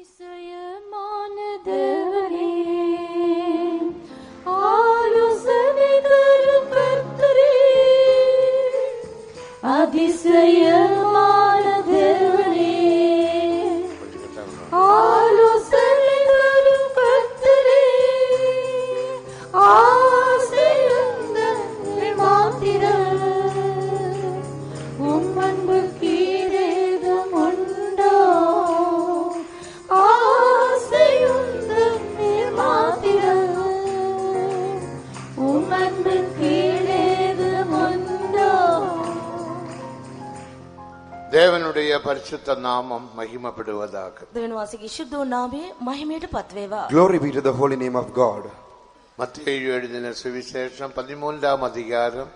அதிசயமான தேவனே, ஆலோசனை தரும் கர்த்தரே, அதிசயமான தேவனே, ஆலோசனை தரும் கர்த்தரே, ஆசையுள்ள மாத்திரம் உம் அன்பு கீழேதும் உண்டோ, ஆசையுள்ள மாத்திரம் உம் அன்பு கீழேதும் உண்டோ. தேவனுடைய பரிசுத்த நாமம் மகிமைப்படுவதாக. தேவனுவாசிக்கு சுத்த நாமே மகிமைයට පත් වේවා. Glory be to the holy name of God. மத்தேயு எழுதின சுவிசேஷம் 13ஆம் அதிகாரம்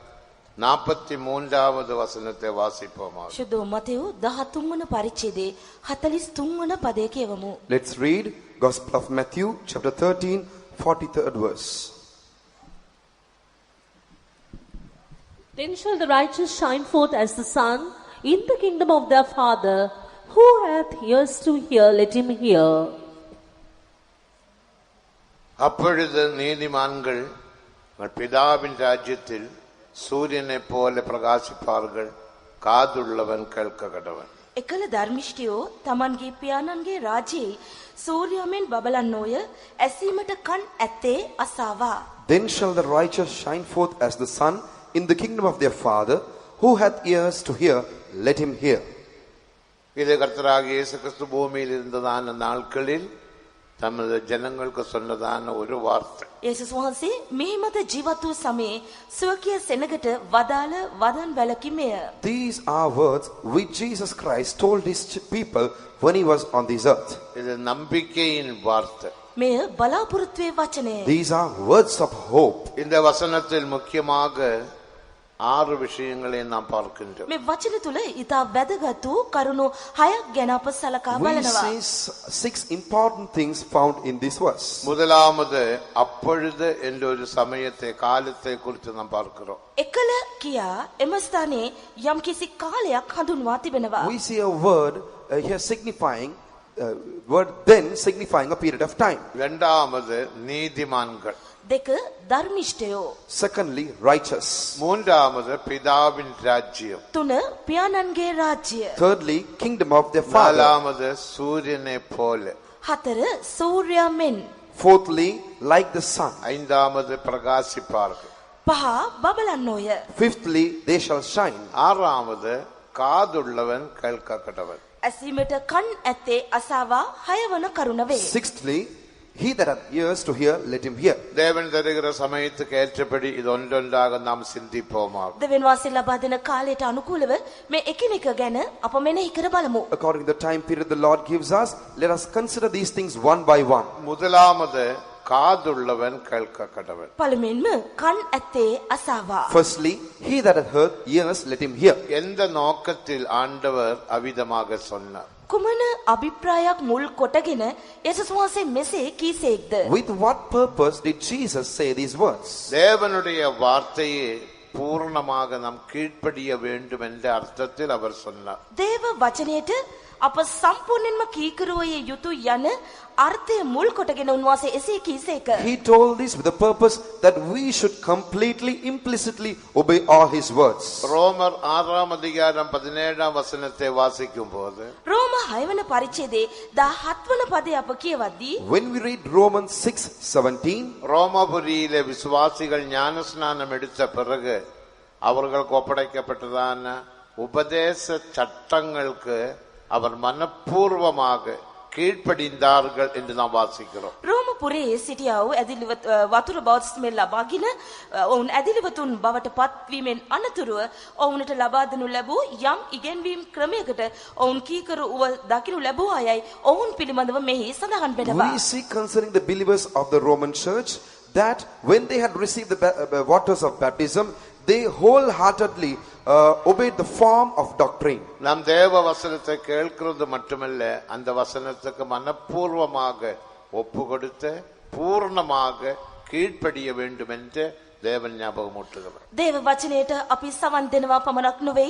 43வது வசனத்தை வாசிப்போமாக. සුදු මතෙව් 13 වන පරිච්ඡේදයේ 43 වන පදයේ කියවමු. Let's read Gospel of Matthew chapter 13 43rd verse. Then shall the righteous shine forth as the sun in the kingdom of their Father. Who hath ears to hear, let him hear. அப்பொழுது நீதிமான்கள் பிதாவின் ராஜ்யத்தில் சூரியனை போல பிரகாசிப்பார்கள். காதுள்ளவன் கேட்க கடவன். එකල ධර්මිෂ්ඨයෝ තමන්ගේ පියාණන්ගේ රාජ්‍යයේ සූර්යමෙන් බබලන්නෝය, ඇසීමට කන් ඇත්තේ අසාවා. Then shall the righteous shine forth as the sun in the kingdom of their Father. Who hath ears to hear, let him hear. இது கர்த்தராகிய இயேசு கிறிஸ்து பூமியில் இருந்ததான நாட்களில் தமது ஜனங்களுக்கு சொன்னதான ஒரு வார்த்தை. යේසුස් වහන්සේ මේ මත ජීවත් වූ සමයේ ස්වකීය සෙනගට වදාළ වදන් වැලකීමය. These are words which Jesus Christ told his people when he was on this earth. இது நம்பிக்கையின் வார்த்தை. මෙය බලාපොරොත්තුවේ වචනය. These are words of hope. இந்த வசனத்தில் முக்கியமாக 6 விஷயங்களை நாம் பார்க்கின்றோம். මේ වචන තුල ඊට වැදගත් වූ කරුණු 6ක් ගැන අප සලකා We බලනවා. see 6 important things found in this verse. முதலாவது அப்பொழுது என்ற ஒரு சமயத்தை காலத்தை குறித்து நாம் பார்க்கிறோம். එකල කියා එම ස්ථානයේ යම්කිසි කාලයක් හඳුන්වා තිබෙනවා. We see a word here signifying word then signifying a period of time. இரண்டாவது நீதிமான்கள். දෙක ධර්මිෂ්ඨයෝ. Secondly, righteous. மூன்றாவது பிதாவின் ராஜ்யம். තුන පියාණන්ගේ රාජ්‍ය. Thirdly, kingdom of their Father. நாலாவது சூரியனை போல. හතර සූර්යා මෙන්. Fourthly, like the sun. ஐந்தாவது பிரகாசிப்பார்கள். පහ බබලන්නෝය. Fifthly, they shall shine. ஆறாவது காதுள்ளவன் கேட்க கடவன். ඇසීමට කන් ඇත්තේ අසාවා. හයවන කරුණ වේ. Sixthly, he that hath ears to hear, let him hear. தேவன் தருகிற சமயத்துக்கு ஏற்றபடி இது ஒன்றொன்றாக நாம் சிந்திப்போமாக. දෙවියන් වහන්සේ ලබා දෙන කාලයට අනුකූලව මේ එකිනෙක ගැන අප මෙනෙහි කර බලමු. According to the time period the Lord gives us, let us consider these things one by one. முதலாவது காதுள்ளவன் கேட்க கடவன். පළමුවෙන්ම කන් ඇත්තේ අසාවා. Firstly, he that hath heard ears, let him hear. எந்த நோக்கத்தில் ஆண்டவர் அவிதமாக சொன்னார்? කුමන අභිප්‍රායක් මුල් කොටගෙන යේසුස් වහන්සේ මෙසේ කීසේක්ද? With what purpose did Jesus say these words? தேவனுடைய வார்த்தையை பூர்ணமாக நாம் கீழ்ப்படிய வேண்டும் என்ற அர்த்தத்தில் அவர் சொன்னார். දේව වචනයට අප සම්පූර්ණයෙන්ම කීකරුවේ යුතු යන අර්ථය මුල් කොටගෙන උන්වහන්සේ එසේ කීසේක. He told this with the purpose that we should completely, implicitly obey all his words. ரோமர் 6ஆம் அதிகாரம் 17ஆம் வசனத்தை வாசிக்கும் போது රෝම 6 වන පරිච්ඡේදයේ 17 වන පදය අප කියවද්දී When we read Romans 6:17, ரோமபுரியிலே விசுவாசிகள் ஞானஸ்நானம் எடுத்த பிறகு அவர்களுக்கு ஒப்படைக்கப்பட்டதான உபதேச சட்டங்களுக்கு அவர் மனப்பூர்வமாக கீழ்ப்படிந்தார்கள் என்று நாம் வாசிக்கிறோம். රෝම පුරේ සිටියා වූ ඇදිලිව වතුර බෞද්ධස්මෙන් ලබාගෙන ඔවුන් ඇදිලිවතුන් බවට පත්වීමෙන් අනතුරුව ඔවුන්ට ලබා දෙනු ලැබූ යම් ඉගෙන්වීම් ක්‍රමයකට ඔවුන් කීකරු වූ දකිනු ලැබුවා අයයි ඔවුන් පිළිබඳව මෙහි සඳහන් වෙනවා. we see concerning the believers of the Roman church that when they had received the waters of baptism, they wholeheartedly obeyed the form of doctrine. நாம் தேவ வசனத்தை கேட்கிறது மட்டுமல்ல, அந்த வசனத்துக்கு மனப்பூர்வமாக ஒப்பு கொடுத்து பூர்ணமாக கீழ்ப்படிய வேண்டும் என்று தேவன் ஞாபகமூட்டுகிறார். දේව වචනයට අපි සවන් දෙනවා පමණක් නොවේ,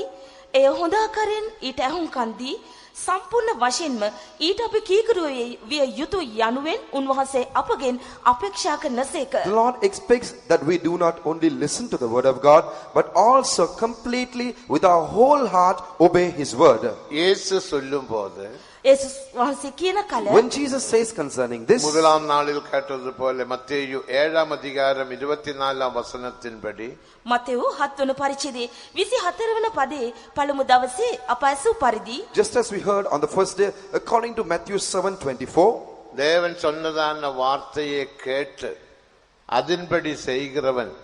එය හොඳ ආකාරයෙන් ඊට ඇහුම්කන් දී සම්පූර්ණ වශයෙන්ම ඊට අපි කීකරු විය යුතු යනුවෙන් උන්වහන්සේ අපගෙන් අපේක්ෂා කරනසේක. The Lord expects that we do not only listen to the word of God, but also completely with our whole heart obey his word. இயேசு சொல்லும்போது යේසුස් වහන්සේ කියන කල When Jesus says concerning this, முதலாம் நாளில் கேட்டது போல மத்தேயு 7ஆம் அதிகாரம் 24ஆம் வசனத்தின்படி මතෙව් 7 වන පරිච්ඡේදයේ 24 වන පදේ පළමු දවසේ අප ඇසූ පරිදි just as we heard on the first day, according to Matthew 7:24, தேவன் சொன்னதான வார்த்தையை கேட்டு அதன்படி செய்கிறவன்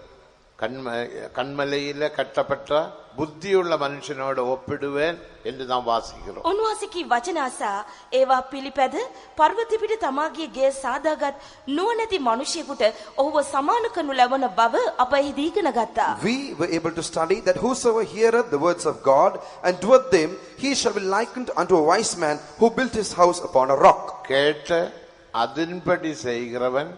கண்மலையில கட்டப்பட்ட புத்தியுள்ள மனுஷனோடு ஒப்பிடுவேன் என்று நாம் வாசிக்கிறோம். උන්වහන්සේ වචන අසා ඒවා පිළිපැද පර්වත පිට තමාගේ ගේ සාදාගත් නුවණැති මිනිසෙකුට ඔහුව සමාන කරනු ලබන බව අප එහිදී ඉගෙන ගත්තා. we were able to study that whosoever heareth the words of God and doeth them, he shall be likened unto a wise man who built his house upon a rock. கேட்டு அதன்படி செய்கிறவன்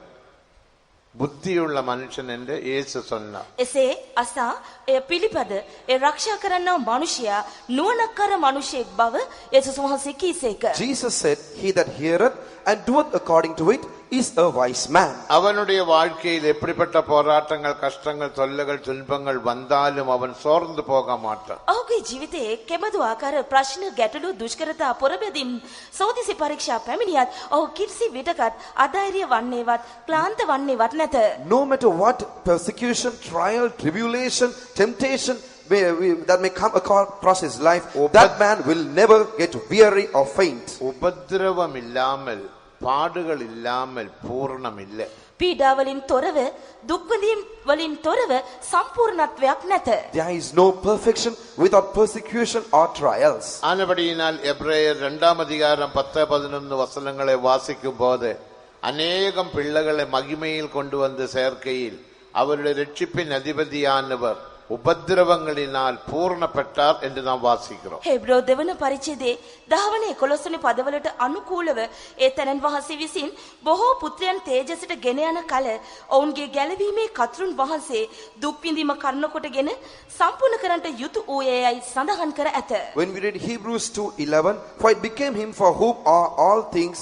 புத்தியுள்ள மனுஷன் என்று இயேசு சொன்னார். එසේ අසා එය පිළිපැද ඒ රක්ෂා කරන්නා මිනිසයා නුවණක්කර මිනිසෙක් බව යේසුස් වහන්සේ කීසේක. Jesus said, he that heareth and doeth according to it is a wise man. அவனுடைய வாழ்க்கையில் எப்படிப்பட்ட போராட்டங்கள் கஷ்டங்கள் தொல்லைகள் துன்பங்கள் வந்தாலும் அவன் சோர்ந்து போக மாட்டான். ඔහුගේ ජීවිතයේ කෙබඳු ආකාර ප්‍රශ්න ගැටලු දුෂ්කරතා පොරබැදින් සෝදිසි පරීක්ෂා පැමිණියත් ඔහු කිසි විටකත් අධෛර්ය වන්නේවත් ක්ලාන්ත වන්නේවත් නැත. No matter what persecution, trial, tribulation, temptation that may come across his life, that man will never get weary or faint. உபத்திரவம் இல்லாமல் பாடுகள் இல்லாமல் பூர்ணம் இல்லை. පීඩාවලින් තොරව දුක් විඳීම් වලින් තොරව සම්පූර්ණත්වයක් නැත. There is no perfection without persecution or trials. ஆனபடியினால் எபிரேயர் 2ஆம் அதிகாரம் 10-11 வசனங்களை வாசிக்கும் போது அநேகம் பிள்ளைகளை மகிமையில் கொண்டு வந்து சேர்க்கையில் அவருடைய ரட்சிப்பின் அதிபதியானவர் උපද්‍රවங்களினால் பூர்ணப்பட்டார் என்று நாம் வாசிக்கிறோம். හේබ්‍රෝ දෙවන පරිච්ඡේදයේ 10 වන 11 වෙනි පදවලට අනුකූලව ඒ තනන් වහන්සේ විසින් බොහෝ පුත්‍රයන් තේජසට ගෙන යන කල ඔවුන්ගේ ගැලවීමේ කතුරුන් වහන්සේ දුක් විඳීම කරන කොටගෙන සම්පූර්ණ කරන්නට යුතු වූයේයි සඳහන් කර ඇත. When we read Hebrews 2:11, for it became him for whom are all things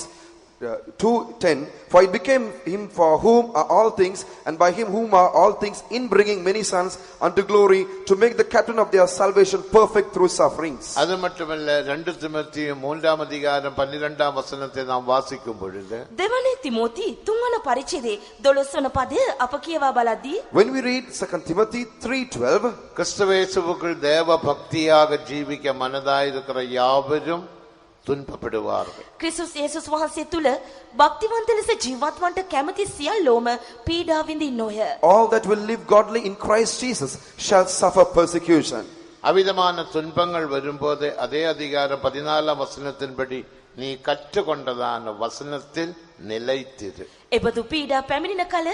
2:10, for it became him for whom are all things, and by him whom are all things, in bringing many sons unto glory, to make the captain of their salvation perfect through sufferings. அது மட்டுமல்ல 2 திமோத்தேயு 3ஆம் அதிகாரம் 12ஆம் வசனத்தை நாம் வாசிக்கும் பொழுது දෙවන තිමෝති 3 වන පරිච්ඡේදයේ 12 වන පදය අප කියවා බලද්දී When we read 2 Timothy 3:12, கிறிஸ்துவேசுவுக்குள் தேவ பக்தியாக ஜீவிக்க மனதாயிருக்கிற யாவரும் துன்பப்படுவார்கள். ක්‍රිස්තුස් යේසුස් වහන්සේ තුල භක්තිවන්ත ලෙස ජීවත් වන්නට කැමති සියල්ලෝම පීඩා විඳින්නෝය. all that will live godly in Christ Jesus shall suffer persecution. அவிதமான துன்பங்கள் வரும்போது அதே அதிகாரம் 14ஆம் வசனத்தின்படி நீ கற்றுக்கொண்டதான வசனத்தில் நிலைத்திரு. එබඳු පීඩා පැමිණෙන කල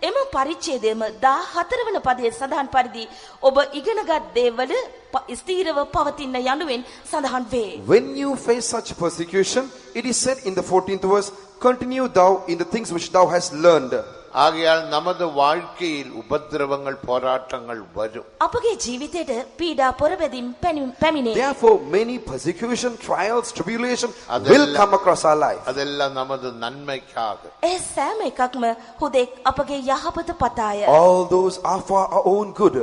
එම පරිච්ඡේදයේම 14 වන පදයේ සඳහන් පරිදි ඔබ ඉගෙනගත් දේවල ස්ථීරව පවතින යනුවෙන් සඳහන් වේ. When you face such persecution, it is said in the 14th verse, continue thou in the things which thou hast learned. ஆகையால் நமது வாழ்க்கையில் உபத்திரவங்கள் போராட்டங்கள் வரும். අපගේ ජීවිතයට පීඩා පොරබැදින් පැමිණේ. Therefore many persecution, trials, tribulation will come across our life. அதெல்லாம் நமது நன்மைக்காக. ඒ සෑම එකක්ම හුදෙක් අපගේ යහපත පතාය. All those are for our own good.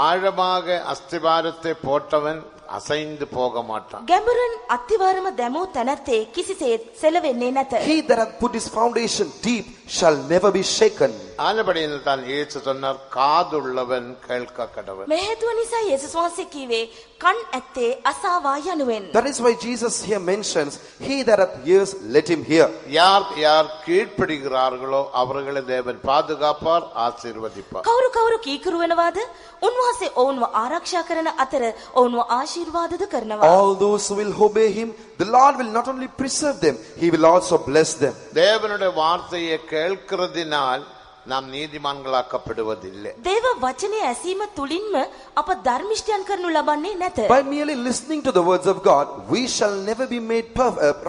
ஆழமாக அஸ்திபாரத்தை போட்டவன் அசைந்து போக மாட்டான். ගැඹුරින් අත්තිවාරම දැමූ තැනැත්තේ කිසිසේත් සෙලවෙන්නේ නැත. He that hath put his foundation deep shall never be shaken. ஆனபடியில் தான் இயேசு சொன்னார், காதுள்ளவன் கேட்க கடவன். මේ හේතුව නිසා යේසුස් වහන්සේ කීවේ කන් ඇත්තේ අසාවා යනුවෙන්. That is why Jesus here mentions, he that hath ears, let him hear. யார் யார் கீழ்ப்படுகிறார்களோ அவர்களை தேவன் பாதுகாப்பார், ஆசீர்வதிப்பார். කවුරු කීකරු වෙනවාද? උන්වහන්සේ ඔවුන්ව ආරක්ෂා කරන අතර ඔවුන්ව ආශිර්වාදද කරනවා. All those who will obey him, the Lord will not only preserve them, he will also bless them. தேவனுடைய வார்த்தையை கேட்கிறதினால் நாம் நீதிமான்களாக்கப்படுவதில்லை. දේව වචනේ ඇසීම තුලින්ම අප ධර්මිෂ්ඨයන් කරනු ලබන්නේ නැත. By merely listening to the words of God, we shall never be made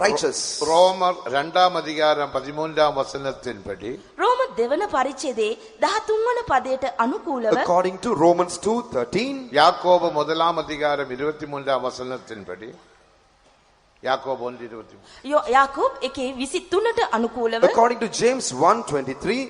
righteous. ரோமர் 2ஆம் அதிகாரம் 13ஆம் வசனத்தின்படி රෝම දෙවන පරිච්ඡේදයේ 13 වන පදයට අනුකූලව According to Romans 2:13, யாக்கோபு 1ஆம் அதிகாரம் 23ஆம் வசனத்தின்படி யாக்கோபு 1:23. යාකෝබ් 1:23ට අනුකූලව According to James 1:23,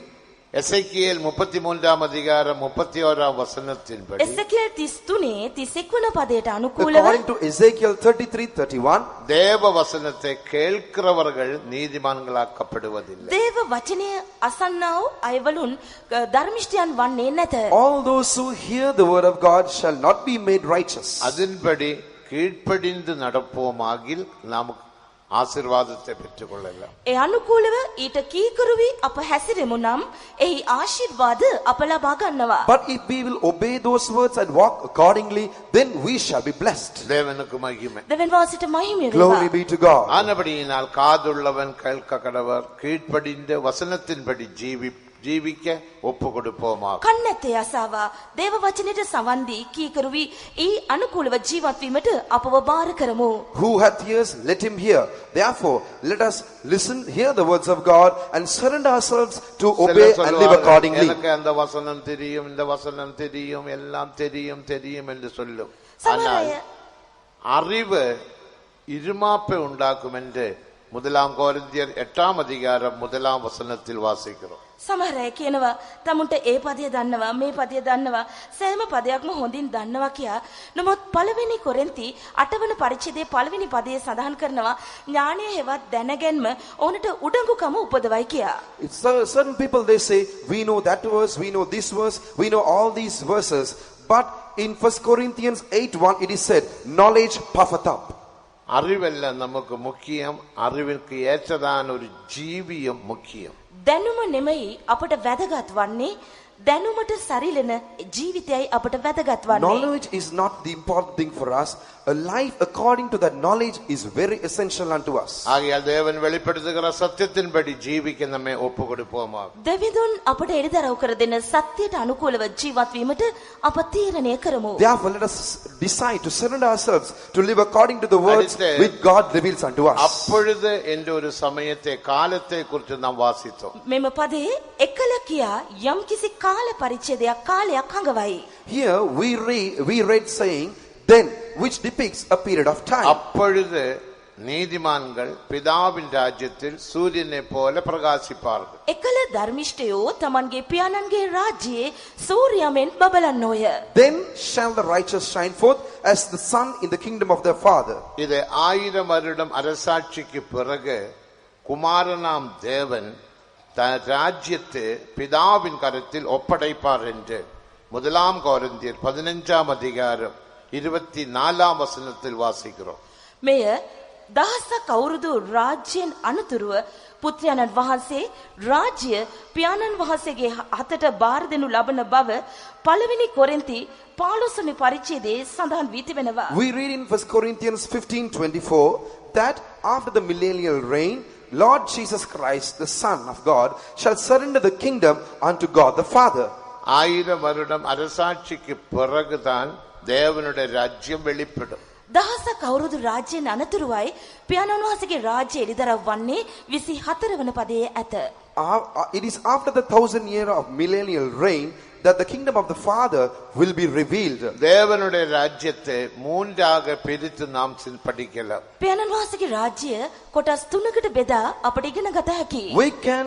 எசேக்கியேல் 33ஆம் அதிகாரம் 31ஆம் வசனத்தின்படி එසේකියල් 33 31 වන පදයට අනුකූලව according to Ezekiel 33:31, தேவ வசனத்தை கேட்கிறவர்கள் நீதிமான்களாக்கப்படுவதில்லை. දේව වචනය අසන්නා වූ අයවලුන් ධර්මිෂ්ඨයන් වන්නේ නැත. all those who hear the word of God shall not be made righteous. அதன்படி கீழ்ப்படிந்து நடப்போமாகில் நாம் ஆசீர்வாதத்தை பெற்றுக்கொள்ளலாம். ඒ අනුකූලව ඊට කීකරු වී අප හැසිරෙමු නම් එහි ආශිර්වාද අප ලබා ගන්නවා. But if we will obey those words and walk accordingly, then we shall be blessed. தேவனுக்கு மகிமை. දෙවියන් වහන්සේට මහිමය Glory වේවා. be to God. ஆனபடியினால் காதுள்ளவன் கேட்க கடவர், கீழ்ப்படிந்த வசனத்தின்படி ஜீவிக்க ஒப்பு கொடுப்போமாக. කන්නැත්තේ අසාවා දේව වචනයට සවන් දී කීකරු වී ඊ අනුකූලව ජීවත් වීමට අපව බාර කරමු. Who hath ears, let him hear. Therefore, let us listen, hear the words of God, and surrender ourselves to obey and live accordingly. எனக்கு அந்த வசனம் தெரியும், இந்த வசனம் தெரியும், எல்லாம் தெரியும் என்று சொல்லும். සමහර අය அறிவு இருமாப்பை உண்டாக்கும் என்று 1 கொரிந்தியர் 8ஆம் அதிகாரம் 1ஆம் வசனத்தில் வாசிக்கிறோம். සමහර අය කියනවා තමුන්ට ඒ පදය දන්නවා මේ පදය දන්නවා සෑම පදයක්ම හොඳින් දන්නවා කියා. නමුත් පළවෙනි කොරින්ති 8 වන පරිච්ඡේදයේ පළවෙනි පදයේ සඳහන් කරනවා ඥානය හෙවත් දැනගැන්ම ඕනට උඩඟුකම උපදවයි කියා. It's certain people, they say, we know that verse, we know this verse, we know all these verses. But in 1 Corinthians 8:1 it is said, knowledge puffeth up. அறிவல்ல நமக்கு முக்கியம், அறிவிற்கு ஏற்றதான ஒரு ஜீவியம் முக்கியம். දැනුම නෙමෙයි අපට වැදගත් වන්නේ දැනුමට සරිලන ජීවිතයයි අපට වැදගත් වන්නේ. Knowledge is not the important thing for us. A life according to that knowledge is very essential unto us. ஆகையால் தேவன் வெளிப்படுத்துகிற சத்தியத்தின்படி ஜீவிக்க நம்மை ஒப்பு கொடுப்போமாக. දෙවිඳුන් අපට එළිදරව් කර දෙන සත්‍යයට අනුකූලව ජීවත් වීමට අප තීරණය කරමු. Therefore, let us decide to surrender ourselves to live according to the words which God reveals unto us. அப்பொழுது என்ற ஒரு சமயத்தை காலத்தை குறித்து நாம் வாசித்தோம். මෙම පදයේ එකල කියා යම්කිසි කාල පරිච්ඡේදයක් කාලයක් හඟවයි. Here we read saying, then, which depicts a period of time. அப்பொழுது நீதிமான்கள் பிதாவின் ராஜ்யத்தில் சூரியனை போல பிரகாசிப்பார்கள். එකල ධර්මිෂ්ඨයෝ තමන්ගේ පියාණන්ගේ රාජ්‍යයේ සූර්යමෙන් බබලන්නෝය. Then shall the righteous shine forth as the sun in the kingdom of their Father. இது 1000 வருடம் அரசாட்சிக்கு பிறகு குமாரனாம் தேவன் தன் ராஜ்யத்தை பிதாவின் கரத்தில் ஒப்படைப்பார் என்று 1 கொரிந்தியர் 15ஆம் அதிகாரம் 24ஆம் வசனத்தில் வாசிக்கிறோம். මෙය දහසක් අවුරුදු රාජ්‍යයෙන් අනතුරුව පුත්‍රයන්න් වහන්සේ රාජ්‍ය පියාණන් වහන්සේගේ හතට බාර දෙනු ලබන බව පළවෙනි කොරින්ති 15 වෙනි පරිච්ඡේදයේ සඳහන් වී තිබෙනවා. We read in 1 Corinthians 15:24 that after the millennial reign, Lord Jesus Christ, the Son of God, shall surrender the kingdom unto God the Father. 1000 வருடம் அரசாட்சிக்கு பிறகுதான் தேவனுடைய ராஜ்யம் வெளிப்படும். දහසක් අවුරුදු රාජ්‍යයෙන් අනතුරුවයි පියාණන් වහන්සේගේ රාජ්‍ය එළිදරව් වන්නේ 24 වන පදයේ ඇත. It is after the 1000 year of millennial reign that the kingdom of the Father will be revealed. தேவனுடைய ராஜ்யத்தை மூன்றாக பிரித்து நாம் படிக்கலாம். පියාණන් වහන්සේගේ රාජ්‍ය කොටස් තුනකට බෙදා අපට ඉගෙන ගත හැකියි. We can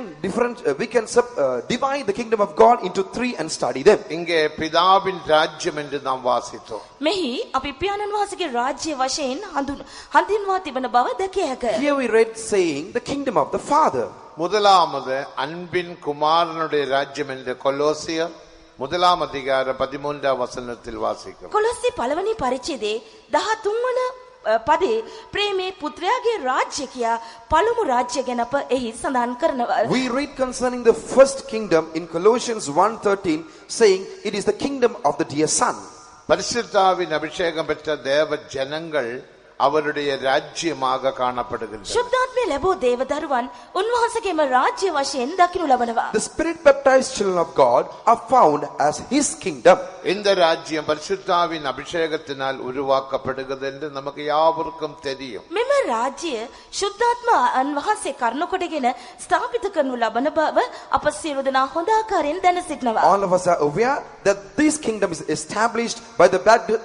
divide the kingdom of God into 3 and study them. இங்கே பிதாவின் ராஜ்யம் என்று நாம் வாசித்தோம். මෙහි අපි පියාණන් වහන්සේගේ රාජ්‍ය වශයෙන් හඳුන්වා තිබෙන බව දැකිය හැකිය. Here we read saying the kingdom of the Father. முதலாவது அன்பின் குமாரனுடைய ராஜ்யம் என்று கொலோசியர் 1ஆம் அதிகாரம் 13ஆம் வசனத்தில் வாசிக்கிறோம். කොලොස්සේ පළවෙනි පරිච්ඡේදයේ 13 වන පදේ ප්‍රේමේ පුත්‍රයාගේ රාජ්‍ය කියා පළමු රාජ්‍ය ගැන අප එහි සඳහන් කරනවා. We read concerning the first kingdom in Colossians 1:13 saying it is the kingdom of the dear son. பரிசுத்தாவின் அபிஷேகம் பெற்ற தேவ ஜனங்கள் அவருடைய ராஜ்யமாக காணப்படுகின்றனர். ශුද්ධාත්මය ලැබූ දේව දරුවන් උන්වහන්සේගේම රාජ්‍ය වශයෙන් දකිනු ලබනවා. The spirit baptized children of God are found as his kingdom. இந்த ராஜ்யம் பரிசுத்தாவின் அபிஷேகத்தினால் உருவாக்கப்படுகிறது என்று நமக்கு யாவருக்கும் தெரியும். මෙම රාජ්‍ය ශුද්ධාත්ම වහන්සේ කරුණ කොටගෙන ස්ථාපිත කරනු ලබන බව අප සියලු දෙනා හොඳ ආකාරයෙන් දැන සිටිනවා. All of us are aware that this kingdom is established by the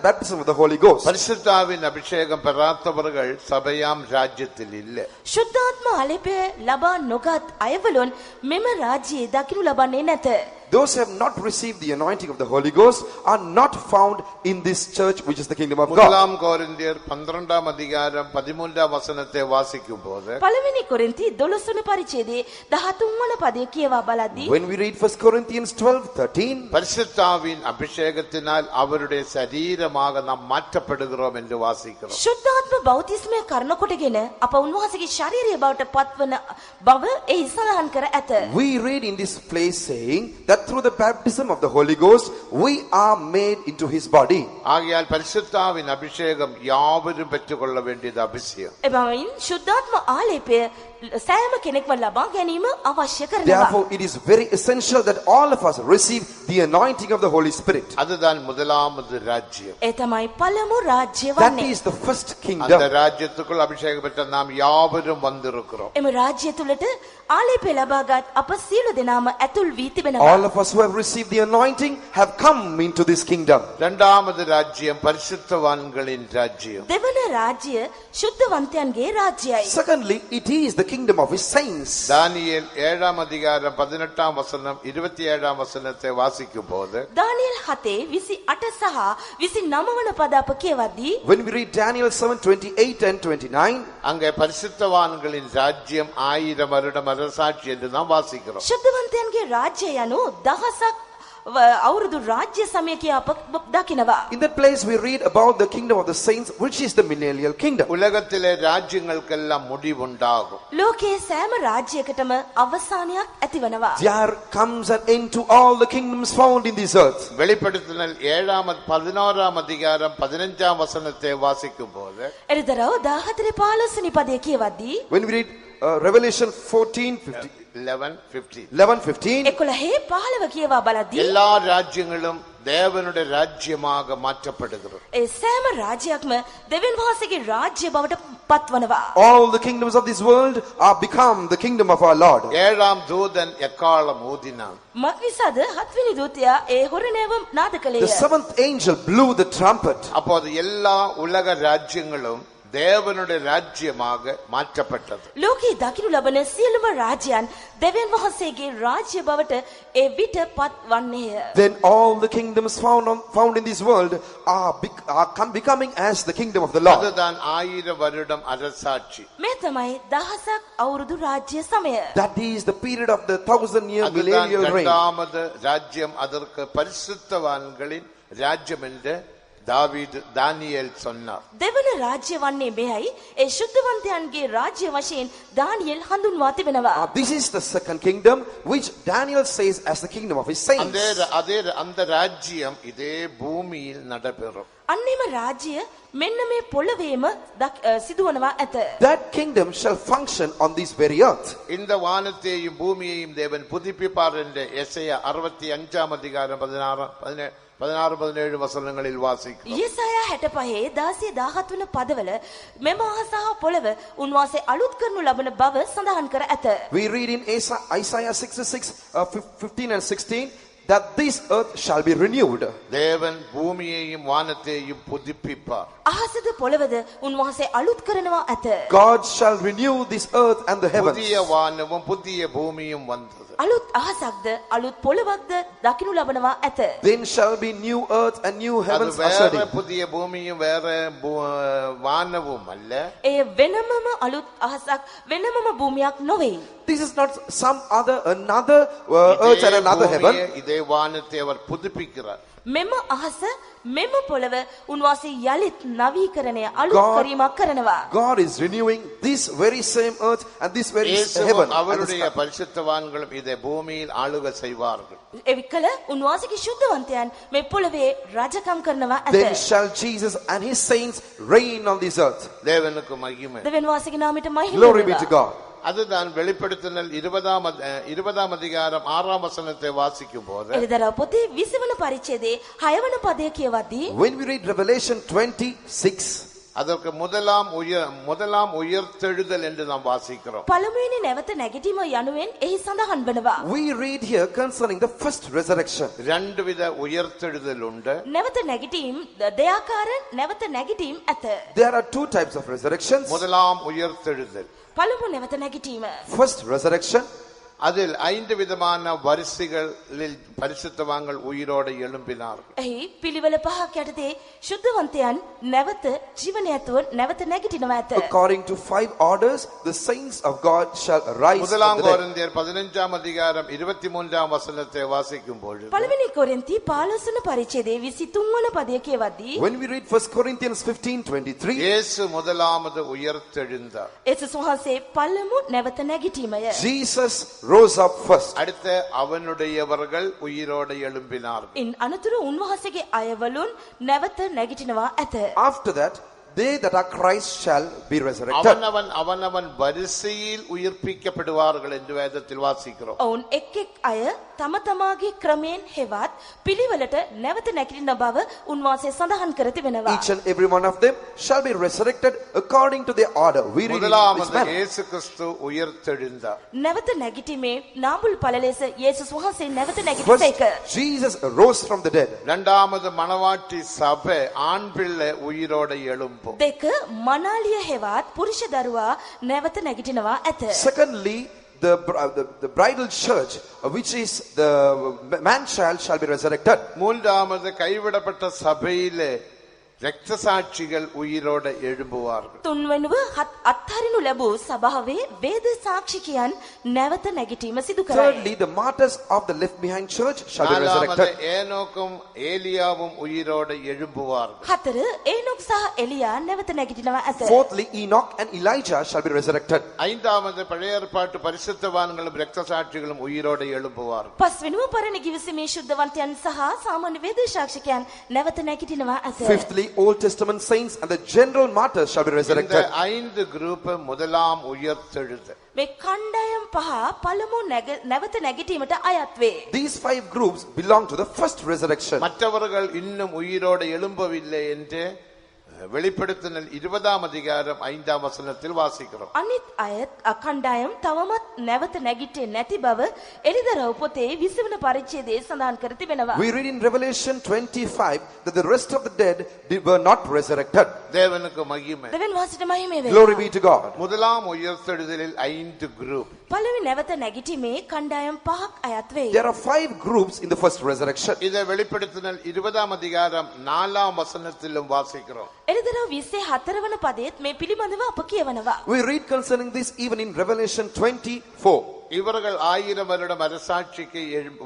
baptism of the Holy Ghost. பரிசுத்தாவின் அபிஷேகம் பெற பெறாதவர்கள் சபையாம் ராஜ்யத்தில் இல்லை. ශුද්ධාත්ම ආලේපය ලබා නොගත් අයවලුන් මෙම රාජ්‍යයේ දකිනු ලබන්නේ නැත. Those who have not received the anointing of the Holy Ghost are not found in this church, which is the kingdom of God. முதலாம் கொரிந்தியர் 12ஆம் அதிகாரம் 13ஆம் வசனத்தை வாசிக்கும் போது පළවෙනි කොරින්ති 12 වන පරිච්ඡේදයේ 13 වන පදය කියවා බලද්දී When we read 1 Corinthians 12:13, பரிசுத்தாவின் அபிஷேகத்தினால் அவருடைய சரீரமாக நாம் மாற்றப்படுகிறோம் என்று வாசிக்கிறோம். ශුද්ධාත්ම බෞතිස්මය කරන කොටගෙන අප උන්වහන්සේගේ ශාරීරිය බවට පත්වන බව එහි සඳහන් කර ඇත. we read in this place saying that through the baptism of the Holy Ghost, we are made into his body. ஆகையால் பரிசுத்தாவின் அபிஷேகம் யாவரும் பெற்றுக்கொள்ள வேண்டியது அவசியம். එබැවින් ශුද්ධාත්ම ආලේපය සෑම කෙනෙක්ම ලබා ගැනීම අවශ්‍ය කරනවා. Therefore, it is very essential that all of us receive the anointing of the Holy Spirit. அதுதான் முதலாவது ராஜ்யம். ඒ තමයි පළමු රාජ්‍ය That වන්නේ. is the first அந்த kingdom. ராஜ்யத்துக்குள் அபிஷேகம் பெற்ற நாம் யாவரும் வந்திருக்கிறோம். එම රාජ්‍ය තුලට ආලේපය ලබාගත් අප සියලු දෙනාම ඇතුල් වී තිබෙනවා. All of us who have received the anointing have come into this kingdom. இரண்டாவது ராஜ்யம் பரிசுத்தவான்களின் ராஜ்யம். දෙවන රාජ්‍ය ශුද්ධවන්තයන්ගේ රාජ්‍යයි. Secondly, it is the kingdom of his saints. தானியேல் 7ஆம் அதிகாரம் 18ஆம் வசனம் 27ஆம் வசனத்தை வாசிக்கும் போது දානියෙල් 7:28 සහ 29 වන පද අප කියවද්දී When we read Daniel 7:28 and 29, அங்கே பரிசுத்தவான்களின் ராஜ்யம் 1000 வருடம் அரசாட்சி என்று நாம் வாசிக்கிறோம். ශුද්ධවන්තයන්ගේ රාජ්‍ය යනු දහසක් අවුරුදු රාජ්‍ය සමය කියා අප දකිනවා. in that place we read about the kingdom of the saints, which is the millennial kingdom. உலகத்திலே ராஜ்யங்களுக்கெல்லாம் முடிவுண்டாகும். ලෝකයේ සෑම රාජ්‍යයකටම අවසානයක් ඇතිවනවා. There comes an end to all the kingdoms found in this earth. வெளிப்படுத்துதல் 11ஆம் அதிகாரம் 15ஆம் வசனத்தை வாசிக்கும் போது එරිදරව 14:15 වෙනි පදය කියවද්දී When we read Revelation 14:15, 11:15 11:15, 11:15 කියවා බලද්දී எல்லா ராஜ்யங்களும் தேவனுடைய ராஜ்யமாக மாற்றப்படுகிறது. ඒ සෑම රාජ්‍යයක්ම දෙවියන් වහන්සේගේ රාජ්‍ය බවට පත්වනවා. all the kingdoms of this world are become the kingdom of our Lord. ஏழாம் தூதன் எக்காளம் ஊதினான். මක්නිසාද 7 වෙනි දූතයා ඒ හොරණෑව නාද The කළේය. seventh angel blew the trumpet. அப்போது எல்லா உலக ராஜ்யங்களும் தேவனுடைய ராஜ்யமாக மாற்றப்பட்டது. ලෝකයේ දකිනු ලබන සියලුම රාජ්‍යයන් දෙවියන් වහන්සේගේ රාජ්‍ය බවට ඒ විට පත්වන්නේය. Then all the kingdoms found in this world are becoming as the kingdom of the Lord. அதுதான் 1000 வருடம் அரசாட்சி. මේ තමයි දහසක් අවුරුදු රාජ්‍ය සමය. That is the period of the 1000-year அதுதான் millennial reign. இரண்டாவது ராஜ்யம். அதற்கு பரிசுத்தவான்களின் ராஜ்யம் என்று தானியேல் சொன்னார். දෙවන රාජ්‍ය වන්නේ මෙයයි. ඒ ශුද්ධවන්තයන්ගේ රාජ්‍ය වශයෙන් දානියෙල් හඳුන්වා තිබෙනවා. This is the second kingdom, which Daniel says as the kingdom of his saints. அந்த ராஜ்யம் இதே பூமியில் நடைபெறும். අන්නේම රාජ්‍ය මෙන්න මේ පොළවේම සිදුවනවා ඇත. That kingdom shall function on this very earth. இந்த வானத்தையும் பூமியையும் தேவன் புதுப்பிப்பார் என்று எசேயா 65ஆம் அதிகாரம் 16-17 வசனங்களில் வாசிக்கிறோம். යෙසායා 65 16-17 වන පදවල මෙම අහස සහ පොළව උන්වහන්සේ අලුත් කරනු ලබන බව සඳහන් කර ඇත. We read in Isaiah 66:15 and 16 that this earth shall be renewed. தேவன் பூமியையும் வானத்தையும் புதுப்பிப்பார். අහසද පොළවද උන්වහන්සේ අලුත් කරනවා ඇත. God shall renew this earth and the heavens. புதிய வானமும் புதிய பூமியும் வந்தது. අලුත් අහසක්ද අලුත් පොළවක්ද දකිනු ලබනවා ඇත. Then shall be new earth and new அது heavens வேற ushered in. புதிய பூமியும் வேற வானமும் அல்ல. ඒ වෙනමම අලුත් අහසක් වෙනමම භූමියක් නොවේ. This is not some another earth and another heaven. இதே வானத்தை அவர் புதுப்பிக்கிறார். මෙම අහස මෙම පොළව උන්වහන්සේ යලිත් නවීකරණය අලුත් කිරීමක් කරනවා. God is renewing this very same earth and this very heaven. அவருடைய பரிசுத்தவான்களும் இதை பூமியில் ஆளுகை செய்வார்கள். එවිකල උන්වහන්සේගේ ශුද්ධවන්තයන් මේ පොළවේ රජකම් කරනවා ඇත. Then shall Jesus and his saints reign on this earth. தேவனுக்கு மகிமை. දෙවියන් වහන්සේගේ නාමයට මහිම Glory be to වේවා. God. அதுதான் வெளிப்படுத்துதல் 20ஆம் அதிகாரம் 6ஆம் வசனத்தை வாசிக்கும் போது එළිදරව් පොතේ 20 වන පරිච්ඡේදයේ 6 වන පදය කියවද්දී When we read Revelation 20:6, அதற்கு முதலாம் உயிர்த்தெழுதல் என்று நாம் வாசிக்கிறோம். පළමුවෙනි නැවත නැගිටීම යනුවෙන් එහි සඳහන් වෙනවා. We read here concerning the first resurrection. ரெண்டு வித உயிர்த்தெழுதல் உண்டு. නැවත නැගිටීම් දෙආකාර නැවත නැගිටීම් ඇත. There are two types of resurrections. முதலாம் உயிர்த்தெழுதல், පළමු නැවත නැගිටීම. First resurrection, அதில் 5 விதமான வரிசைகளில் பரிசுத்தவான்கள் உயிரோடு எழும்பினார்கள். එහි පිළිවෙල පහක් යටතේ ශුද්ධවන්තයන් නැවත ජීවනයතුව නැවත නැගිටිනවා ඇත. according to 5 orders, the saints of God shall rise from முதலாம் the dead. கொரிந்தியர் 15ஆம் அதிகாரம் 23ஆம் வசனத்தை வாசிக்கும் பொழுது පළවෙනි කොරින්ති 15 වන පරිච්ඡේදයේ 23 වන පදය කියවද්දී When we read 1 Corinthians 15:23, இயேசு முதலாவது உயிர்த்தெழுந்தார். ඒසුස් වහන්සේ පළමු නැවත නැගිටීමය. Jesus rose up first. அடுத்து அவனுடையவர்கள் உயிரோடு எழும்பினார்கள். ඉන් අනතුරු උන්වහන්සේගේ අයවලුන් නැවත නැගිටිනවා ඇත. After that, they that are Christ shall be resurrected. அவனவன் வரிசையில் உயிர்ப்பிக்கப்படுவார்கள் என்று வேதத்தில் வாசிக்கிறோம். ඔවුන් එක් එක් අය තම තමාගේ ක්‍රමයෙන් හෙවත් පිළිවෙලට නැවත නැගිටින බව උන්වහන්සේ සඳහන් කර තිබෙනවා. Each and every one of them shall be resurrected according to their order. We read in this முதலாவது manner. இயேசு கிறிஸ்து உயிர்த்தெழுந்தார். නැවත නැගිටීමේ නාඹුල් ඵල ලෙස යේසුස් වහන්සේ නැවත නැගිටිසේක. First, Jesus rose from the dead. இரண்டாவது மணவாட்டி சபை ஆண் பிள்ளை உயிரோடு எழும்பும். දෙක මනාලිය හෙවත් පුරුෂ දරුවා නැවත නැගිටිනවා ඇත. Secondly, the bridal church, which is the man child, shall be resurrected. மூன்றாவது கைவிடப்பட்ட சபையிலே இரத்த சாட்சிகள் உயிரோடு எழும்புவார்கள். තුන්වෙනුව අත්හරිනු ලැබූ සභාවේ වේද සාක්ෂිකයන් නැවත නැගිටීම සිදු කරයි. Thirdly, the martyrs of the left behind church shall be நாலாவது resurrected. ஏனோக்கும் ஏலியாவும் உயிரோடு எழும்புவார்கள். හතර ඒනොක් සහ එලියා නැවත නැගිටිනවා ඇත. Fourthly, Enoch and Elijah shall be resurrected. ஐந்தாவது பழைய ஏற்பாட்டு பரிசுத்தவான்களும் இரத்த சாட்சிகளும் உயிரோடு எழும்புவார்கள். පස්වෙනුව පරණ කිවිසුමේ ශුද්ධවන්තයන් සහ සාමාන්‍ය වේද සාක්ෂිකයන් නැවත නැගිටිනවා ඇත. Fifthly, Old Testament saints and the general martyrs shall be இந்த resurrected. 5 குரூப் முதலாம் உயிர்த்தெழுதல். මේ කණ්ඩායම් පහ පළමු නැවත නැගිටීමට අයත් වේ. These 5 groups belong to the first resurrection. மற்றவர்கள் இன்னும் உயிரோடு எழும்பவில்லை என்று வெளிப்படுத்தினல் 20ஆம் அதிகாரம் 5ஆம் வசனத்தில் வாசிக்கிறோம். අනිත් අයත් කණ්ඩායම් තවමත් නැවත නැගිටේ නැති බව එළිදරව් පොතේ 20 වන පරිච්ඡේදයේ සඳහන් කර තිබෙනවා. We read in Revelation 25 that the rest of the dead were not resurrected. தேவனுக்கு மகிமை. දෙවියන් වහන්සේට මහිම වේවා. Glory be to God. முதலாம் உயிர்த்தெழுதலில் 5 குரூப். පළවෙනි නැවත නැගිටීමේ කණ්ඩායම් පහක් අයත් වේ. There are 5 groups in the first resurrection. இதை வெளிப்படுத்தினல் 20ஆம் அதிகாரம் 4ஆம் வசனத்திலும் வாசிக்கிறோம். එළිදරව් 24 වන පදයේත් මේ පිළිබඳව අප කියවනවා. We read concerning this even in Revelation 24. இவர்கள் 1000 வருடம் அரசாட்சிக்கு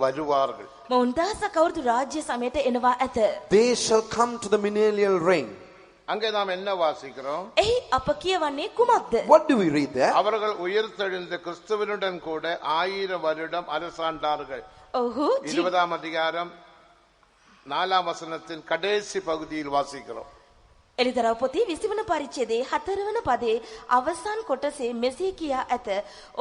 வருவார்கள். මොවුන් දහසක් අවුරුදු රාජ්‍ය සමයට එනවා ඇත. They shall come to the millennial reign. அங்கே நாம் என்ன வாசிக்கிறோம்? එහි අප කියවන්නේ කුමක්ද? What do we read there? அவர்கள் உயிர்த்தெழுந்த கிறிஸ்துவனுடன் கூட 1000 வருடம் அரசாண்டார்கள். ඔහු 20ஆம் அதிகாரம் 4ஆம் வசனத்தின் கடைசி பகுதியில் வாசிக்கிறோம். එළිදරව් පොතේ 20 වන පරිච්ඡේදයේ 4 වන පදයේ අවසාන කොටසේ මෙසේ කියා ඇත.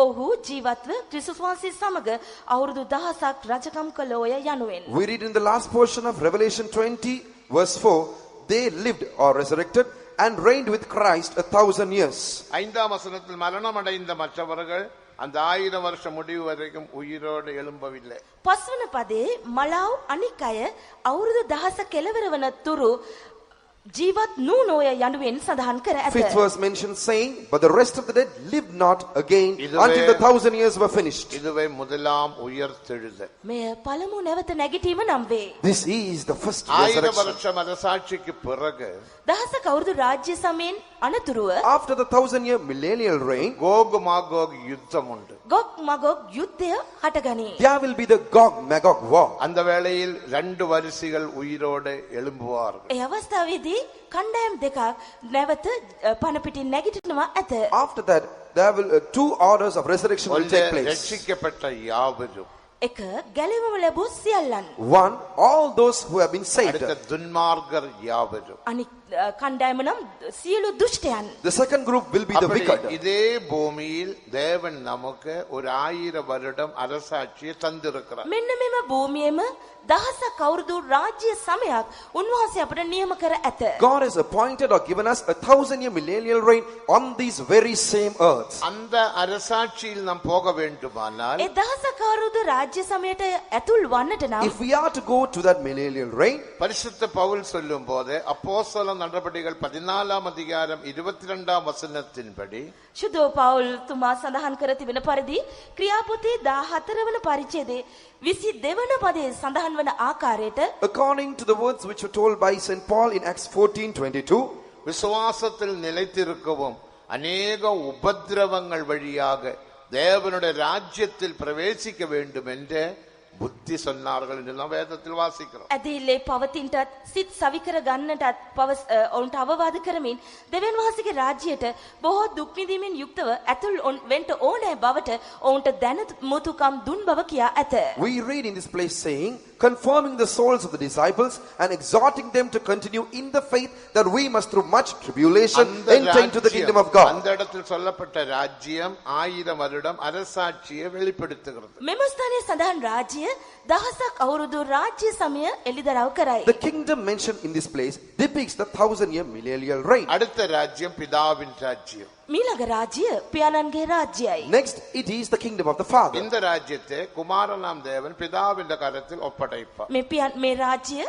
ඔහු ජීවත්ව ක්‍රිස්තුස් වහන්සේ සමග අවුරුදු 1000ක් රජකම් කළෝය යනුවෙන්. We read in the last portion of Revelation 20 verse 4, they lived or resurrected and reigned with Christ 1000 years. 5ஆம் வசனத்தில் மரணம் அடைந்த மற்றவர்கள் அந்த 1000 வருஷம் முடிவு வரைக்கும் உயிரோடு எழும்பவில்லை. පස්වන පදයේ මලාව් අනික් අය අවුරුදු 1000 කෙලවර වන තුරු ජීවත් නූනෝය යනුවෙන් සඳහන් කර ඇත. Fifth verse mentions saying, but the rest of the dead lived not again இதுவே- until the 1000 years were finished. இதுவே முதலாம் உயிர்த்தெழுதல். මෙය පළමු නැවත නැගිටීම නම් වේ. This is the first 1000 resurrection. வருஷம் அரசாட்சிக்கு பிறகு දහසක අවුරුදු රාජ්‍ය සමයෙන් අනතුරුව After the 1000-year millennial reign, Coco Magog யுத்தம் உண்டு. ගොග් මගොග් යුද්ධය හටගනී. there will be the Gog-Magog war. அந்த வேளையில் 2 வரிசைகள் உயிரோடு எழும்புவார்கள். ඒ අවස්ථාවේදී කණ්ඩායම් දෙකක් නැවත පණ පිටින් නැගිටිනවා ඇත. After that, there will 2 orders of resurrection will ஒன்று take place. ரட்சிக்கப்பட்ட யாவரும், එක ගැලවීම ලැබූ සියල්ලන්. One, all those who have been saved. அடுத்த துன்மார்கர் யாவரும். අනිත් කණ්ඩායම නම් සියලු දුෂ්ටයන්. The second group will be the அப்படி wicked. இதே பூமியில் தேவன் நமக்கு ஒரு 1000 வருடம் அரசாட்சியை தந்திருக்கிறார். මෙන්න මෙම භූමියේම දහසක් අවුරුදු රාජ්‍ය සමයක් උන්වහන්සේ අපට නියම කර ඇත. God has appointed or given us 1,000-year millennial reign on these very same earths. அந்த அரசாட்சியில் நாம் போக வேண்டுமானால் ඒ දහසක් අවුරුදු රාජ්‍ය සමයට ඇතුල් වන්නට නම් If we are to go to that millennial reign, பரிசுத்த பவுல் சொல்லும் போது அப்போஸ்தல நடபடிகள் 14 அதிகாரம் 22 வசனத்தின்படி ශුද්ධ පවුල් තුමා සඳහන් කර තිබෙන පරිදි ක්‍රියාපොතේ 14 වන පරිච්ඡේදයේ 22 වන පදයේ සඳහන් වන ආකාරයට according to the words which were told by St. Paul in Acts 14:22, விசுவாசத்தில் நிலைத்திருக்கவும் அநேக உபத்திரவங்கள் வழியாக தேவனுடைய ராஜ்யத்தில் பிரவேசிக்க வேண்டும் என்று புத்தி சொன்னார்கள் என்று நாம் வேதத்தில் வாசிக்கிறோம். ඇදහිල්ලේ පවතිනටත් සිත් සවිකර ගන්නටත් ඔවුන්ට අවවාද කරමින් දෙවියන් වහන්සේගේ රාජ්‍යයට බොහෝ දුක් විඳීමෙන් යුක්තව ඇතුල් වෙන්න ඕනෑ බවට ඔවුන්ට දැනුමුතුකම් දුන් බව කියා ඇත. we read in this place saying, confirming the souls of the disciples and exhorting them to continue in the faith, that we must through much tribulation enter into the kingdom of God. அந்த இடத்தில் சொல்லப்பட்ட ராஜ்யம் 1000 வருடம் அரசாட்சியை வெளிப்படுத்துகிறது. මෙම ස්ථානයේ සඳහන් රාජ්‍ය දහසක් අවුරුදු රාජ්‍ය සමය එළිදරව් කරයි. The kingdom mentioned in this place depicts the 1,000-year millennial reign. அடுத்த ராஜ்யம் பிதாவின் ராஜ்யம். මීළඟ රාජ්‍ය පියාණන්ගේ රාජ්‍යයයි. Next, it is the kingdom of the Father. இந்த ராஜ்யத்தை குமாரனாம் தேவன் பிதாவின் கரத்தில் ஒப்படைப்பார். මේ රාජ්‍ය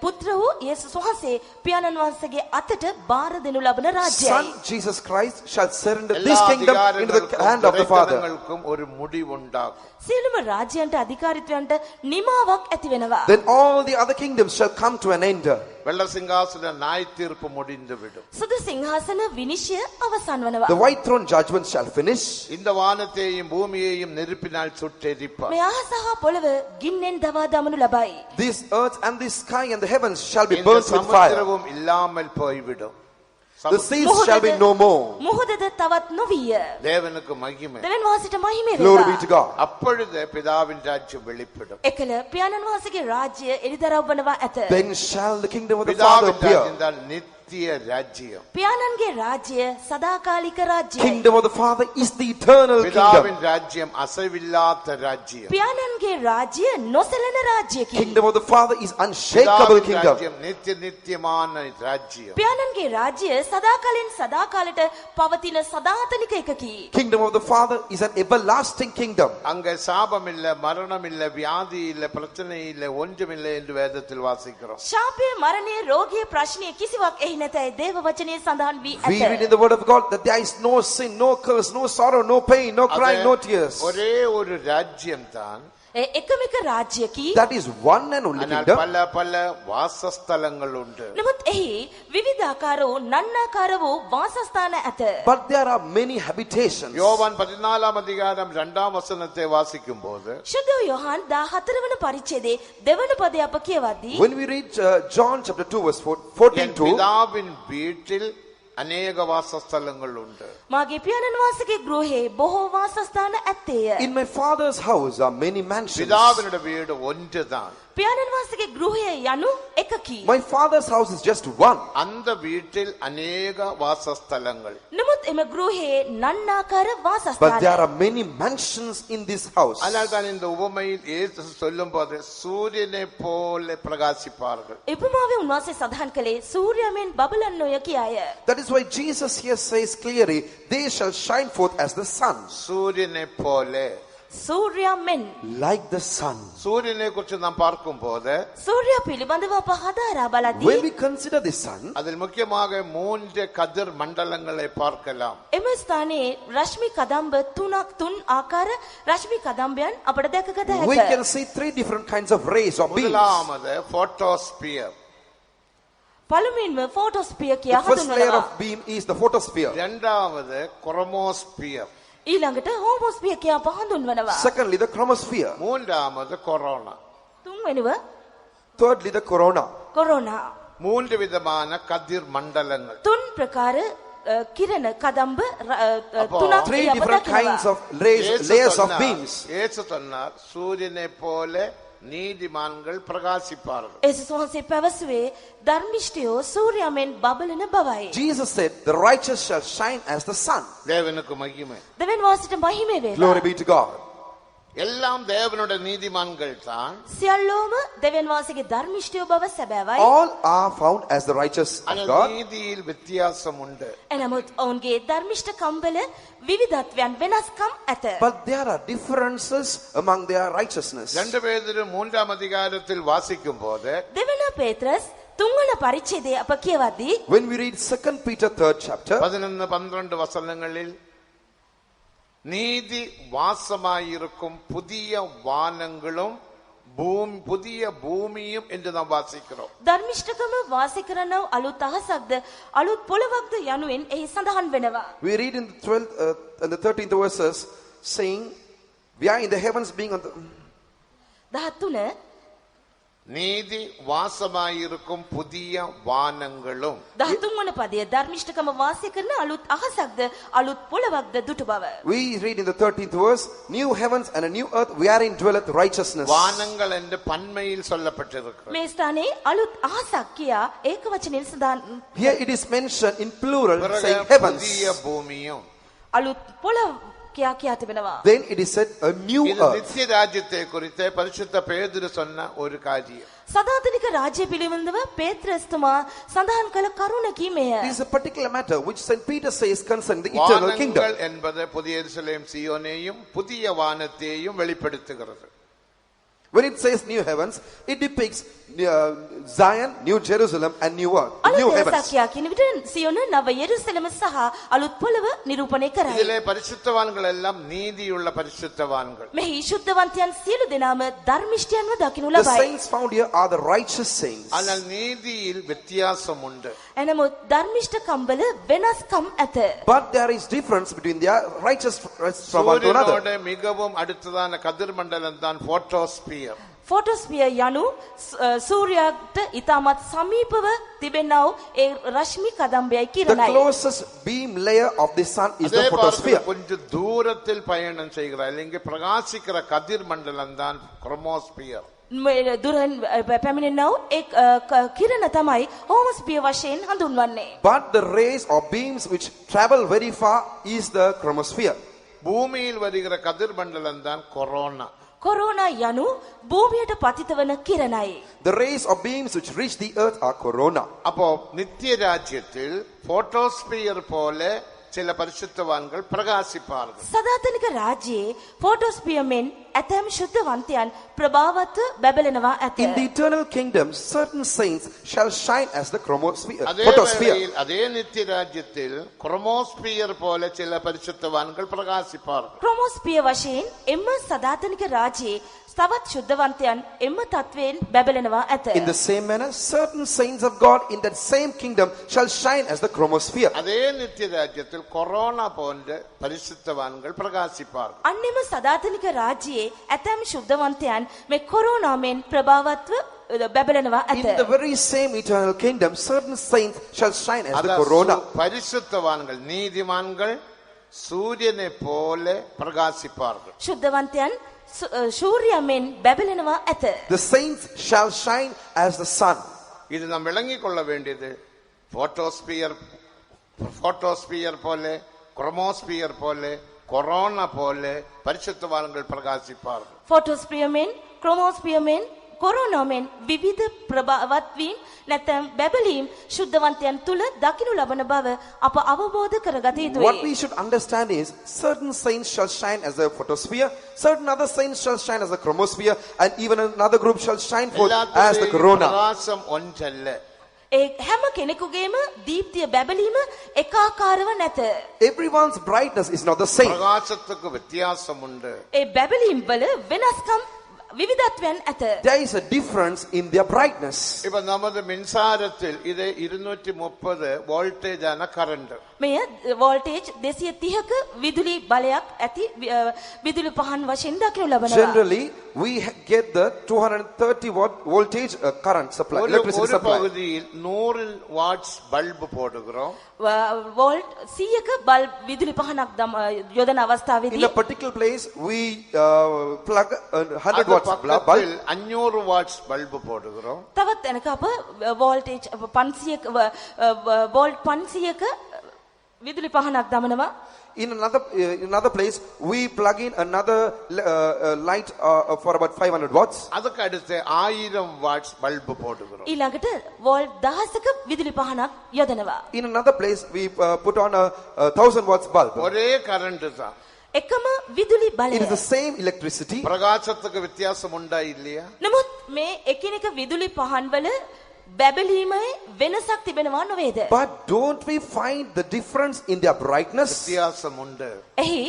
පුත්‍ර වූ යේසුස් වහන්සේ පියාණන් වහන්සේගේ අතට බාර දෙනු ලබන රාජ්‍යයයි. Son Jesus Christ shall surrender this kingdom into the hand of the Father. ஒரு முடிவு உண்டாகும். සියලුම රාජ්‍යයන්ට අධිකාරීත්වයන්ට නිමාවක් ඇති වෙනවා. Then all the other kingdoms shall come to an end. வெள்ள சிங்காசன நியாய தீர்ப்பு முடிந்து விடும். සුදු සිංහාසන විනිශ්චය අවසන් වෙනවා. The white throne judgment shall finish. இந்த வானத்தையும் பூமியையும் நெருப்பினால் சுட்டெரிப்பார். මේ අහස හා පොළව ගින්නෙන් දවා දමනු ලබයි. This earth and this sky and the heavens shall be இந்த burnt with fire. சமுத்திரமும் இல்லாமல் போய்விடும். The seas shall be no more. මොහොතද තවත් නොවිය. தேவனுக்கு மகிமை. දෙවියන් වහන්සේට මහිමේ Glory be වේවා. to God. அப்பொழுது பிதாவின் ராஜ்யம் வெளிப்படும். එකල පියාණන් වහන්සේගේ රාජ්‍ය එළිදරව් වනවා ඇත. Then shall the kingdom of the Father பிதாவின் appear. ராஜ்யம் தான் நித்திய ராஜ்யம். පියාණන්ගේ රාජ්‍ය සදාකාලික රාජ්‍යයි. Kingdom of the Father is the eternal kingdom. பிதாவின் ராஜ்யம் அசைவில்லாத ராஜ்யம். පියාණන්ගේ රාජ්‍ය නොසැලෙන රාජ්‍යකි. Kingdom of the Father is unshakable பிதாவின் kingdom. ராஜ்யம் நித்தியமான ராஜ்யம். පියාණන්ගේ රාජ්‍ය සදාකාලින් සදාකාලට පවතින සදාතනික එකකි. Kingdom of the Father is an everlasting kingdom. அங்க சாபம் இல்ல, மரணம் இல்ல, வியாதி இல்ல, பிரச்சனை இல்ல, ஒன்றும் இல்லை என்று வேதத்தில் வாசிக்கிறோம். ශාපය මරණය රෝගය ප්‍රශ්නය කිසිවක් එහි නැතයි දේව වචනයේ සඳහන් වී We read ඇත. in the word of God that there is no sin, no curse, no sorrow, no pain, no crying, no tears. ஒரே ஒரு ராஜ்யம் தான். එකම එක රාජ්‍යකි. That is one and only ஆனால் kingdom. பல பல வாசஸ்தலங்கள் உண்டு. නමුත් එහි විවිධාකාර වූ නන්නාකාර වූ වාසස්ථාන ඇත. But there are many habitations. யோவான் 14 அதிகாரம் 2 வசனத்தை வாசிக்கும் போது ශුද්ධ යොහන් 14 වන පරිච්ඡේදයේ දෙවන පදය අප කියවද්දී When we read John chapter 2 verse 14 N to, பிதாவின் வீட்டில் அநேக வாசஸ்தலங்கள் உண்டு. මාගේ පියාණන් වහන්සේගේ ගෘහේ බොහෝ වාසස්ථාන ඇත්තේය. in my Father's house are many mansions. பிதாவினுடைய வீடு ஒன்றுதான். පියාණන් වහන්සේගේ ගෘහය යනු එකකි. My Father's house is just one. அந்த வீட்டில் அநேக வாசஸ்தலங்கள். නමුත් එම ගෘහේ නන්නාකාර But there වාසස්ථාන. are many mansions in this house. அதனால் தான் இந்த உவமையில் இயேசு சொல்லும் போது சூரியனை போல பிரகாசிப்பார்கள். එපමාවේ උන්වහන්සේ සඳහන් කළේ සූර්යමෙන් බබලන්නෝය කියාය. That is why Jesus here says clearly, they shall shine forth as the sun. சூரியனை போல. සූර්යමෙන් Like the sun. சூரியனை குறித்து நாம் பார்க்கும் போது සූර්ය පිළිබඳව අප හදාරා When බලද්දී we consider the sun, அதில் முக்கியமாக 3 கதிர் மண்டலங்களை பார்க்கலாம். එම ස්ථානයේ රශ්මි කදම්බ තුන් ආකාර රශ්මි කදම්බයන් අපට දැකගත we හැක. can see 3 different kinds of rays or beams. முதலாவது போட்டோஸ்பியர். පළමුවෙන්ම ෆෝටෝස්පියර් කියා The first layer හඳුන්වනවා. of beam is the photosphere. இரண்டாவது குரோமோஸ்பியர். ඊළඟට හෝමෝස්පියර් කියා හඳුන්වනවා. Secondly, the chromosphere. மூன்றாவது கொரோனா. තුන්වෙනිව Thirdly, the corona. කොරෝනා. 3 விதமான கதிர் மண்டலங்கள். තුන් ප්‍රකාර කිරණ කදම්බ அப்போ තුනක් Three අප different දකිනවා. kinds of layers of beams. இயேசு சொன்னார் சூரியனை போல நீதிமான்கள் பிரகாசிப்பார்கள். ඒසුස් වහන්සේ පැවසුවේ ධර්මිෂ්ඨයෝ සූර්යමෙන් බබලන බවයි. Jesus said, the righteous shall shine as the sun. தேவனுக்கு மகிமை. දෙවියන් වහන්සේට මහිමේ වේවා. Glory be to God. எல்லாம் தேவனுடைய நீதிமான்கள் தான். සියල්ලෝම දෙවියන් වහන්සේගේ ධර්මිෂ්ඨයෝ බව සැබෑවයි. All are found as the righteous of ஆனால் God. நீதியில் வித்தியாசம் உண்டு. එනමුත් ඔවුන්ගේ ධර්මිෂ්ඨකම්වල විවිධත්වයන් වෙනස්කම් ඇත. But there are differences among their righteousness. 2 பேதுரு 3ஆம் அதிகாரத்தில் வாசிக்கும் போது දෙවන පේත්‍රස් තුන්වන පරිච්ඡේදය අප කියවද්දී When we read 2 Peter 3rd chapter, 11-12 வசனங்களில் நீதி வாசமாயிருக்கும் புதிய வானங்களும் புதிய பூமியும் என்று நாம் வாசிக்கிறோம். ධර්මිෂ්ඨකම වාසය කරනව අලුත් අහසක්ද අලුත් පොළවක්ද යනුවෙන් එහි සඳහන් වෙනවා. we read in the 12th and the 13th verses saying, we are in the heavens being on the... 13 நீதி வாசமாயிருக்கும் புதிய வானங்களும் 13 වන පදය ධර්මිෂ්ඨකම වාසය කරන අලුත් අහසක්ද අලුත් පොළවක්ද දුටු බව. We read in the 13th verse, new heavens and a new earth wherein dwelleth righteousness. வானங்கள் என்று பன்மையில் சொல்லப்பட்டிருக்கிறது. මේ ස්ථානයේ අලුත් අහසක් කියා ඒක වචනෙන් සඳහන්. Here it is mentioned in plural பிறகு saying heavens. புதிய பூமியும். අලුත් පොළව කියා කියා තිබෙනවා. Then it is said a new இது earth. நித்திய ராஜ்யத்தை குறித்து பரிசுத்த பேதுரு சொன்ன ஒரு காரியம். සදාතනික රාජ්‍ය පිළිබඳව පේත්‍රස්තුමා සඳහන් කළ කරුණ කීමය. It is a particular matter which St. Peter says concerning the eternal kingdom. வானங்கள் என்பது புதிய எருசலேம் சீயோனையும் புதிய வானத்தையும் வெளிப்படுத்துகிறது. When it says new heavens, it depicts Zion, New Jerusalem and new earth, new අලුත් heavens. දෙසක් කියා කියන විට සියොන නව යෙරුසලම සහ අලුත් පොළව නිරූපණය කරයි. இதிலே பரிசுத்தவான்கள் எல்லாம் நீதியுள்ள பரிசுத்தவான்கள். මෙහි ශුද්ධවන්තයන් සියලු දෙනාම ධර්මිෂ්ඨයන්ව දකිනු The ලබයි. saints found here are the righteous saints. ஆனால் நீதியில் வித்தியாசம் உண்டு. එනමුත් ධර්මිෂ්ඨකම්වල වෙනස්කම් ඇත. But there is difference between their righteous from one to another. சூரியனோட மிகவும் அடுத்ததான கதிர் மண்டலம் தான் போட்டோஸ்பியர். ෆොටෝස්ෆියර් යනු සූර්යාට ඉතාමත් සමීපව තිබෙනා වූ ඒ රශ්මි කදම්බයයි The කිරණයි. closest beam layer of the sun is the அதே photosphere. பார்த்து கொஞ்சம் தூரத்தில் பயணம் செய்கிறார். இங்கே பிரகாசிக்கிற கதிர் மண்டலம் தான் குரோமோஸ்பியர். දුරන් පැමිණෙනා වූ ඒ කිරණ තමයි හෝමෝස්ෆියර් වශයෙන් හඳුන්වන්නේ. But the rays or beams which travel very far is the chromosphere. பூமியில் வருகிற கதிர் மண்டலம் தான் கொரோனா. කොරෝනා යනු භූමියට පතිත වන කිරණයි. The rays or beams which reach the earth are corona. அப்போ நித்திய ராஜ்யத்தில் போட்டோஸ்பியர் போல சில பரிசுத்தவான்கள் பிரகாசிப்பார்கள். සදාතනික රාජ්‍යයේ ෆොටෝස්ෆියර් මෙන් ඇතැම් ශුද්ධවන්තයන් ප්‍රභාවත්ව බැබලෙනවා ඇත. In the eternal kingdom, certain saints shall shine as the chromosphere, அதே photosphere. வேளையில் அதே நித்திய ராஜ்யத்தில் குரோமோஸ்பியர் போல சில பரிசுத்தவான்கள் பிரகாசிப்பார்கள். ක්‍රොමෝස්ෆියර් වශයෙන් එම සදාතනික රාජ්‍යයේ තවත් ශුද්ධවන්තයන් එම තත්වයෙන් බැබලෙනවා ඇත. In the same manner, certain saints of God in that same kingdom shall shine as the chromosphere. அதே நித்திய ராஜ்யத்தில் கொரோனா போன்ற பரிசுத்தவான்கள் பிரகாசிப்பார்கள். අන්නෙම සදාතනික රාජ්‍යයේ ඇතැම් ශුද්ධවන්තයන් මේ කොරෝනා මෙන් ප්‍රභාවත්ව බැබලෙනවා In ඇත. the very same eternal kingdom, certain saints shall shine as the அதான் corona. பரிசுத்தவான்கள் நீதிமான்கள் சூரியனை போல பிரகாசிப்பார்கள். ශුද්ධවන්තයන් සූර්යයා මෙන් බැබලෙනවා ඇත. The saints shall shine as the sun. இது நாம் விளங்கிக் கொள்ள வேண்டியது. போட்டோஸ்பியர் போல குரோமோஸ்பியர் போல கொரோனா போல பரிசுத்தவான்கள் பிரகாசிப்பார்கள். ෆොටෝස්ෆියර් මෙන් ක්‍රොමෝස්ෆියර් මෙන් කොරෝනා මෙන් විවිධ ප්‍රභාවත් වීම නැත්නම් බැබලීම් ශුද්ධවන්තයන් තුල දකිනු ලබන බව අප අවබෝධ කරගත What we යුතුයි. should understand is, certain saints shall shine as the photosphere, certain other saints shall shine as the chromosphere, and even another group shall shine forth as the எல்லாத்துலயும் corona. பிரகாசம் ஒன்றல்ல. ඒ හැම කෙනෙකුගේම දීප්තිය බැබලීම එකාකාරව නැත. Everyone's brightness is not the same. பிரகாசத்துக்கு வித்தியாசம் உண்டு. ඒ බැබලීම් වල වෙනස්කම් විවිධත්වයන් ඇත. There is a difference in their brightness. இப்ப நமது மின்சாரத்தில் இது 230 வோல்டேஜ் ஆன கரண்ட். මෙය වෝල්ටේජ් 230ක විදුලි බලයක් ඇති විදුලි පහන් වශයෙන් දක්නු ලබනවා. Generally, we get the 230 watt voltage current supply, electricity ஒரு supply. பகுதியில் 100 வாட்ஸ் பல்பு போடுகிறோம். වෝල්ට් 100ක බල්බ් විදුලි පහනක් යොදන In අවස්ථාවේදී a particular place, we plug a 100 அது watts bulb. பக்கத்தில் 500 வாட்ஸ் பல்பு போடுகிறோம். තවත් තැනක අප වෝල්ටේජ් 500ක වෝල්ට් 500ක විදුලි පහනක් දමනවා. In another place, we plug in another light for about 500 watts. அதுக்கு அடுத்து 1000 வாட்ஸ் பல்பு போடுகிறோம். ඊළඟට වෝල්ට් 1000ක විදුලි පහනක් යොදනවා. In another place, we put on a 1000 watts bulb. ஒரே கரண்ட் தான். එකම විදුලි It බලය. is the same electricity. பிரகாசத்துக்கு வித்தியாசம் உண்டா இல்லையா? නමුත් මේ එකිනෙක විදුලි පහන්වල බැබලීමේ වෙනසක් තිබෙනවා නොවේද? But don't we find the difference in their brightness? வித்தியாசம் உண்டு. එහි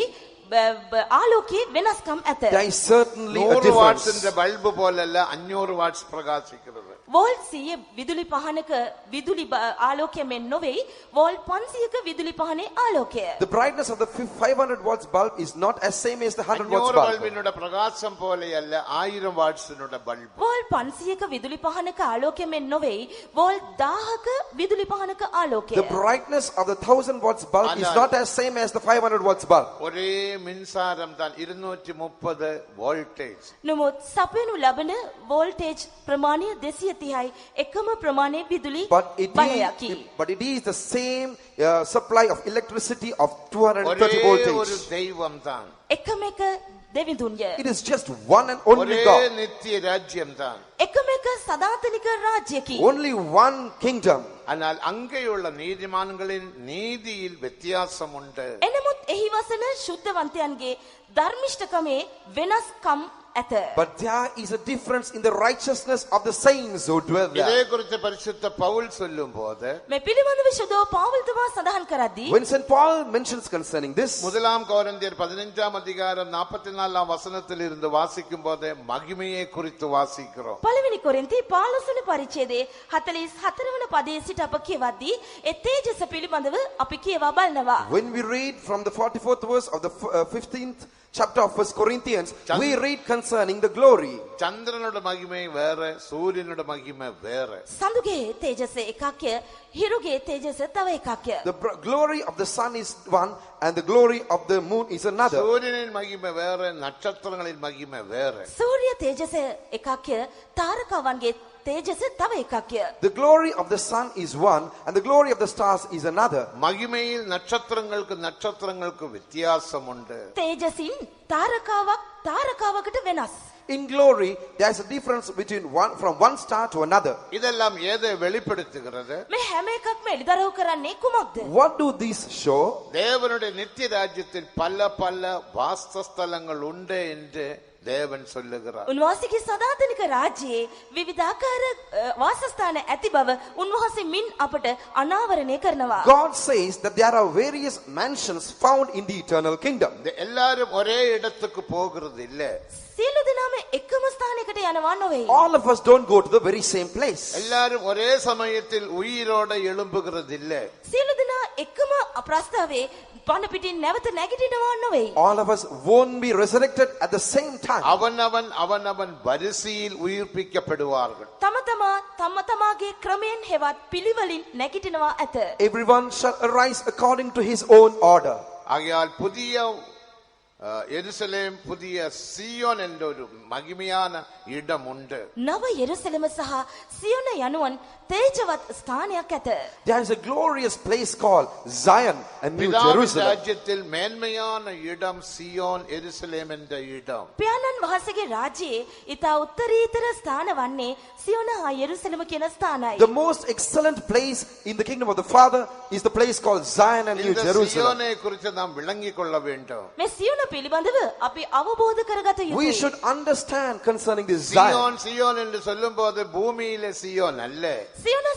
ආලෝකයේ වෙනස්කම් ඇත. There is certainly a 100 watts difference. என்ற பல்பு போல அல்ல 500 வாட்ஸ் பிரகாசிக்கிறது. වෝල්ට් 100 විදුලි පහනක විදුලි ආලෝකය මෙන් නොවේ වෝල්ට් 500ක විදුලි පහනේ ආලෝකය. The brightness of the 500 watts bulb is not as same as the 100 watts 500 bulb. பல்பினோட பிரகாசம் போல அல்ல 1000 வாட்ஸ்னோட பல்பு. වෝල්ට් 500ක විදුලි පහනක ආලෝකය මෙන් නොවේ වෝල්ට් 1000ක විදුලි පහනක ආලෝකය. The brightness of the 1000 watts bulb is not as same as the 500 watts bulb. ஒரே மின்சாரம் தான் 230 வோல்டேஜ். නමුත් සපයනු ලබන වෝල්ටේජ් ප්‍රමාණය 230යි එකම ප්‍රමාණයේ විදුලි බලයකි. But it is the same supply of electricity of 230 ஒரே ஒரு voltage. தெய்வம் தான். එකම එක දෙවිඳුන්ය. It is just one and only ஒரே God. நித்திய ராஜ்யம் தான். එකම එක සදාතනික රාජ්‍යකි. Only one kingdom. ஆனால் அங்கேயுள்ள நீதிமான்களின் நீதியில் வித்தியாசம் உண்டு. එනමුත් එහි වසන ශුද්ධවන්තයන්ගේ ධර්මිෂ්ඨකමේ වෙනස්කම් ඇත. But there is a difference in the righteousness of the saints who dwell இதே there. குறித்து பரிசுத்த பவுல் சொல்லும்போது මේ පිළිබඳව ශුද්ධව පාවුල්තුමා සඳහන් කරද්දී When St. Paul mentions concerning this, முதலாம் கொரிந்தியர் 15ஆம் அதிகாரம் 44ஆம் வசனத்தில் இருந்து வாசிக்கும் போது மகிமையை குறித்து வாசிக்கிறோம். පළවෙනි කොරින්ති 15 වෙනි පරිච්ඡේදයේ 44 වන පදයේ සිට අප කියවද්දී ඒ තේජස පිළිබඳව අපි කියවා බලනවා. when we read from the 44th verse of the 15th chapter of 1 Corinthians, we read concerning the glory. சந்திரனோட மகிமை வேற, சூரியனோட மகிமை வேற. සඳුගේ තේජස එකක්ය, හිරුගේ තේජස තව එකක්ය. The glory of the sun is one and the glory of the moon is another. சூரியனின் மகிமை வேற, நட்சத்திரங்களின் மகிமை வேற. සූර්ය තේජස එකක්ය, තාරකාවන්ගේ තේජස තව එකක්ය. The glory of the sun is one and the glory of the stars is another. மகிமையில் நட்சத்திரங்களுக்கு வித்தியாசம் உண்டு. තේජසින් තාරකාවකට වෙනස්. In glory, there is a difference between from one star to another. இதெல்லாம் எதை வெளிப்படுத்துகிறது? මේ හැම එකක්ම එළිදරව් කරන්නේ කුමක්ද? What do these show? தேவனுடைய நித்திய ராஜ்யத்தில் பல வாசஸ்தலங்கள் உண்டு என்று தேவன் சொல்லுகிறார். උන්වහන්සේගේ සදාතනික රාජ්‍යයේ විවිධාකාර වාසස්ථාන ඇති බව උන්වහන්සේ මින් අපට අනාවරණය කරනවා. God says that there are various mansions found in the eternal kingdom. எல்லாரும் ஒரே இடத்துக்கு போகிறது இல்ல. සියලු දෙනාම එකම ස්ථානයකට යනවා නොවේ. All of us don't go to the very same place. எல்லாரும் ஒரே சமயத்தில் உயிரோட எழும்புகிறது இல்ல. සියලු දෙනා එකම ප්‍රස්තාවයේ පණ පිටින් නැවත නැගිටිනවා නොවේ. All of us won't be resurrected at the same time. அவனவன் வரிசையில் உயிர்ப்பிக்கப்படுவார்கள். තම තමාගේ ක්‍රමයෙන් හෙවත් පිළිවෙලින් නැගිටිනවා ඇත. Everyone shall arise according to his own order. ஆகையால் புதிய எருசலேம், புதிய சீயோன் என்ற ஒரு மகிமையான இடம் உண்டு. නව යෙරුසලම සහ සියොන යනුවන් තේජවත් ස්ථානයක් ඇත. There is a glorious place called Zion and New பிதாவின் Jerusalem. ராஜ்யத்தில் மேன்மையான இடம் சீயோன் எருசலேம் என்ற இடம். පියාණන් වහන්සේගේ රාජ්‍යයේ ඊට උත්තරීතර ස්ථාන වන්නේ සියොන හා යෙරුසලම කියන ස්ථානයි. The most excellent place in the kingdom of the Father is the place called Zion and New இந்த Jerusalem. சீயோனை குறித்து நாம் விளங்கிக் கொள்ள வேண்டும். මේ සියොන පිළිබඳව අපි අවබෝධ කරගත We යුතුයි. should understand concerning this Zion. Zion Zion என்று சொல்லும் போது பூமியில சியோன் அல்ல.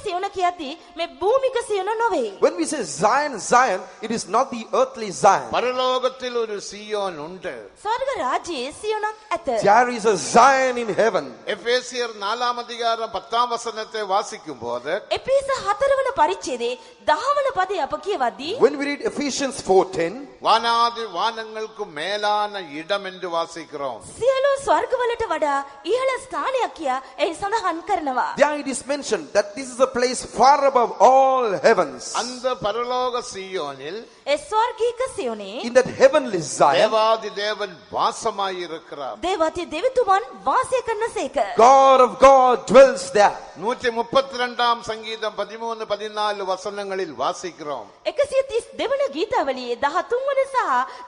සියොන කියද්දී මේ භූමික සියොන නොවේ. When we say Zion, Zion, it is not the earthly Zion. பரலோகத்தில் ஒரு சியோன் உண்டு. ස්වර්ග රාජ්‍යයේ සියොනක් ඇත. There is a Zion in heaven. எபேசியர் 4 அதிகாரம் 10 வசனத்தை வாசிக்கும் போது එපිස 4 වන පරිච්ඡේදයේ 10 වන පදේ අප කියවද්දී When we read Ephesians 4:10, வானாதி வானங்களுக்கு மேலான இடம் என்று வாசிக்கிறோம். සියලු ස්වර්ගවලට වඩා ඉහළ ස්ථානයක් කියා එහි සඳහන් කරනවා. there it is mentioned that this is a place far above all heavens. அந்த பரலோக சியோனில் ඒ ස්වර්ගීක සියොනේ In that heavenly Zion, தேவாதி தேவன் வாசமாயிருக்கிறார். දේවති දෙවිතුමන් වාසය කරනසේක. God of God dwells there. 132 சங்கீதம் 13 14 வசனங்களில் வாசிக்கிறோம். 132 වන ගීතාවලියේ 13 වන සහ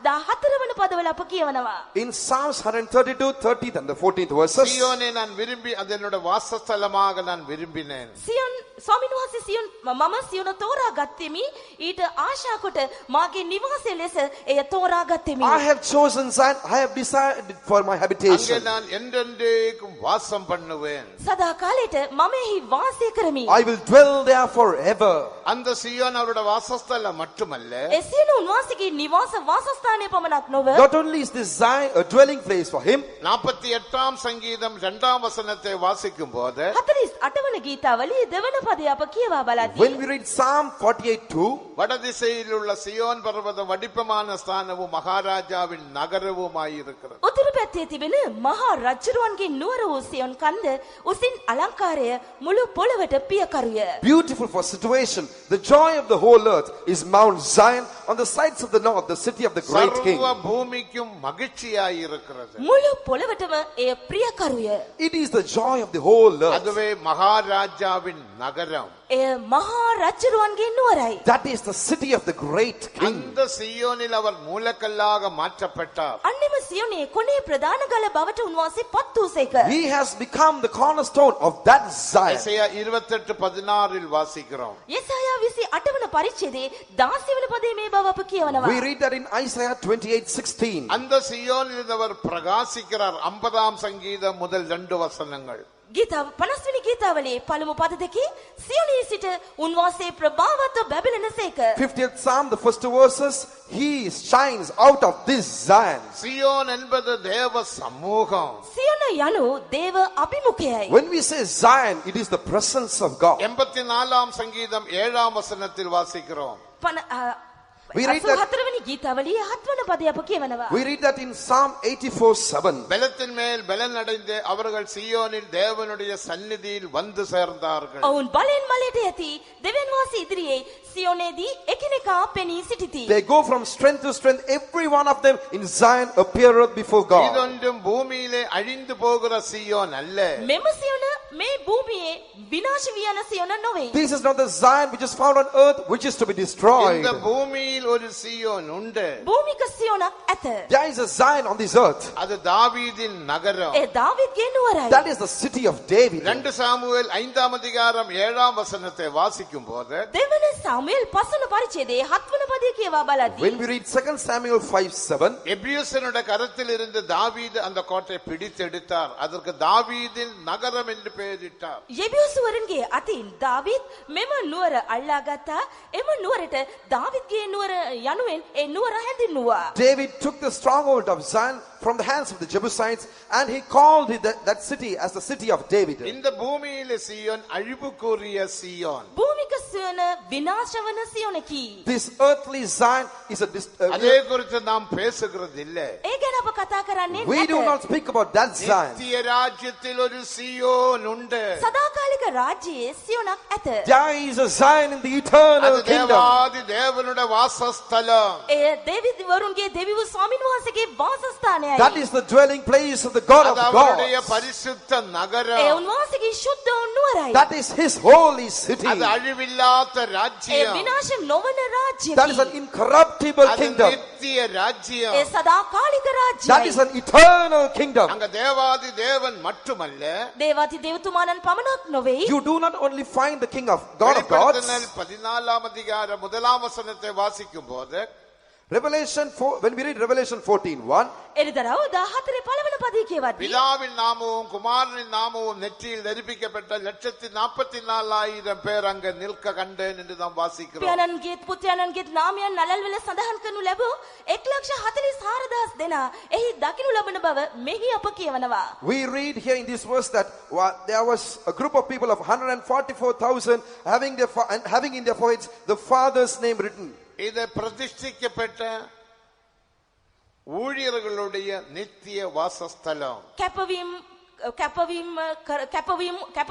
14 වන පදවල අප කියවනවා. In Psalms 132, 30th and the 14th verses, சியோனை நான் விரும்பி அதனோட வாசஸ்தலமாக நான் விரும்பினேன். සියොන් ස්වාමීන් වහන්සේ සියොන් මම සියොන තෝරා ගත්තෙමි. ඊට ආශා කොට මාගේ නිවාසය ලෙස එය තෝරා ගත්තෙමි. I have chosen Zion, I have decided for my அங்கே habitation. நான் என்றென்றைக்கும் வாசம் பண்ணுவேன். සදා කාලෙට මම එහි වාසය කරමි. I will dwell there forever. அந்த சியோன் அவருடைய வாசஸ்தலம் மட்டுமல்ல, ඒ සියලු උන්වහන්සේගේ නිවාස වාසස්ථානය පමණක් නොව Not only is this Zion a dwelling place for him, 48 சங்கீதம் 2 வசனத்தை வாசிக்கும் போது 48 වන ගීතාවලියේ දෙවන පදය අප කියවා බලද්දී when we read Psalm 48:2, வடதிசையில் உள்ள சியோன் பர்வதம் வடிப்பமான ஸ்தானமும் மகாராஜாவின் நகரவுமாயிருக்கிறது. උතුරු පැත්තේ තිබෙන මහා රජුරුවන්ගේ නුවර වූ සියොන් කන්ද උසින් අලංකාරය මුළු පොළවට පියකරුය. beautiful for situation, the joy of the whole earth is Mount Zion on the sides of the north, the city of the great king. சர்வ பூமிக்கும் மகிழ்ச்சியாயிருக்கிறது. මුළු පොළවටම එය ප්‍රියකරුය. It is the joy of the whole earth. அதுவே மகாராஜாவின் நகரம். එය මහා රජුරුවන්ගේ නුවරයි. That is the city of the great king. அந்த சியோனில் அவர் மூலக்கல்லாக மாற்றப்பட்டார். අන්නෙම සියොනේ කොනේ ප්‍රධාන ගල බවට උන්වහන්සේ පත් වූසේක. He has become the cornerstone of that Zion. Isaiah 28:16 வாசிக்கிறோம். යෙසායා 28 වන පරිච්ඡේදයේ 16 වන පදයේ මේ බව අප කියවනවා. We read that in Isaiah 28:16. அந்த சியோனில் அவர் பிரகாசிக்கிறார். 50 சங்கீதம் முதல் 2 வசனங்கள். ගීතාව 50 වෙනි ගීතාවලියේ පළමු පද දෙකේ සියොනේ සිට උන්වහන්සේ ප්‍රභාවත්ව බැබලෙනසේක. 50th Psalm, the first two verses, he shines out of this Zion. Zion என்பது தேவ சமூகம். සියොන යනු දේව අභිමුඛයයි. When we say Zion, it is the presence of God. 84 சங்கீதம் 7 வசனத்தில் வாசிக்கிறோம். We read that- 84 වෙනි ගීතාවලියේ 7 වන පදය අප කියවනවා. We read that in Psalm 84:7. பலத்தின் மேல் பலன் அடைந்து அவர்கள் சியோனில் தேவனுடைய சந்நிதியில் வந்து சேர்ந்தார்கள். ඔවුන් බලෙන් බලයට යති දෙවියන් වහන්සේ ඉදිරියේ සියොනේදී එකිනෙකා පෙනී සිටිති. They go from strength to strength. Every one of them in Zion appeareth before God. இதொன்றும் பூமியிலே அழிந்து போகிற சியோன் அல்ல. මෙම සියොන මේ භූමියේ විනාශ වී යන සියොන නොවේ. This is not the Zion which is found on earth, which is to be destroyed. இந்த பூமியில் ஒரு சியோன் உண்டு. භූමික සියොනක් ඇත. There is a Zion on this earth. அது தாவீதின் நகரம். ඒ දාවිද්ගේ නුවරයි. That is the city of David. 2 Samuel 5 அதிகாரம் 7 வசனத்தை வாசிக்கும் போது දෙවන සාමුවෙල් 5 වන පරිච්ඡේදයේ 7 වන පදය කියවා බලද්දී When we read 2 Samuel 5:7, எபியூசனுடைய கரத்தில் இருந்து தாவீது அந்த கோட்டை பிடித்தெடுத்தார். அதற்கு தாவீதின் நகரம் என்று பெயரிட்டார். යෙබියසුවරන්ගේ අතින් දාවිත් මෙම නුවර අල්ලා ගත්තා. එම නුවරට දාවිත්ගේ නුවර යනුවෙන් ඒ නුවර හැඳින්වුවා. David took the stronghold of Zion from the hands of the Jebusites, and he called it that city as the city of David. இந்த பூமியிலே சியோன் அழிவுக்குரிய சியோன். භූමික සියොන විනාශ වන සියොනකි. This earthly Zion is அதே குறித்து நாம் பேசுகிறது இல்ல. ඒ ගැන අප කතා කරන්නේ we do not speak about that Zion. நித்திய ராஜ்யத்தில் ஒரு சியோன் உண்டு. සදාකාලික රාජ්‍යයේ සියොනක් ඇත. There is a Zion in the eternal அது kingdom. தேவாதி தேவனுடைய வாசஸ்தலம். එය දෙවිවරුන්ගේ දෙවිවරු ස්වාමීන් වහන්සේගේ වාසස්ථානයයි. That is the dwelling place of the God அது of அவருடைய gods. பரிசுத்த ඒ நகரம். උන්වහන්සේගේ ශුද්ධ වූ නුවරයි. That is his holy city. அது அழிவில்லாத ඒ ராஜ்யம். විනාශ නොවන That is an රාජ්‍යකි. incorruptible அது kingdom. நித்திய ராஜ்யம். ඒ සදාකාලික That is රාජ්‍යයි. an eternal kingdom. அங்க தேவாதி தேவன் மட்டுமல்ல, දේවාති දෙවතුමාණන් පමණක් නොවේ. You do not only find the king of God of gods. வெளிப்படுத்தினல் 14 அதிகாரம் 1 வசனத்தை வாசிக்கும் போது Revelation 4, when we read Revelation 14:1, එරිදරව් 14 පළවන පදයේ කියවද්දී பிதாவின் நாமமும் குமாரனின் நாமமும் நெற்றியில் தரிப்பிக்கப்பட்ட 144,000 பேர் அங்க நிற்க கண்டேன் என்று நாம் வாசிக்கிறோம். පියාණන්ගේත් පුත්‍රයන්න්ගේත් නාමයන් නලල් වල සඳහන් කරනු ලැබූ 1,44,000 දෙනා එහි දකිනු ලබන බව මෙහි අප කියවනවා. we read here in this verse that there was a group of people of 144,000 having in their foreheads the Father's name written. இது பிரதிஷ்டிக்கப்பட்ட ஊழியர்களுடைய நித்திய வாசஸ்தலம். කැප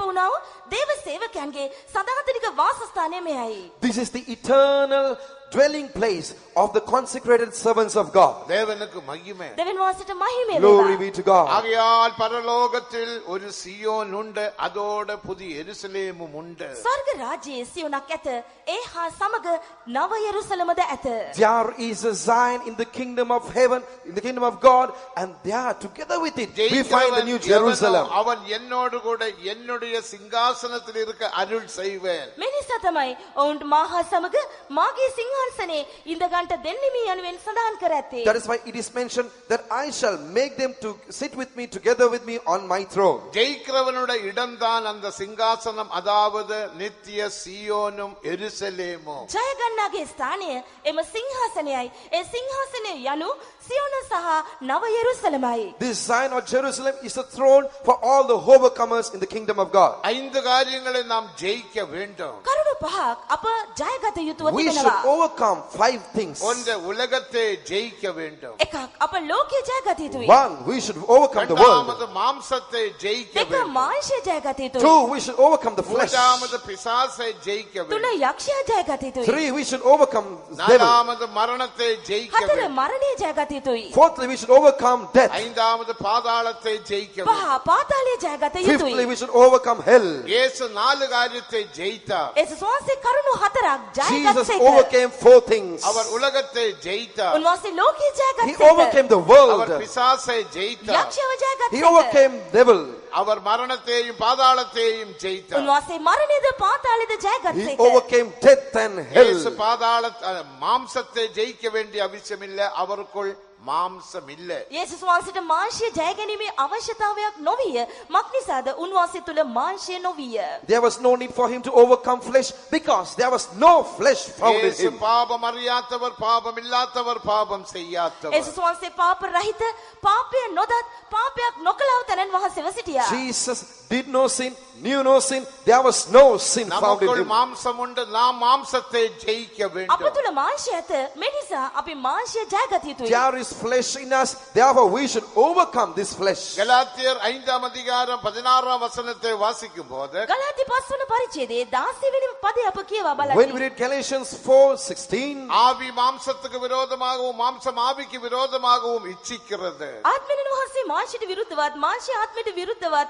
වුණා වූ දේව සේවකයන්ගේ සදාතනික වාසස්ථානය මෙයයි. This is the eternal dwelling place of the consecrated servants of God. தேவனுக்கு மகிமை. දෙවියන් වහන්සේට මහිමය Glory වේවා. be to God. ஆகையால் பரலோகத்தில் ஒரு சியோன் உண்டு, அதோட புதிய எருசலேமும் உண்டு. ස්වර්ග රාජ්‍යයේ සියොනක් ඇත. ඒ හා සමග නව යෙරුසලමද ඇත. There is a Zion in the kingdom of heaven, in the kingdom of God, and there together with it we find the new Jerusalem. அவன் என்னோடு கூட என்னுடைய சிங்காசனத்தில் இருக்க அருள் செய்வேன். මේ නිසා තමයි ඔවුන්ට මාහා සමග මාගේ සිංහාසනේ ඉඳගන්ට දෙන්නෙමි යනුවෙන් සඳහන් කර ඇත්තේ. That is why it is mentioned that I shall make them to sit with me, together with me on my throne. ஜெயிக்கிறவனோட இடம்தான் அந்த சிங்காசனம், அதாவது நித்திய சியோனும் எருசலேமும். ජය ගන්නාගේ ස්ථානය එම සිංහාසනයයි. ඒ සිංහාසනය යනු සියොන සහ නව යෙරුසලමයි. This Zion or Jerusalem is a throne for all the overcomers in the kingdom of God. 5 காரியங்களை நாம் ஜெயிக்க வேண்டும். කරුණු පහක් අප ජයගත යුතුව We should තිබෙනවා. overcome 5 things. ஒன்று, உலகத்தை ஜெயிக்க வேண்டும். එකක් අප ලෝකයේ ජයගත යුතුයි. 1, we should overcome the world. இரண்டாவது, மாம்சத்தை ஜெயிக்க දෙක வேண்டும். මාංශය ජයගත යුතුයි. 2, we should overcome the flesh. மூன்றாவது, பிசாசை ஜெயிக்க 3 வேண்டும். යක්ෂයා ජයගත යුතුයි. 3, we should overcome the devil. நாலாவது, மரணத்தை ஜெயிக்க 4 வேண்டும். මරණය ජයගත යුතුයි. 4thly, we should overcome death. 5வது, பாதாளத்தை ஜெயிக்க 5 வேண்டும். පාතාලය ජයගත 5thly, යුතුයි. we should overcome hell. இயேசு 4 காரியத்தை ஜெயித்தார். ඒසුස් වහන්සේ කරුණු 4ක් Jesus ජයගත්තේක. overcame 4 things. அவர் உலகத்தை ஜெயித்தார். උන්වහන්සේ ලෝකයේ He ජයගත්තේක. overcame the our world. பிசாசை ஜெயித்தார். යක්ෂයව He ජයගත්තේක. overcame devil. அவர் மரணத்தையும் பாதாளத்தையும் ஜெயித்தார். උන්වහන්සේ මරණයද පාතාලයද He ජයගත්තේක. overcame death and இயேசு hell. மாம்சத்தை ஜெயிக்க வேண்டிய அவசியம் இல்லை, அவருக்குள் மாம்சம் இல்லை. යේසුස් වහන්සේට මාංශය ජය ගැනීමේ අවශ්‍යතාවයක් නොවිය. මක්නිසාද උන්වහන්සේ තුල මාංශය නොවිය. There was no need for him to overcome flesh because there was no flesh found in இயேசு him. பாபம் அறியாதவர், பாபம் இல்லாதவர், பாபம் செய்யாதவர். යේසුස් වහන්සේ පාප රහිත, පාපය නොදත්, පාපයක් නොකළව තැනන් වහන්සේව සිටියා. Jesus did no sin, knew no sin. There was no sin found in நமக்குள் him. மாம்சம் உண்டு, நாம் மாம்சத்தை ஜெயிக்க අප வேண்டும். තුල මාංශය ඇත. මේ නිසා අපි මාංශය ජයගත යුතුයි. There is flesh in us. Therefore, we should overcome this flesh. கலாத்தியர் 5ஆம் அதிகாரம் 16ஆம் வசனத்தை வாசிக்கும் போது ගලාති 5 වන පරිච්ඡේදයේ 16 වෙනි පදය අප කියවා When we බලන්න. read Galatians 4:16, ஆவி மாம்சத்துக்கு விரோதமாகவும் மாம்சம் ஆவிக்கு விரோதமாகவும் இச்சிக்கிறது. ආත්මෙන් වහන්සේ මාංශයට විරුද්ධවත්, මාංශය ආත්මයට විරුද්ධවත්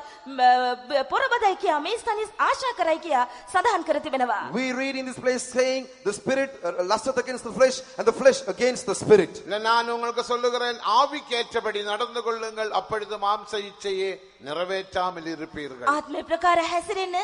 පොරබදයි කියා මේ ස්ථානයේ ආශා කරයි කියා සඳහන් කර තිබෙනවා. we read in this place saying, the spirit lusteth against the flesh, and the flesh against the spirit. இல்லை, நான் உங்களுக்கு சொல்லுகிறேன், ஆவிக்கேற்றபடி நடந்து கொள்ளுங்கள், அப்பொழுது மாம்ச இச்சையை நிறைவேற்றாமல் இருப்பீர்கள். ආත්මේ ප්‍රකාර හැසිරෙන්න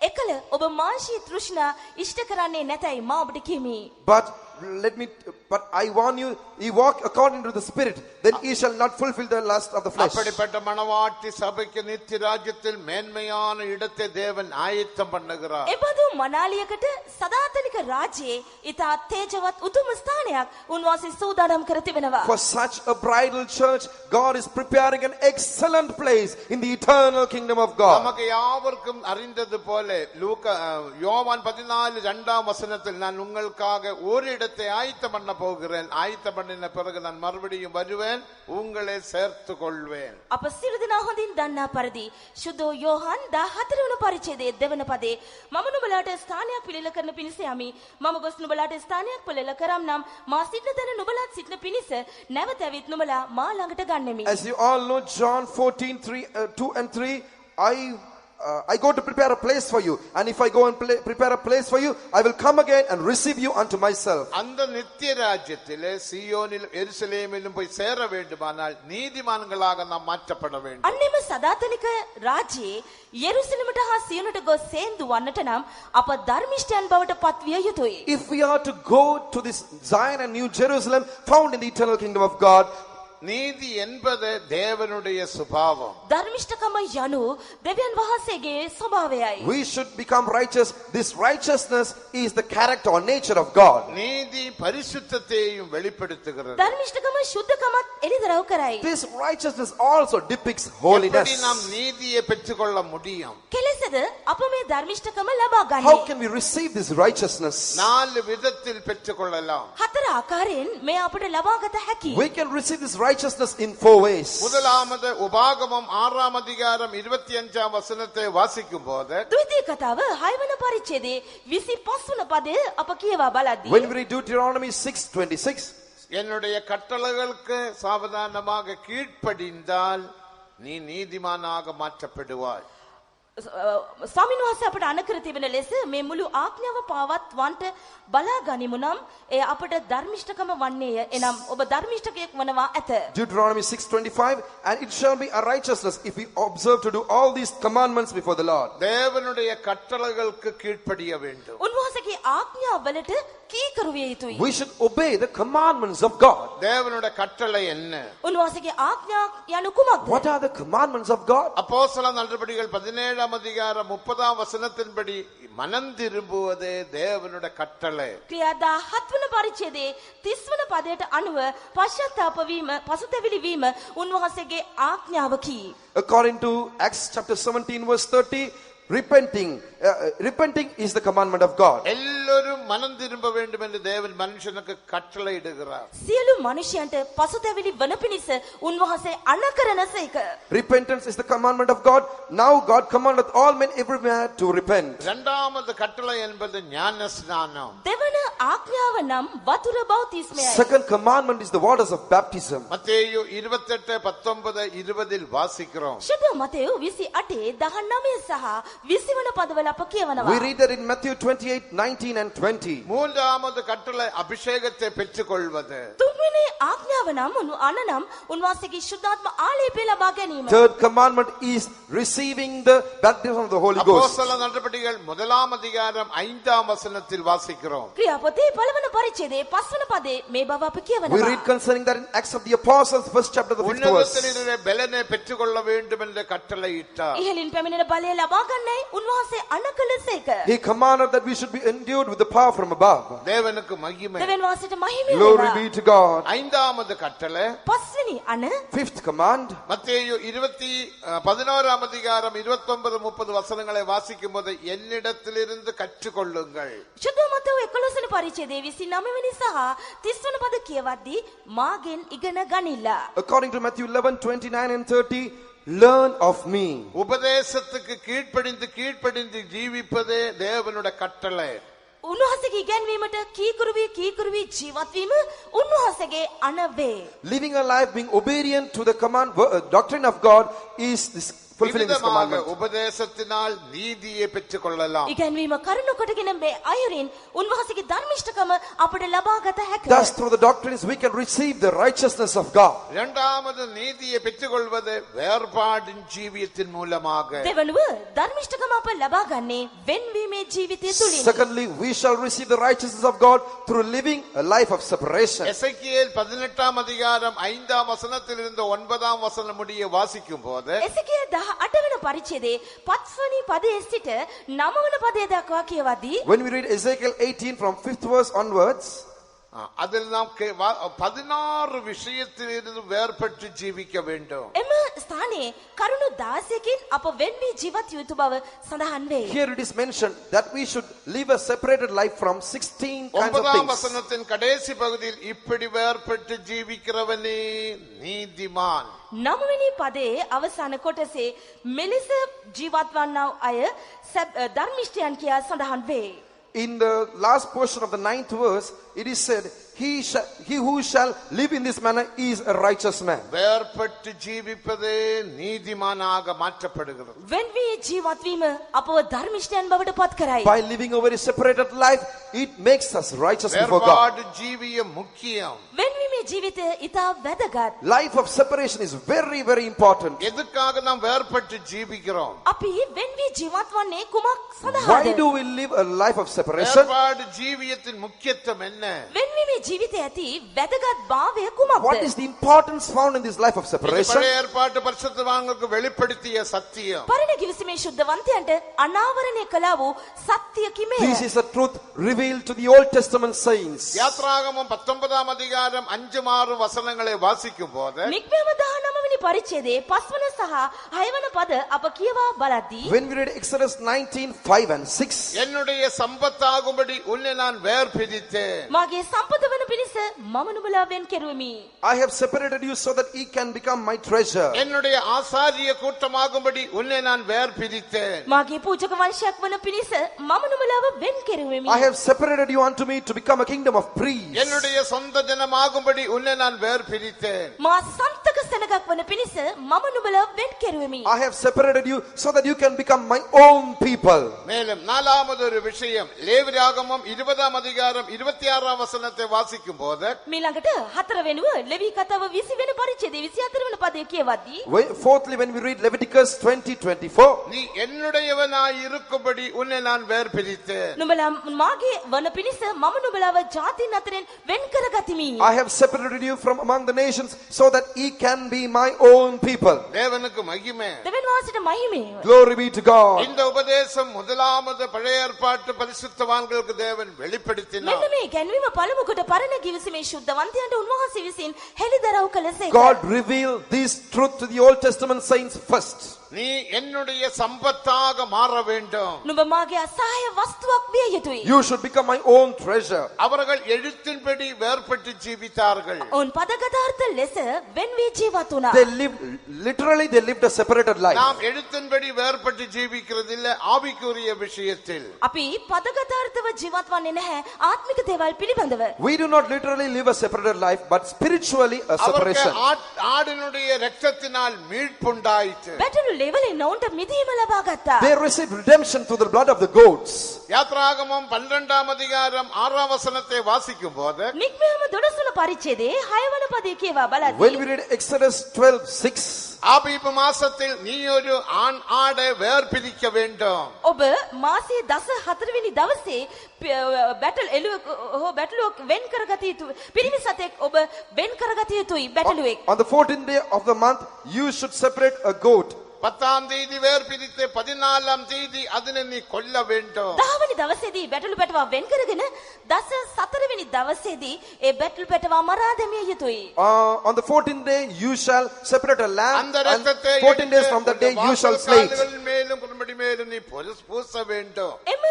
එකල ඔබ මාංශී තෘෂ්ණා ඉෂ්ට කරන්නේ නැතයි මා ඔබට කිමි. But I warn you, ye walk according to the spirit, then ye shall not fulfill the lust of the flesh. அப்படிப்பட்ட மணவாட்டி சபைக்கு நித்திய ராஜ்யத்தில் மேன்மையான இடத்தை தேவன் ஆயத்தம் பண்ணுகிறார். එබඳු මනාලියකට සදාතනික රාජ්‍යයේ ඊට තේජවත් උතුම් ස්ථානයක් උන්වහන්සේ සූදානම් කර තිබෙනවා. For such a bridal church, God is preparing an excellent place in the eternal kingdom of God. நமக்கு யாவருக்கும் அறிந்தது போல யோவான் 14:2 வசனத்தில், நான் உங்களுக்காக ஒரு இடத்தை ஆயத்தம் பண்ண போகிறேன், ஆயத்தம் பண்ணின பிறகு நான் மறுபடியும் வருவேன், உங்களை சேர்த்து கொள்வேன். අප සියලු දෙනා හොඳින් දන්නා පරිදි ශුද්ධ යෝහන් 14 වන පරිච්ඡේදයේ දෙවන පදේ, මම නුඹලාට ස්ථානයක් පිළිල කරන පිණිස යමි. මම ගොස් නුඹලාට ස්ථානයක් පිළිල කරම් නම් මා සිටින තැන නුඹලාත් සිටින පිණිස නැවත ඇවිත් නුඹලා මා ළඟට ගන්නෙමි. As you all know, John 14:2 and 3, I go to prepare a place for you, and if I go and prepare a place for you, I will come again and receive you unto myself. அந்த நித்திய ராஜ்யத்திலே சீயோனிலும் எருசலேமிலும் போய் சேர வேண்டுமானால் நீதிமான்களாக நாம் மாற்றப்பட வேண்டும். අන්නෙම සදාතනික රාජ්‍යයේ යෙරුසලමට හා සියොනට ගොස් සේන්දු වන්නට නම් අප ධර්මිෂ්ඨයන් බවට පත් විය යුතුයි. If we are to go to this Zion and New Jerusalem found in the eternal kingdom of God, நீதி என்பது தேவனுடைய சுபாவம். ධර්මිෂ්ඨකම යනු දෙවියන් වහන්සේගේ ස්වභාවයයි. we should become righteous. This righteousness is the character or nature of God. நீதி பரிசுத்தத்தையும் வெளிப்படுத்துகிறது. ධර්මිෂ්ඨකම ශුද්ධකමත් එළිදරව් කරයි. This righteousness also depicts holiness. எப்படி நாம் நீதியை பெற்றுக்கொள்ள முடியும்? කෙලෙසද අප මේ ධර්මිෂ්ඨකම ලබා How ගන්නේ? can we receive this righteousness? 4 விதத்தில் பெற்றுக்கொள்ளலாம். හතර ආකාරයෙන් මේ අපට ලබාගත හැකියි. We can receive this righteousness in 4 ways. முதலாவது உபாகமம் 6ஆம் அதிகாரம் 25ஆம் வசனத்தை வாசிக்கும் போது ද්විතීය කතාව 6 වන පරිච්ඡේදයේ 25 වන පදය අප කියවා බලද්දී When we read Deuteronomy 6:26, என்னுடைய கட்டளைகளுக்கு சாவதானமாக கீழ்ப்படிந்தால் நீ நீதிமானாக மாற்றப்படுவாய். ස්වාමීන් වහන්සේ අපට අනකර තිබෙන ලෙස මේ මුළු ආඥාව පවත්වන්නට බලා ගනිමු නම් ඒ අපට ධර්මිෂ්ඨකම වන්නේය. එනම් ඔබ ධර්මිෂ්ඨකයෙක් වනවා ඇත. Deuteronomy 6:25, and it shall be a righteousness if we observe to do all these commandments before the Lord. தேவனுடைய கட்டளைகளுக்கு கீழ்ப்படிய வேண்டும். උන්වහන්සේගේ ආඥාවලට කීකරු විය යුතුයි. We should obey the commandments of God. தேவனுடைய கட்டளை என்ன? උන්වහන්සේගේ ආඥා යනු කුමක්ද? What are the commandments of God? அப்போஸ்தலர் நடபடிகள் 17ஆம் அதிகாரம் 30ஆம் வசனத்தின்படி மனம் திரும்புவதே தேவனுடைய கட்டளை. ක්‍රියා 17 වන පරිච්ඡේදයේ 30 වන පදයට අනුව පශ්චාත්තාප වීම, පසුතැවිලි වීම උන්වහන්සේගේ ආඥාවකි. According to Acts chapter 17 verse 30, repenting is the commandment of God. எல்லோரும் மனம் திரும்ப வேண்டும் என்று தேவன் மனுஷனுக்கு கட்டளை இடுகிறார். සියලු මනුෂ්‍යයන්ට පසුතැවිලි වන පිණිස උන්වහන්සේ අනකරනසේක. Repentance is the commandment of God. Now God commandeth all men everywhere to repent. இரண்டாவது கட்டளை என்பது ஞான ஸ்நானம். දෙවන ආඥාව නම් වතුර බෞතිස්මයයි. Second commandment is the waters of baptism. மத்தேயு 28:19-20 வாசிக்கிறோம். ශුද්ධ මතෙව් 28 19 සහ 20 වන පදවල අප කියවනවා. We read that in Matthew 28:19 and 20. மூன்றாவது கட்டளை அபிஷேகத்தை பெற்றுக்கொள்வது. තුන්වෙනි ආඥාව නම් අනනම් උන්වහන්සේගේ ශුද්ධාත්ම ආලේපය ලබා ගැනීම. Third commandment is receiving the baptism of the Holy Ghost. அப்போஸ்தலர் நடபடிகள் 1ஆம் அதிகாரம் 5ஆம் வசனத்தில் வாசிக்கிறோம். ක්‍රියාපොතේ පළවන පරිච්ඡේදයේ 5 වන පදේ මේ බව අප We කියවනවා. read concerning that in Acts of the Apostles, first chapter, the 5th verse. உன்னதத்திலே பலனை பெற்றுக்கொள்ள வேண்டும் என்ற கட்டளை இட்டார். ඉහළින් පැමිණෙන බලය ලබා ගන්නයි උන්වහන්සේ අනකලසේක. He commanded that we should be endued with the power from above. தேவனுக்கு மகிமை. දෙවියන් වහන්සේට මහිමය Glory වේවා. be to God. 5வது கட்டளை පස්වෙනි අන Fifth command. மத்தேயு 11ஆம் அதிகாரம் 29-30 வசனங்களை வாசிக்கும் போது என்னிடத்திலிருந்து கற்றுக்கொள்ளுங்கள். ශුද්ධ මතෙව් 11 වන පරිච්ඡේදයේ 29 වෙනි සහ 30 වන පද කියවද්දී මාගෙන් ඉගෙන ගනිලා. According to Matthew 11:29 and 30, learn of me. உபதேசத்துக்கு கீழ்ப்படிந்து ஜீவிப்பதே தேவனுடைய கட்டளை. උන්වහන්සේගේ ඉගැන්වීමට කීකරු වී ජීවත් වීම උන්වහන්සේගේ අනවේ. Living a life being obedient to the doctrine of God is this fulfilling this commandment. உபதேசத்தினால் நீதியை பெற்றுக்கொள்ளலாம். ඉගැන්වීම කරුණු කොටගෙන මේ අයුරින් උන්වහන්සේගේ ධර්මිෂ්ඨකම අපට ලබාගත හැකියි. Thus through the doctrines we can receive the righteousness of God. இரண்டாவது நீதியை பெற்றுக்கொள்வது வேறுபாடின் ஜீவியத்தின் மூலமாக. දෙවනුව ධර්මිෂ්ඨකම අප ලබා ගන්නේ වෙන්වීමේ ජීවිතය තුලින්. Secondly, we shall receive the righteousness of God through living a life of separation. எசேக்கியேல் 18ஆம் அதிகாரம் 5ஆம் வசனத்திலிருந்து 9ஆம் வசனம் முடிய வாசிக்கும் போது එසේකියල් 18 වෙනි පරිච්ඡේදයේ 5 වෙනි පදයේ සිට 9 වෙනි පදය දක්වා කියවදී When we read Ezekiel 18 from 5th verse onwards, அதில் நாம் 16 விஷயத்திலிருந்து வேறுபட்டு ஜீவிக்க வேண்டும். එම ස්ථානයේ කරුණු 16කින් අප වෙන්වී ජීවත් යුතු බව සඳහන් වේ. here it is mentioned that we should live a separated life from 16 kinds of 9ஆம் things. வசனத்தின் கடைசி பகுதியில் இப்படி வேறுபட்டு ஜீவிக்கிறவனே நீதிமான். 9 වෙනි පදයේ අවසාන කොටසේ මෙලෙස ජීවත් වන්නා අය ධර්මිෂ්ඨයන් කියා සඳහන් වේ. In the last portion of the 9th verse, it is said, he who shall live in this manner is a righteous man. வேர்பட்டு ஜீவிப்பதே நீதிமானாக மாற்றப்படுகிறது. When we ජීවත් වීම අපව ධර්මිෂ්ඨයන් බවට පත් කරයි. By living a very separated life, it makes us righteous before God. வேறுபாடு ஜீவியம் முக்கியம். When we මේ ජීවිතය ඉතා වැදගත්. Life of separation is very, very important. எதுக்காக நாம் வேறுபட்டு ஜீவிக்கிறோம்? අපි when we ජීවත් වන්නේ කුමක් Why සඳහාද? do we live a life of separation? வேறுபாடு ஜீவியத்தின் முக்கியத்துவம் என்ன? when we මේ ජීවිතය ඇති වැදගත් භාවය What is කුමක්ද? the importance found in this life of இது separation? பழைய ஏற்பாட்டு பரிசுத்தவான்களுக்கு வெளிப்படுத்திய சத்தியம். පරණ කිවිසුමේ ශුද්ධවන්තයන්ට අනාවරණය කළා වූ සත්‍ය කිමය. This is a truth revealed to the Old Testament saints. யாத்ராகமம் 19 அதிகாரம் 5-6 வசனங்களை வாசிக்கும் போது නික්මයම 19 වෙනි පරිච්ඡේදයේ 5 වන සහ 6 වන පද අප කියවා බලද්දී When we read Exodus 19:5 and 6, என்னுடைய சம்பத்தாகும்படி உன்னை நான் வேர் பிரித்தேன். මාගේ සම්පත වන පිණිස මම නුඹලා වෙන් කෙරුවෙමි. I have separated you so that ye can become my treasure. என்னுடைய ஆசாரிய கூட்டமாகும்படி உன்னை நான் வேர் பிரித்தேன். මාගේ පූජක වංශයක් වන පිණිස මම නුඹලාව වෙන් කෙරුවෙමි. I have separated you unto me to become a kingdom of priests. என்னுடைய சொந்த ஜனமாகும்படி உன்னை நான் வேர் பிரித்தேன். මා සන්තක සෙනගක් වන පිණිස මම නුඹලා වෙන් කෙරුවෙමි. I have separated you so that you can become my own people. மேலும் நாலாவது ஒரு விஷயம், லேவியராகமம் 20 அதிகாரம் 26 வசனத்தை வாசிக்கும் போது මීළඟට හතර වෙනුව ලෙවි කතාව 20 වෙනි පරිච්ඡේදයේ 24 වෙනි පදයේ කියවද්දී Fourthly, when we read Leviticus 20:24, நீ என்னுடையவனாய் இருக்கும்படி உன்னை நான் வேர் பிரித்தேன். නුඹලා මාගේ වන පිණිස මම නුඹලාව ජාතීන් අතරින් වෙන් කරගතිමි. I have separated you from among the nations so that ye can be my own people. தேவனுக்கு மகிமை. දෙවියන් වහන්සේට මහිමය. Glory be to God. இந்த உபதேசம் முதலாவது பழைய ஏற்பாட்டு பரிசுத்தவான்களுக்கு தேவன் வெளிப்படுத்தினார். මෙන්න මේ ගැන්වීම පළමුකොට පරණ කිවිසුමේ ශුද්ධවන්තයන්ට උන්වහන්සේ විසින් හෙළිදරව් කළසේක. God revealed this truth to the Old Testament saints first. நீ என்னுடைய சம்பத்தாக மாற வேண்டும். නුඹ මාගේ අසහාය වස්තුවක් විය යුතුයි. You should become my own treasure. அவர்கள் எழுத்தின்படி வேறுபட்டு ஜீவித்தார்கள். ඔවුන් පදගතාර්ථ ලෙස වෙන් වී ජීවත් වුණා. They lived a separated life. நாம் எழுத்தின்படி வேறுபட்டு ஜீவிக்கிறது இல்ல, ஆவிக்குரிய விஷயத்தில். අපි පදගතාර්ථව ජීවත් වන්නේ නැහැ ආත්මික දේවල් පිළිබඳව. We do not literally live a separated life, but spiritually a அவருக்கு separation. ஆடினுடைய இரத்தத்தினால் மீட்புண்டாயிற்று. බැටළු ලෙවලින් ඔවුන්ට මිදීම ලබා ගත්තා. They received redemption through the blood of the goats. யாத்ராகமம் 12 அதிகாரம் 6 வசனத்தை வாசிக்கும் போது නික්මයම 12 වන පරිච්ඡේදයේ 6 වන පදයේ කියවා When බලද්දී we read Exodus 12:6, ஆபீப மாசத்தில் நீ ஒரு ஆண் ஆடை வேர் பிரிக்க வேண்டும். ඔබ මාසයේ 14 වෙනි දවසේ බැටළුවක් වෙන් කරගත යුතුයි. පිරිමි සතෙක් ඔබ වෙන් කරගත යුතුයි බැටළුවෙක්. on the 14th day of the month, you should separate a goat. 10ஆம் தேதி வேர் பிரித்து 14ஆம் தேதி அதனை நீ கொல்ல வேண்டும். 10 වෙනි දවසේදී බැටළු පැටවා වෙන් කරගෙන 14 වෙනි දවසේදී ඒ බැටළු පැටවා මරා දැමිය යුතුයි. On the 14th day, you shall separate a lamb, அந்த and இரத்தத்தை 14 days from that day, you shall slay it. வாசல்கால்களின் மேலும் குருமடி மேலும் நீ பூச வேண்டும். එම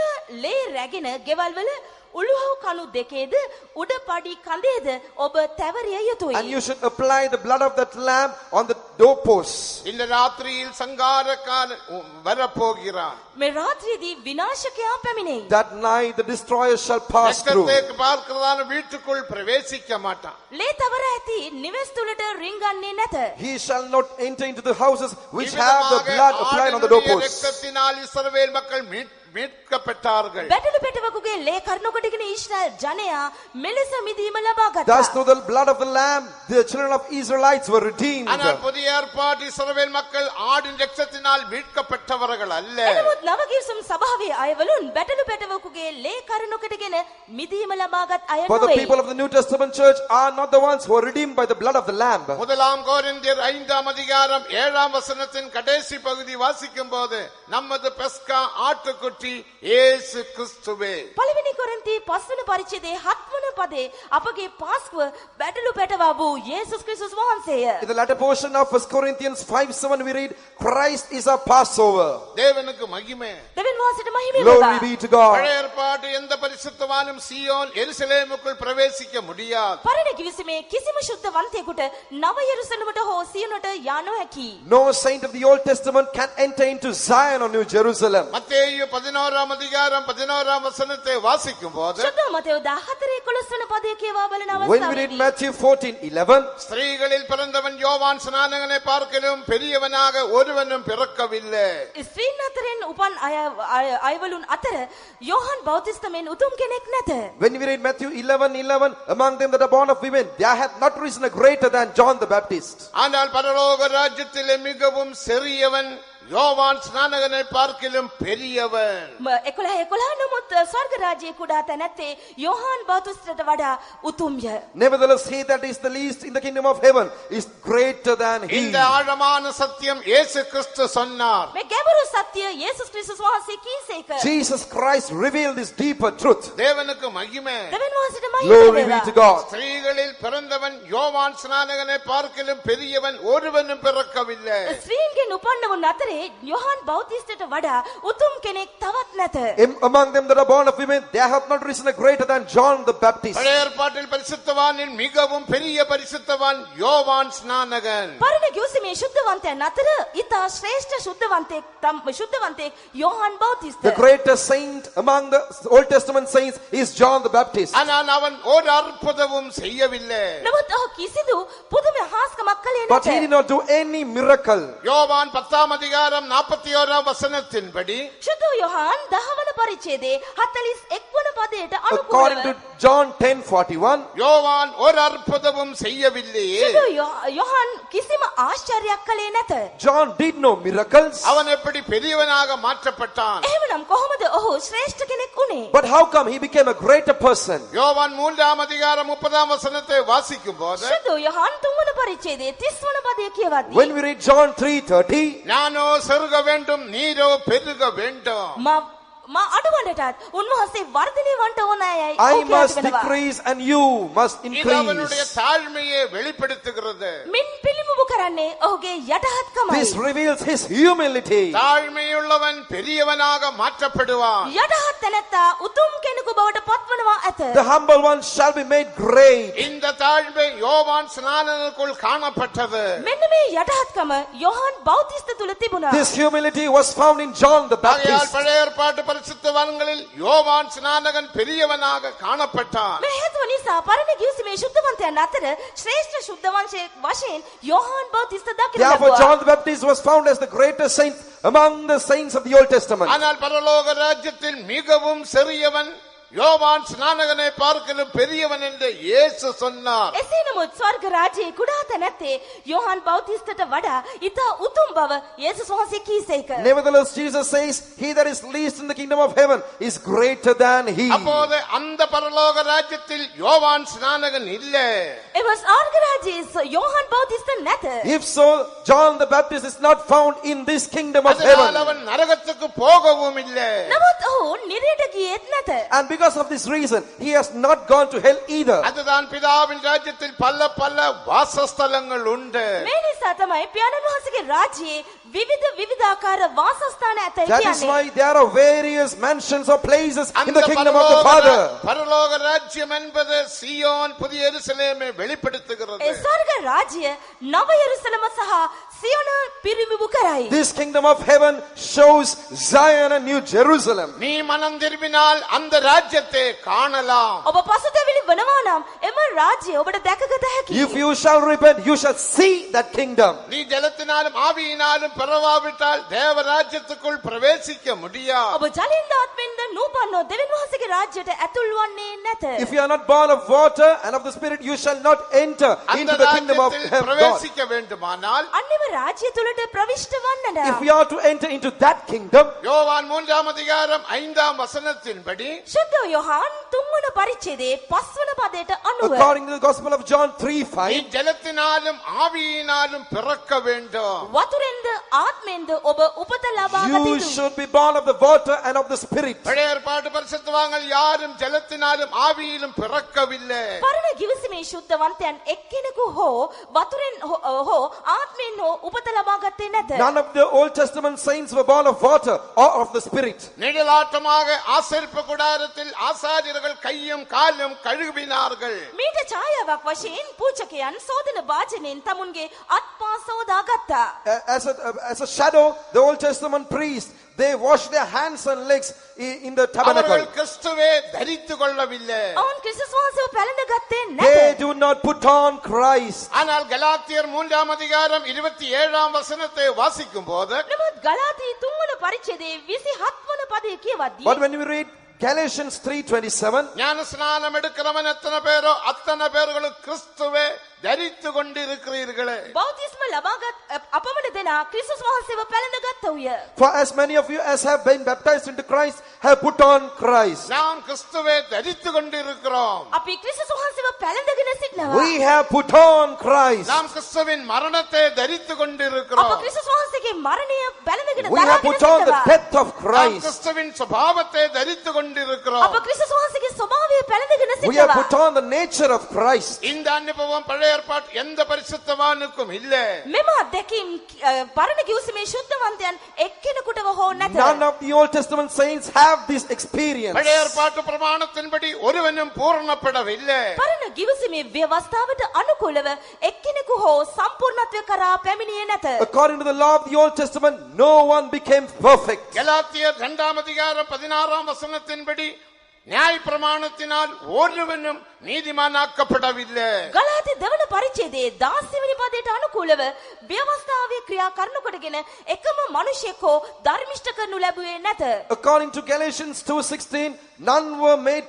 ලේ රැගෙන ගෙවල් වල උළුහව් කණු දෙකේද උඩ පඩි කඳේද ඔබ තැවරිය And යුතුයි. you should apply the blood of that lamb on the doorposts. இந்த ராத்திரியில் சங்காரக்காரன் வரப்போகிறான். මේ රාත්‍රියේදී විනාශකයා පැමිණෙයි. That night, the destroyer shall pass through. ரத்தத்தை பார்க்கிறதான வீட்டுக்குள் பிரவேசிக்க மாட்டான். ලේ තවර ඇති නිවෙස් තුලට රිංගන්නේ නැත. He shall not enter into the houses which have the blood applied on the doorposts. ரத்தத்தினால் இஸ்ரவேல் மக்கள் மீட்கப்பட்டார்கள். බැටළු පැටවකුගේ ලේ කර්ණකොටගෙන ඊශ්‍රායල් ජනයා මෙලෙස මිදීම ලබා Thus, ගත්තා. through the blood of the lamb, the children of Israelites were redeemed. ஆனால் புதிய ஏற்பாட்டு இஸ்ரவேல் மக்கள் ஆடின் ரத்தத்தினால் மீட்கப்பட்டவர்கள் அல்ல. එනමුත් නව කිවිසුම් සභාවේ අයවලුන් බැටළු පැටවකුගේ ලේ කර්ණකොටගෙන මිදීම ලබාගත් අය For the නොවේ. people of the New Testament church are not the ones who are redeemed by the blood of the lamb. முதலாம் கொரிந்தியர் 5ஆம் அதிகாரம் 7ஆம் வசனத்தின் கடைசி பகுதி வாசிக்கும் போது நமது பெஸ்கா ஆட்டுக்குட்டி இயேசு கிறிஸ்துவே. පළවෙනි කොරින්ති 5 වෙනි පරිච්ඡේදයේ 7 වන පදේ අපගේ පාස්කුව බැටළු පැටවා වූ යේසුස් ක්‍රිස්තුස් වහන්සේය. In the latter portion of 1 Corinthians 5:7, we read, Christ is our Passover. தேவனுக்கு மகிமை. දෙවියන් වහන්සේට මහිම Glory වේවා. be to God. பழைய ஏற்பாட்டு எந்த பரிசுத்தவானும் சீயோன் எருசலேமுக்குள் பிரவேசிக்க முடியாது. පරණ කිවිසුමේ කිසිම ශුද්ධවන්තයෙකුට නව යෙරුසලමට හෝ සියොනට යා නොහැකි. No saint of the Old Testament can enter into Zion or New Jerusalem. மத்தேயு பதினோராம் அதிகாரம் 11ஆம் வசனத்தை வாசிக்கும் போது සුද්ධ මතෙව් 14:11 වන පදය කියවා බලන When we read අවස්ථාවේදී Matthew 14:11, ஸ்திரீகளில் பிறந்தவன் யோவான் ஸ்நானகனை பார்க்கலும் பெரியவனாக ஒருவனும் பிறக்கவில்லை. ස්ත්‍රීන් අතරින් උපන් අයවලුන් අතර යෝහන් බෞතිස්තමෙන් උතුම් කෙනෙක් නැත. when we read Matthew 11:11, among them that are born of women, there hath not risen a greater than John the Baptist. ஆனால் பரலோக ராஜ்யத்திலே மிகவும் சிறியவன் யோவான் ஸ்நானகனை பார்க்கலும் பெரியவன். 11 නමුත් ස්වර්ග රාජ්‍යයේ කුඩා තැනැත්තේ යෝහන් බෞතිස්තට වඩා උතුම්ය. Nevertheless, he that is the least in the kingdom of heaven is greater than he. இந்த ஆழமான சத்தியம் இயேசு கிறிஸ்து சொன்னார். මේ ගැඹුරු සත්‍ය යේසුස් ක්‍රිස්තුස් වහන්සේ කීසේක. Jesus Christ revealed this deeper truth. தேவனுக்கு மகிமை. දෙවියන් වහන්සේට Glory මහිම be වේවා. to God. ஸ்திரீகளில் பிறந்தவன் யோவான் ஸ்நானகனை பார்க்கலும் பெரியவன் ஒருவனும் பிறக்கவில்லை. ස්ත්‍රීන්ගෙන් උපන්නවුන් අතරේ යෝහන් බෞතිස්තට වඩා උතුම් කෙනෙක් තවත් නැත. Among them that are born of women, there hath not risen a greater than John the Baptist. பழைய ஏற்பாட்டில் பரிசுத்தவானில் மிகவும் பெரிய பரிசுத்தவான் யோவான் ஸ்நானகன். පරණ ගිවිසුමේ ශුද්ධවන්තයන් අතර ඉතා ශ්‍රේෂ්ඨ ශුද්ධවන්තයෙක් යෝහන් බෞතිස්ත. The greatest saint among the Old Testament saints is John the Baptist. ஆனால் அவன் ஒரு அற்புதமும் செய்யவில்லை. නමුත් ඔහු කිසිදු පුදුම හාස්කමක් කළේ But he නැත. did not do any miracle. யோவான் 10ஆம் அதிகாரம் 41ஆம் வசனத்தின்படி ශුද්ධ යෝහන් 10 වන පරිච්ඡේදයේ 41 වන පදයට According අනුකූලව to John 10:41, யோவான் ஒரு அற்புதமும் செய்யவில்லையே. ශුද්ධ යෝහන් කිසිම ආශ්චර්යයක් කළේ නැත. John did no miracles. அவன் எப்படி பெரியவனாக மாற்றப்பட்டான்? එහෙමනම් කොහොමද ඔහු ශ්‍රේෂ්ඨ කෙනෙක් වුණේ? But how come he became a greater person? யோவான் 3ஆம் அதிகாரம் 30ஆம் வசனத்தை வாசிக்கும் போது ශුද්ධ යෝහන් 3 වන පරිච්ඡේදයේ 30 වන පදය කියවද්දී When we read John 3:30, nano செருக வேண்டும் நீரோ பெருக வேண்டும். මා අඩුවන්නටත් උන්වහන්සේ වර්ධනය වන්ට ඕනෑයයි I ඔහු must කියනවා. decrease and you must இது அவனுடைய increase. தாழ்மையை வெளிப்படுத்துகிறது. මින් පිළිඹු කරන්නේ ඔහුගේ යටහත්කමයි. This reveals his humility. தாழ்மையுள்ளவன் பெரியவனாக மாற்றப்படுவான். යටහත් තැනැත්තා උතුම් කෙනෙකු බවට පත්වනවා ඇත. The humble one shall be made great. இந்த தாழ்மை யோவான் ஸ்நானனுக்குள் காணப்பட்டது. මෙන්න මේ යටහත්කම යෝහන් බෞතිස්ත තුල තිබුණා. This humility was found in John the ஆகையால் Baptist. பழைய ஏற்பாட்டு பரிசுத்தவான்களில் யோவான் ஸ்நானகன் பெரியவனாக காணப்பட்டான். මේ හේතුව නිසා පරණ ගිවිසුමේ ශුද්ධවන්තයන් අතර ශ්‍රේෂ්ඨ ශුද්ධවංශයෙක් වශයෙන් යෝහන් බෞතිස්ත දකින්න Therefore, ලැබුවා. John the Baptist was found as the greatest saint among the saints of the Old Testament. ஆனால் பரலோக ராஜ்யத்தில் மிகவும் சிறியவன் யோவான் ஸ்நானகனை பார்க்கலும் பெரியவன் என்று இயேசு சொன்னார். එසේ නමුත් ස්වර්ග රාජ්‍යයේ කුඩා තැනැත්තේ යෝහන් බෞතිස්තට වඩා ඉතා උතුම් බව යේසුස් වහන්සේ කීසේක. Nevertheless, Jesus says, he that is least in the kingdom of heaven is greater than he. அப்போது அந்த பரலோக ராஜ்யத்தில் யோவான் ஸ்நானகன் இல்லை. එම ස්වර්ග රාජ්‍යයේ යෝහන් බෞතිස්ත නැත. If so, John the Baptist is not found in this kingdom of அதனால் heaven. அவன் நரகத்துக்கு போகவும் இல்லை. නමුත් ඔහු නිරයට ගියෙත් නැත. And because of this reason, he has not gone to hell either. அதுதான் பிதாவின் ராஜ்யத்தில் பல பல வாசஸ்தலங்கள் உண்டு. මේ නිසා තමයි පියාණන් වහන්සේගේ රාජ්‍යයේ විවිධාකාර වාසස්ථාන ඇතයි That is කියන්නේ. why there are various mansions or places in அந்த the kingdom of the Father. பரலோக ராஜ்யம் என்பது சீயோன் புதிய எருசலேமை ඒ வெளிப்படுத்துகிறது. ස්වර්ග රාජ්‍ය නව යෙරුසලම සහ සියොන පිරිමිබු කරයි. This kingdom of heaven shows Zion and New Jerusalem. நீ மனம் திரும்பினால் அந்த ராஜ்யத்தை காணலாம். ඔබ පසුතැවිලි වනවා නම් එම රාජ්‍ය ඔබට දැකගත හැකියි. If you shall repent, you shall see that kingdom. நீ ஜலத்தினாலும் ஆவியினாலும் பிறவாவிட்டால் தேவ ராஜ்யத்துக்குள் பிரவேசிக்க முடியாது. ඔබ ජලින්ද ආත්මෙන්ද නූපන්නෝ දෙවියන් වහන්සේගේ රාජ්‍යයට ඇතුල් වන්නේ නැත. If you are not born of water and of the Spirit, you shall not enter அந்த into the kingdom of ராஜ்யத்தில் God. பிரவேசிக்க வேண்டுமானால் අන්නෙම රාජ්‍ය තුලට ප්‍රවිෂ්ඨ වන්නට If we are to enter into that kingdom, யோவான் 3ஆம் அதிகாரம் 5ஆம் வசனத்தின்படி ශුද්ධ යෝහන් 3 වන පරිච්ඡේදයේ 5 වන පදයට අනුව according to the Gospel of John நீ 3:5, ஜலத்தினாலும் ஆவியினாலும் பிறக்க வேண்டும். වතුරෙන්ද ආත්මෙන්ද ඔබ උපත ලබා ගත you යුතුයි. should be born of the water and of the Spirit. பழைய ஏற்பாட்டு பரிசுத்தவான்கள் யாரும் ஜலத்தினாலும் ஆவியிலும் பிறக்கவில்லை. පරණ ගිවිසුමේ ශුද්ධවන්තයන් එක්කෙනෙකු හෝ වතුරෙන් හෝ ආත්මෙන් හෝ උපත ලබා ගත්තේ නැත. None of the Old Testament saints were born of water or of the Spirit. நெடுலாட்டமாக ஆசரிப்பு கூடாரத்தில் ஆசாரியர்கள் கையும் காலும் கழுவினார்கள். මීට ඡායාවක් වශයෙන් පූජකයන් සෝදන වාජනෙන් තමුන්ගේ අත්පා සෝදා ගත්තා. As a shadow, the Old Testament priests, they wash their hands and legs in the tabernacle. அவர்கள் கிறிஸ்துவே தரித்து கொள்ளவில்லை. ඔවුන් ක්‍රිස්තුස් වහන්සේව පැළඳ ගත්තේ They නැත. do not put on Christ. ஆனால் கலாத்தியர் 3ஆம் அதிகாரம் 27ஆம் வசனத்தை வாசிக்கும் போது නමුත් ගලාතී 3 වන පරිච්ඡේදයේ 27 වන පදයේ කියවද්දී But when we read Galatians 3:27, ஞான ஸ்நானம் எடுக்கிறவன் எத்தனை பேரோ அத்தனை பேர்களும் கிறிஸ்துவே தரித்து கொண்டிருக்கிறீர்களே. බෞතිස්ම ලබාගත් අපමණ දෙනා ක්‍රිස්තුස් වහන්සේව පැළඳ ගත්තෝය. for as many of you as have been baptized into Christ have put on Christ. நாம் கிறிஸ்துவே தரித்து கொண்டிருக்கிறோம். අපි ක්‍රිස්තුස් වහන්සේව පැළඳගෙන සිටිනවා. We have put on Christ. நாம் கிறிஸ்துவின் மரணத்தை தரித்து අප கொண்டிருக்கிறோம். ක්‍රිස්තුස් වහන්සේගේ මරණය පැළඳගෙන We have දරාගෙන put on the සිටිනවා. death of நாம் Christ. கிறிஸ்துவின் சுபாவத்தை தரித்து கொண்டிருக்கிறோம். අප ක්‍රිස්තුස් වහන්සේගේ ස්වභාවය පැළඳගෙන We have සිටිනවා. put on the nature of Christ. இந்த அனுபவம் பழைய ஏற்பாட்டு எந்த பரிசுத்தவானுக்கும் இல்ல. මෙම අත්දැකීම් පරණ කිව්සමේ ශුද්ධවන්තයන් එක්කෙනෙකුටව හෝ නැත. None of the Old Testament saints have this experience. பழைய ஏற்பாட்டு பிரமாணத்தின்படி ஒருவனும் பூரணப்படவில்லை. පරණ කිව්සමේ ව්‍යවස්ථාවට අනුකූලව එක්කෙනෙකු හෝ සම්පූර්ණත්වය කරා පැමිණියේ නැත. According to the law of the Old Testament, no one became perfect. கலாத்தியர் 2ஆம் அதிகாரம் 16ஆம் வசனத்தின்படி நியாய பிரமாணத்தினால் ஒருவனும் நீதிமானாக்கப்படவில்லை. ගලාති දෙවන පරිච්ඡේදයේ 16 වෙනි පදයට අනුකූලව ව්‍යවස්ථාවේ ක්‍රියා කරනු කොටගෙන එකම මිනිසෙක් හෝ ධර්මිෂ්ඨ කරනු ලැබුවේ නැත. According to Galatians 2:16, none were made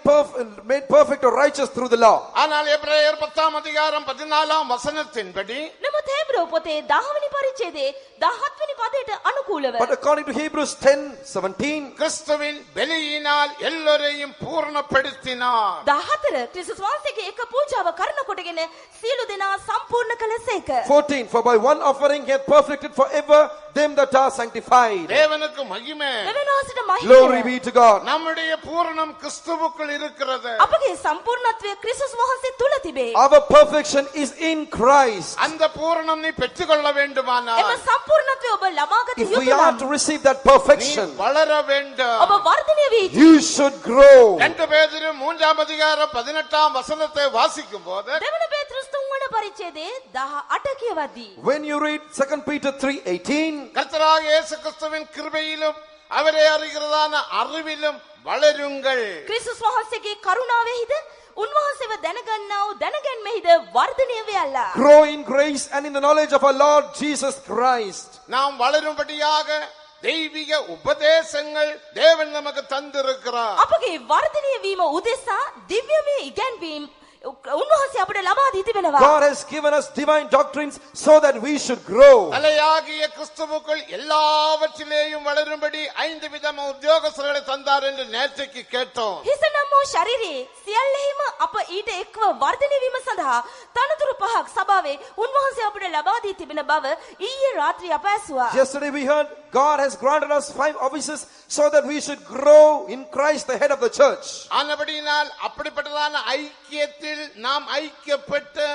perfect or righteous through the law. ஆனால் எபிரேயர் 10ஆம் அதிகாரம் 14ஆம் வசனத்தின்படி නමුත් හේබ්‍රෝ පොතේ 10 වෙනි පරිච්ඡේදයේ 17 වෙනි පදයට අනුකූලව But according to Hebrews 10:17, கிறிஸ்துவின் பலியினால் எல்லோரையும் பூரணப்படுத்தினார். 14 ක්‍රිස්තුස් වහන්සේගේ එක පූජාව කරන කොටගෙන සියලු දෙනා සම්පූර්ණ කළසේක. 14, for by one offering he hath perfected forever them that are sanctified. தேவனுக்கு மகிமை. දෙවියන්වහන්සේට Glory මහිමය. be to God. நம்முடைய பூரணம் கிறிஸ்துவுக்குள் இருக்கிறது. අපගේ සම්පූර්ණත්වය ක්‍රිස්තුස් වහන්සේ තුල තිබේ. Our perfection is in Christ. அந்த பூரணம் நீ பெற்றுக்கொள்ள එම வேண்டுமானால் සම්පූර්ණත්වය ඔබ ලබාගත If we යුතු are නම් to receive that நீ perfection, வளர வேண்டும். ඔබ වර්ධනය වී යුතුයි. you should grow. 2 பேதுரு 3ஆம் அதிகாரம் 18ஆம் வசனத்தை வாசிக்கும் போது දෙවන පේතෘස් 3 වන පරිච්ඡේදයේ 18 කියවද්දී When you read 2 Peter 3:18, கர்த்தராகிய இயேசு கிறிஸ்துவின் கிருபையிலும் அவரை அறிகிறதான அறிவிலும் வளருங்கள். ක්‍රිස්තුස් වහන්සේගේ කරුණාවෙහිද උන්වහන්සේව දැනගන්නා වූ දැනගැන්මෙහිද වර්ධනය වෙයල්ලා. grow in grace and in the knowledge of our Lord Jesus Christ. நாம் வளரும்படியாக தெய்வீக உபதேசங்கள் தேவன் நமக்கு தந்திருக்கிறார். අපගේ වර්ධනය වීම උදෙසා දිව්‍යමය ඉගැන්වීම් උන්වහන්සේ අපට ලබා දී තිබෙනවා. God has given us divine doctrines so that we should grow. தலையாகிய கிறிஸ்துவுக்குள் எல்லாவற்றிலேயும் வளரும்படி 5 விதமான உத்தியோகஸ்தர்களை தந்தார் என்று நேற்றைக்கு கேட்டோம். හිස නම් වූ ශරීරයේ සියල්ලෙහිම අප ඊට එක්ව වර්ධනය වීම සඳහා තනතුරු පහක් සභාවේ උන්වහන්සේ අපට ලබා දී තිබෙන බව ඊයේ රාත්‍රී අප ඇසුවා. Yesterday we heard God has granted us 5 offices so that we should grow in Christ, the head of the church. ஆனபடியினால் அப்படிப்பட்டதான ஐக்கியத்தில் நாம் ஐக்கியப்பட்டு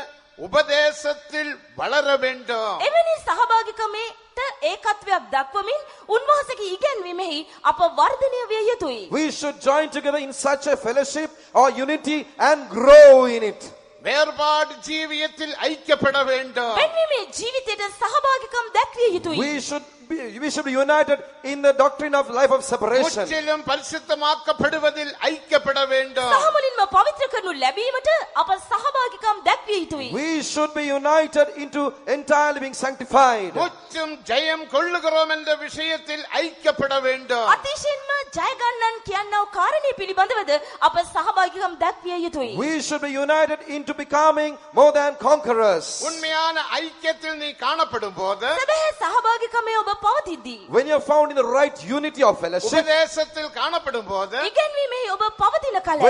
உபதேசத்தில் வளர வேண்டும். එවැනි සහභාගිකමේට ඒකත්වයක් දක්වමින් උන්වහන්සේගේ ඉගැන්වීමෙහි අප වර්ධනය විය යුතුයි. We should join together in such a fellowship or unity and grow in it. வேறுபாடு ஜீவியத்தில் ஐக்கியப்பட வேண்டும். පෙන්වීමේ ජීවිතයට සහභාගිකම් දැක්විය යුතුයි. We should be united in the doctrine of life of separation. முற்றிலும் பரிசுத்தமாக்கப்படுவதில் ஐக்கியப்பட வேண்டும். සහ මුලින්ම පවිත්‍ර කරනු ලැබීමට අප සහභාගිකම් දැක්විය යුතුයි. We should be united into entirely being sanctified. முற்றும் ஜெயம் கொள்ளுகிறோம் என்ற விஷயத்தில் ஐக்கியப்பட வேண்டும். අතිශයින්ම ජය ගන්නන් කියනව කාරණේ පිළිබඳවද අප සහභාගිකම් දැක්විය යුතුයි. We should be united into becoming more than conquerors. உண்மையான ஐக்கியத்தில் நீ காணப்படும் போது සැබෑ සහභාගිකමේ ඔබ පවතිද්දී When you are found in the right unity of fellowship, உபதேசத்தில் காணப்படும் போது ඉගැන්වීමෙහි ඔබ පවතින කල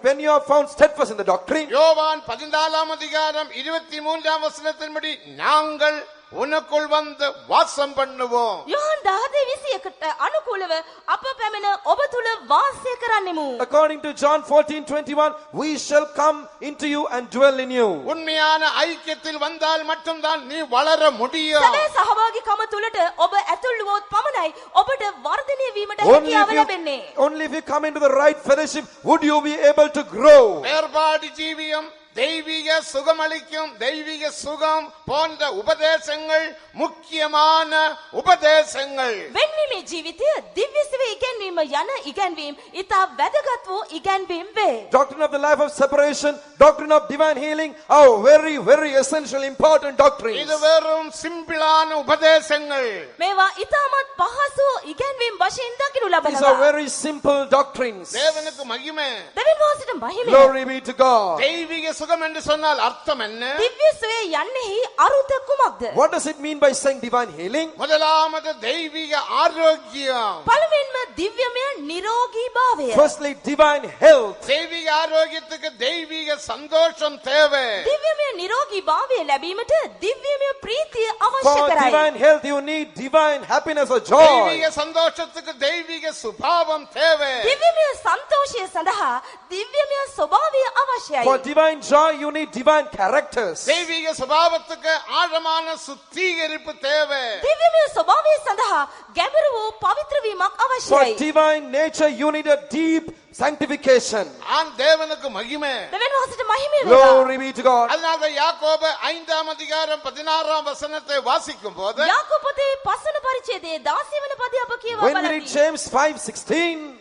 when you are found steadfast in the doctrine, யோவான் 14ஆம் அதிகாரம் 23ஆம் வசனத்தின்படி நாங்கள் உனக்குள் வந்து வாசம் பண்ணுவோம். යොහන් 10:21ට අනුකූලව අප පැමිණ ඔබ තුල වාසය කරන්නෙමු. according to John 14:21, we shall come into you and dwell in you. உண்மையான ஐக்கியத்தில் வந்தால் மட்டும்தான் நீ வளர முடியும். සැබෑ සහභාගිකම තුලට ඔබ ඇතුල් වුවොත් පමණයි ඔබට වර්ධනය වීමට හැකියාව ලැබෙන්නේ. Only if you come into the right fellowship would you be able to grow. வேறுபாடு ஜீவியம் தெய்வீக சுகமளிக்கும் தெய்வீக சுகம் போன்ற உபதேசங்கள் முக்கியமான உபதேசங்கள். වෙන්නේ මේ ජීවිතය දිව්‍ය සුවේ ඉගැන්වීම යන ඉගැන්වීම් ඉතා වැදගත් වූ ඉගැන්වීම් වේ. Doctrine of the life of separation, doctrine of divine healing are very, very essential, important doctrines. இது வெறும் சிம்பிளான உபதேசங்கள். මේවා ඉතාමත් පහසු ඉගැන්වීම් වශයෙන් දකිනු These are ලබනවා. very simple doctrines. தேவனுக்கு மகிமை. දෙවියන් වහන්සේට මහිමය. Glory be to God. தெய்வீக சுகம் என்று சொன்னால் அர்த்தம் என்ன? දිව්‍ය සුවේ යන්නේහි අරුත කුමක්ද? What does it mean by saying divine healing? முதலாவது தெய்வீக ஆரோக்கியம். පළවෙනිම දිව්‍යමය නිරෝගී භාවය. Firstly, divine health. தெய்வீக ஆரோக்கியத்துக்கு தெய்வீக சந்தோஷம் தேவை. දිව්‍යමය නිරෝගී භාවය ලැබීමට දිව්‍යමය ප්‍රීතිය අවශ්‍ය For කරයි. divine health, you need divine happiness or joy. தெய்வீக சந்தோஷத்துக்கு தெய்வீக சுபாவம் தேவை. දිව්‍යමය සන්තෝෂය සඳහා දිව්‍යමය ස්වභාවය අවශ්‍යයි. For divine joy, you need divine characters. தெய்வீக சுபாவத்துக்கு ஆழமான சுத்திகரிப்பு தேவை. දිව්‍යමය ස්වභාවය සඳහා ගැඹුරු වූ පවිත්‍ර වීමක් For අවශ්‍යයි. divine nature, you need a deep sanctification. ஆம், தேவனுக்கு மகிமை. දෙවියන් වහන්සේට මහිමය වේවා. Glory be to God. அதனால யாக்கோபு 5ஆம் அதிகாரம் 16ஆம் வசனத்தை வாசிக்கும் போது යාකෝබ පොතේ 5 වන පරිච්ඡේදයේ 16 වන පදය අප කියවා When we read බලමු. James 5:16,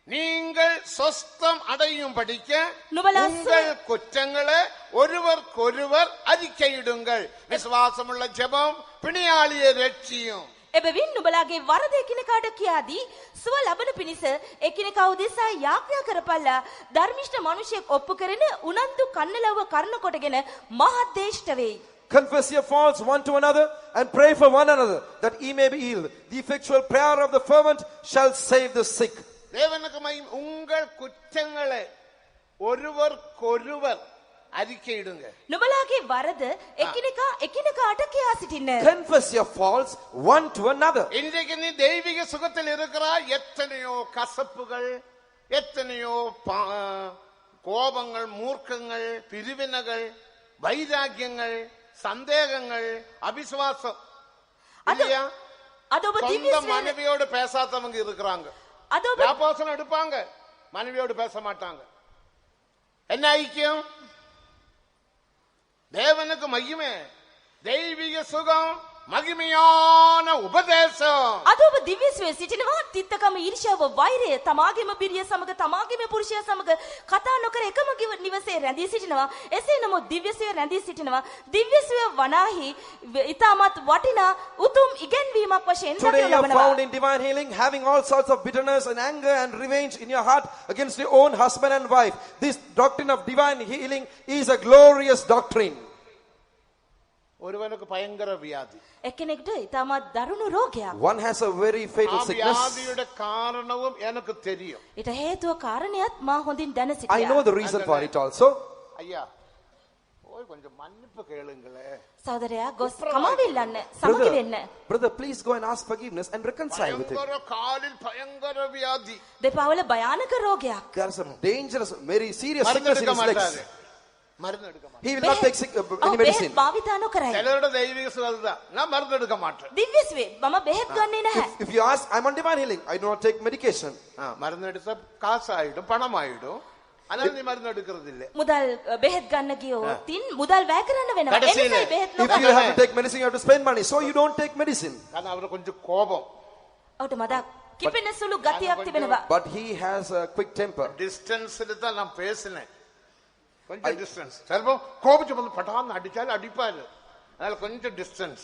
நீங்கள் சொஸ்தம் அடையும் படிக்க நுபலா உங்கள் குற்றங்களை ஒருவருக்கொருவர் அறிக்கையிடுங்கள். விசுவாசமுள்ள ஜெபம் பிணியாளியை ரட்சியும். එබැවින් නුඹලාගේ වරද එකිනෙකාට කියාදී සුව ලබන පිණිස එකිනෙකා උදෙසා යාඥා කරපල්ලා. ධර්මිෂ්ඨ මනුෂ්‍යෙක් ඔප්පු කරන උනන්දු කන්නලව්ව කරන කොටගෙන මහත් දේශ්ඨ වෙයි. confess your faults one to another and pray for one another that ye may be healed. The effectual prayer of the fervent shall save the sick. தேவனுக்கு மகிமை. உங்கள் குற்றங்களை ஒருவருக்கொருவர் அறிக்கையிடுங்க. නුඹලාගේ වරද එකිනෙකාට කියා සිටින්න. Confess your faults one to another. இன்றைக்கு நீ தெய்வீக சுகத்தில் இருக்கிறாய். எத்தனையோ கசப்புகள், எத்தனையோ கோபங்கள், மூர்க்கங்கள், பிரிவினைகள், வைராக்கியங்கள், சந்தேகங்கள், அபிசுவாசம். இல்லையா? අද ඔබ சொந்த දිව්‍ය සුවේ மனைவியோடு பேசாதவங்க இருக்கிறாங்க. අද ඔබ வியாபாரம் எடுப்பாங்க, மனைவியோடு பேச மாட்டாங்க. என்ன ஐக்கியம்? தேவனுக்கு மகிமை. தெய்வீக சுகம், මගිමියාන උපදේශ. අද ඔබ දිව්‍ය සුවේ සිටිනවා. තිත්තකම ඊර්ෂ්‍යාව වෛරය තමාගේම පිරිය සමග තමාගේම පුරුෂයා සමග කතා නොකර එකම නිවසේ රැඳී සිටිනවා. එසේ නමුත් දිව්‍ය සුවේ රැඳී සිටිනවා. දිව්‍ය සුවේ වනාහි ඊටමත් වටිනා උතුම් ඉගෙන්වීමක් වශයෙන් Today you are දක්වනවා. found in divine healing, having all sorts of bitterness and anger and revenge in your heart against your own husband and wife. This doctrine of divine healing is a glorious doctrine. ஒருவனுக்கு பயங்கர வியாதி. එක්කෙනෙකුට ඊටමත් දරුණු රෝගයක්. One has a very fatal sickness. வியாதியோட காரணமும் எனக்கு தெரியும். ඊට හේතුව කාරණයක් මා හොඳින් දැන I සිටියා. know the reason for it also. ஐயா, ஓய் கொஞ்சம் மன்னிப்பு கேளுங்களே. සහෝදරයා ගොස් කමාවිල්ලන්න සමග වෙන්න. Brother, please go and ask forgiveness and reconcile with him. பயங்கர காலில் பயங்கர வியாதி. දෙපාවල භයානක රෝගයක්. There is some dangerous, very serious மருந்து sickness in எடுக்க his legs. மாட்டாரு. மருந்து எடுக்க மாட்டாரு. He will not take any medicine. භාවිතා නොකරයි. சிலரோட தெய்வீக சுகம் தான். நான் மருந்து எடுக்க மாட்டேன். දිව්‍ය සුවේ මම බෙහෙත් ගන්නේ නැහැ. If you ask, I'm on divine healing, I do not take medication. மருந்து எடுத்தா காசு ஆயிடும், பணம் ஆயிடும். அதனால நீ மருந்து எடுக்கிறது இல்ல. මුදල් බෙහෙත් ගන්න ගියොත් මුදල් වැය කරන්න වෙනවා. කඩසිල. එනිසා බෙහෙත් If නොගන්න. you have to take medicine, you have to spend money. So you don't take medicine. காரணம் அவருக்கு கொஞ்சம் கோபம். ඔහුට මදක් කිපෙන සුළු ගතියක් තිබෙනවා. But he has a quick temper. டிஸ்டன்ஸ்ல தான் நான் பேசினேன். கொஞ்சம் டிஸ்டன்ஸ். சிலப்போ கோபிச்சு வந்து பட்டான்னு அடிச்சாலும் அடிப்பாரு. அதனால கொஞ்சம் distance.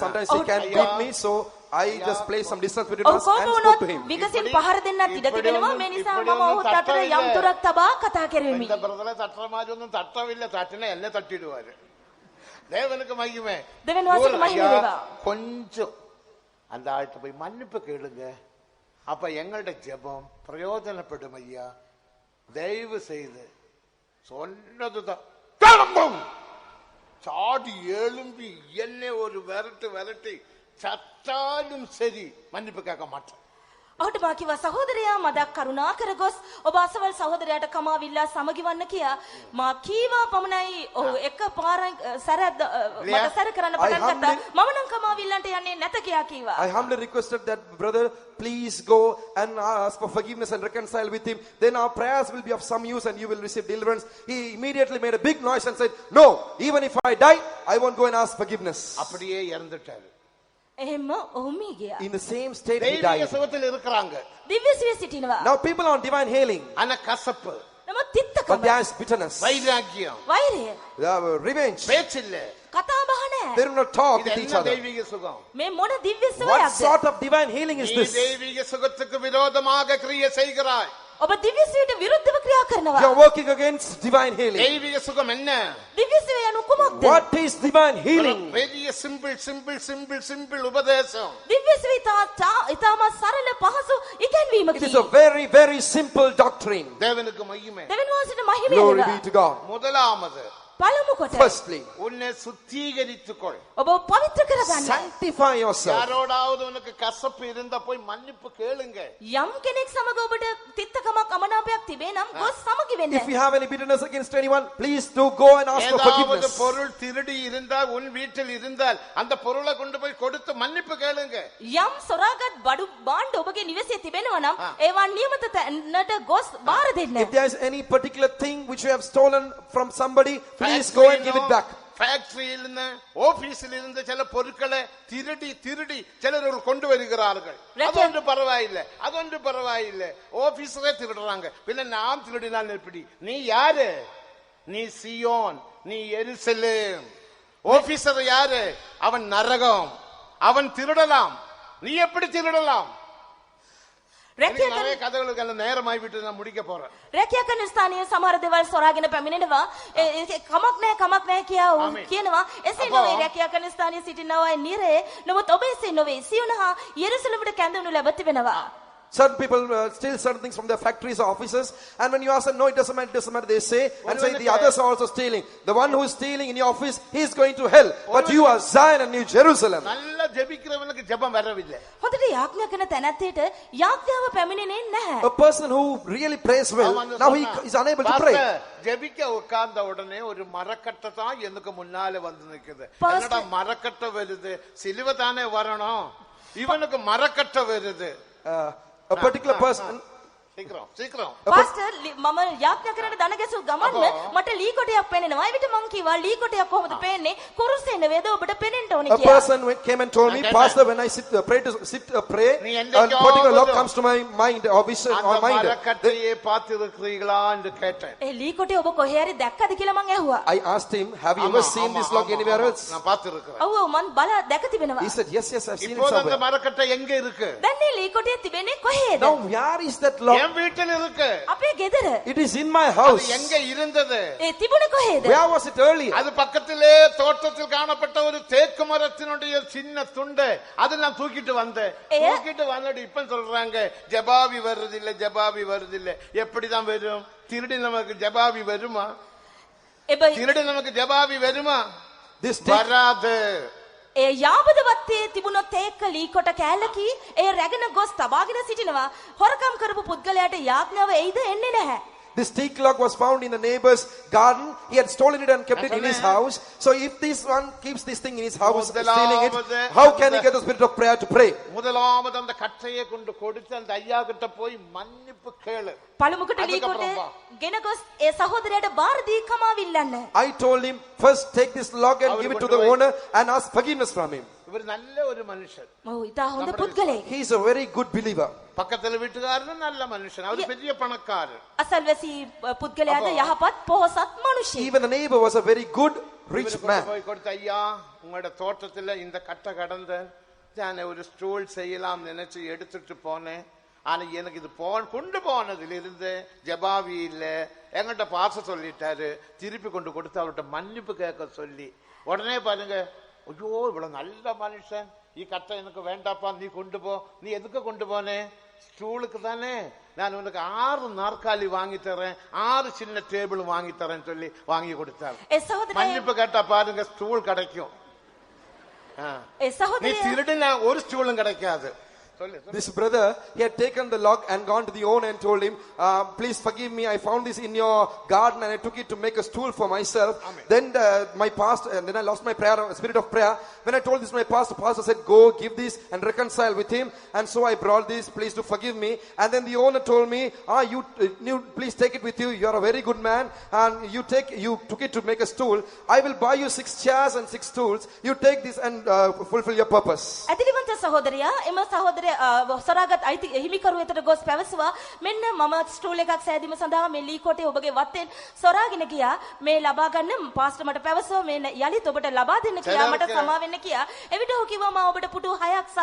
Sometimes he can beat me, so I just place some distance between ඔහු us කෝප and spoke වුණොත් to him. විකසින් පහර දෙන්නත් ඉඩ තිබෙනවා. මේ නිසා මම ඔහුට අතර යම් දුරක් තබා කතා කෙරෙමි. இந்த பிரதரை தட்டுற மாதிரி ஒன்றும் தட்டவில்லை. தட்டினா என்ன தட்டிடுவாரு. தேவனுக்கு மகிமை. தேவன் வாசலுக்கு மகிமை ஐயா, தேவா. கொஞ்சம் அந்த ஆள்கிட்ட போய் மன்னிப்பு கேளுங்க. அப்ப எங்கள்ட ஜெபம் பிரயோஜனப்படும் ஐயா. தயவு செய்து சொன்னதுதான் கிளம்பும். சாடி எழும்பி என்னை ஒரு விரட்டு விரட்டி சத்தாலும் சரி மன்னிப்பு கேட்க மாட்டேன். ඔහුට මා කිව්වා සහෝදරයා මදක් කරුණාකර ගොස් ඔබ අසවල් සහෝදරයාට කමාවිල්ලා සමගිවන්න කියා මා කීවා පමණයි ඔහු එක පාරක් සැරයක් මට සැර කරන්න පටන් ගත්තා මම නම් කමාවිල්ලන්ට යන්නේ නැත කියා කිව්වා. I humbly requested that brother, please go and ask for forgiveness and reconcile with him. Then our prayers will be of some use and you will receive deliverance. He immediately made a big noise and said, no, even if I die, I won't go and ask forgiveness. அப்படியே இறந்துட்டாரு. එහෙම ඔහු මිය ගියා. In the same state he தெய்வீக died. சுகத்தில் இருக்கிறாங்க. දිව්‍ය සුවය සිටිනවා. Now people are on divine healing, ஆனா கசப்பு, නමුත් but තිත්තකම there is bitterness, வைராக்கியம், වෛරය revenge. பேச்சு இல்ல. කතා බහ නැහැ. They do not talk இது with each என்ன other. தெய்வீக சுகம்? මේ මොන දිව්‍ය What සුවයක්ද? sort of divine healing is நீ this? தெய்வீக சுகத்துக்கு விரோதமாக கிரியை செய்கிறாய். ඔබ දිව්‍ය සුවයට විරුද්ධව ක්‍රියා කරනවා. You are working against divine healing. தெய்வீக சுகம் என்ன? දිව්‍ය සුවය යනු කුමක්ද? What is divine healing? பெரிய சிம்பிள் உபதேசம். දිව්‍ය සුවය ඉතාමත් සරල පහසු It ඉගැන්වීමකි. is a very, very simple doctrine. தேவனுக்கு மகிமை. දෙවියන් වහන්සේට මහිම Glory වේවා. be to God. முதலாவது පළමු කොට Firstly, உன்னை சுத்திகரித்துக்கொள். ඔබ පවිත්‍ර කරගන්න. sanctify yourself. யாரோடாவது உனக்கு கசப்பு இருந்தா போய் மன்னிப்பு கேளுங்க. යම් කෙනෙක් සමග ඔබට තිත්තකමක් අමනාපයක් තිබේ නම් ගොස් සමගි වෙන්න. If you have any bitterness against anyone, please do go and ask for ஏதாவது forgiveness. பொருள் திருடி இருந்தால் உன் வீட்டில் இருந்தால் அந்த பொருளை கொண்டு போய் கொடுத்து மன்னிப்பு கேளுங்க. යම් සොරාගත් බඩු භාණ්ඩ ඔබගේ නිවසේ තිබෙනවා නම් ඒවා නියමිත තැනට ගොස් බාර දෙන්න. If there is any particular thing which you have stolen from somebody, please go and give it back. ஃபேக்டரியில் இருந்து ஆபீஸில் இருந்து சில பொருட்களை திருடி சிலர் கொண்டு வருகிறார்கள். அதொன்று பரவாயில்லை. ஆபீஸரே திருடுறாங்க, பின்ன நாம் திருடினால் எப்படி? நீ யாரு? நீ சியோன், நீ எருசலேம். ஆபீஸர் யாரு? அவன் நரகம். அவன் திருடலாம், நீ எப்படி திருடலாம்? நிறைய கதைகளுக்கு நேரமாய் விட்டு நான் முடிக்க போறேன். රැකියා කරන ස්ථානයේ සමහර දේවල් සොරාගෙන පැමිණෙනවා. කමක් නැහැ කියා කියනවා. එසේ නොවේ රැකියා කරන ස්ථානයේ සිටිනවා නිරේ. නමුත් ඔබ එසේ නොවේ. සියොන හා යෙරුසලමට කැඳවනු ලැබ තිබෙනවා. Certain people steal certain things from their factories or offices, and when you ask them, no, it doesn't matter, they say, and say the others are also stealing. The one who is stealing in your office, he is going to hell. But you are Zion and New Jerusalem. நல்ல ஜெபிக்கிறவனுக்கு ஜெபம் வரவில்லை. හොඳට යාඥා කරන තැනැත්තියට යාඥාව පැමිණෙන්නේ නැහැ. A person who really prays well, now he is unable to pray. ஜெபிக்க உட்கார்ந்த உடனே ஒரு மரக்கட்டை தான் எனக்கு முன்னால வந்து நிக்குது. என்னடா மரக்கட்டை வருது? சிலுவை தானே வரணும். இவனுக்கு மரக்கட்டை வருது. A particular person. சீக்கிரம். පාස්ටර් මම යාඥා කරන්න දන ගැසූ ගමන්ම මට ලී කොටයක් පෙනෙනවා. ඒ විට මං කිව්වා ලී කොටයක් කොහොමද පේන්නේ? කුරුසේ නෙවෙයිද ඔබට පෙනෙන්න ඕනේ A කියලා. person came and told me, Pastor, when I pray, a particular law comes to my mind or vision or mind. மரக்கட்டையை பார்த்திருக்கிறீர்களா என்று கேட்டேன். ඒ ලී කොටේ ඔබ කොහේ හරි දැක්කද කියලා මං ඇහුවා. I asked him, have you ever seen this log anywhere else? நான் பார்த்திருக்கிறேன். ඔව් මං බල දැක තිබෙනවා. He said, yes, I've seen it இப்போ அந்த somewhere. மரக்கட்டை எங்க இருக்கு? දැන් මේ ලී කොටේ තිබෙන්නේ කොහේද? Now where is that log? என் வீட்டில் இருக்கு. අපේ ගෙදර. It is in my house. அது எங்க இருந்தது? ඒ තිබුණේ කොහේද? Where was it earlier? அது பக்கத்திலே தோட்டத்தில் காணப்பட்ட ஒரு தேக்கு மரத்தினுடைய சின்ன துண்டு, அது நான் தூக்கிட்டு வந்தேன். தூக்கிட்டு வந்துட்டு இப்ப சொல்றாங்க ஜபாவி வருதில்லை. எப்படிதான் வரும்? திருடி நமக்கு ஜபாவி வருமா? வராது. ඒ යාබද වත්තේ තිබුණොත් ඒක ලී කොට කෑල්ලකි ඒ රැගෙන ගොස් තබාගෙන සිටිනවා. හොරකම් කරපු පුද්ගලයාට යාඥාව එයිද? එන්නේ නැහැ. This teak log was found in the neighbor's garden. He had stolen it and kept it in his house. So if this one keeps this thing in his house, stealing it, how can he get the spirit of prayer to pray? முதலாவது அந்த கட்டையை கொண்டு கொடுத்து அந்த ஐயா கிட்ட போய் மன்னிப்பு கேளு. පළමුකට ලී කොට ගෙන ගොස් ඒ සහෝදරයාට බාර දී කමාවිල්ලන්න. I told him, first take this log and give it to the owner and ask forgiveness from him. இவர் நல்ல ஒரு மனுஷன். ඔව් ඉතා හොඳ පුද්ගලෙක්. He is a very good believer. பக்கத்துல வீட்டுக்காரரும் நல்ல மனுஷன், அவர் பெரிய பணக்காரர். අසල්වැසි පුද්ගලයාද යහපත් පොහොසත් මනුෂ්‍යයෙක්. Even the neighbor was a very good rich man. போய் கொடுத்த ஐயா உங்களோட தோட்டத்துல இந்த கட்டை கடந்து நான் ஒரு ஸ்டூல் செய்யலாம் நினைச்சு எடுத்துட்டு போனேன். ஆனா எனக்கு இது கொண்டு போனதுல இருந்து ஜபாவி இல்ல, என்கிட்ட பாச சொல்லிட்டாரு. திருப்பி கொண்டு கொடுத்து அவர்கிட்ட மன்னிப்பு கேட்க சொல்லி உடனே பாருங்க, ஐயோ இவ்வளவு நல்ல மனுஷன், கட்டை எனக்கு வேண்டாப்பா, நீ கொண்டு போ. நீ எதுக்கு கொண்டு போனே? ஸ்டூலுக்கு தானே. நான் உனக்கு 6 நாற்காலி வாங்கி தரேன், 6 சின்ன டேபிள் வாங்கி தரேன்னு சொல்லி வாங்கி கொடுத்தாரு. மன்னிப்பு கேட்டா பாருங்க ஸ்டூல் கிடைக்கும். நீ திருடின ஒரு ஸ்டூலும் கிடைக்காது. This brother, he had taken the log and gone to the owner and told him, please forgive me, I found this in your garden and I took it to make a stool for myself. Then my pastor, and then I lost my prayer, spirit of prayer. When I told this to my pastor said, go give this and reconcile with him. And so I brought this, please do forgive me. And then the owner told me, you please take it with you, you are a very good man. And you took it to make a stool. I will buy you 6 chairs and 6 stools. You take this and fulfill your purpose. ඇතිලිවන්ත සහෝදරයා එම සහෝදරයා සොරාගත් අයිති හිමිකරු වෙතට ගොස් පැවසුවා මෙන්න මම stool එකක් සෑදීම සඳහා මේ ලී කොටේ ඔබගේ වත්තෙන් සොරාගෙන ගියා මේ ලබා ගන්න පාස්ටර් මට පැවසුවා මේ යලිත් ඔබට ලබා දෙන්න කියා මට සමා වෙන්න කියා එවිට ඔහු කිව්වා මම ඔබට පුටු 6ක් සහ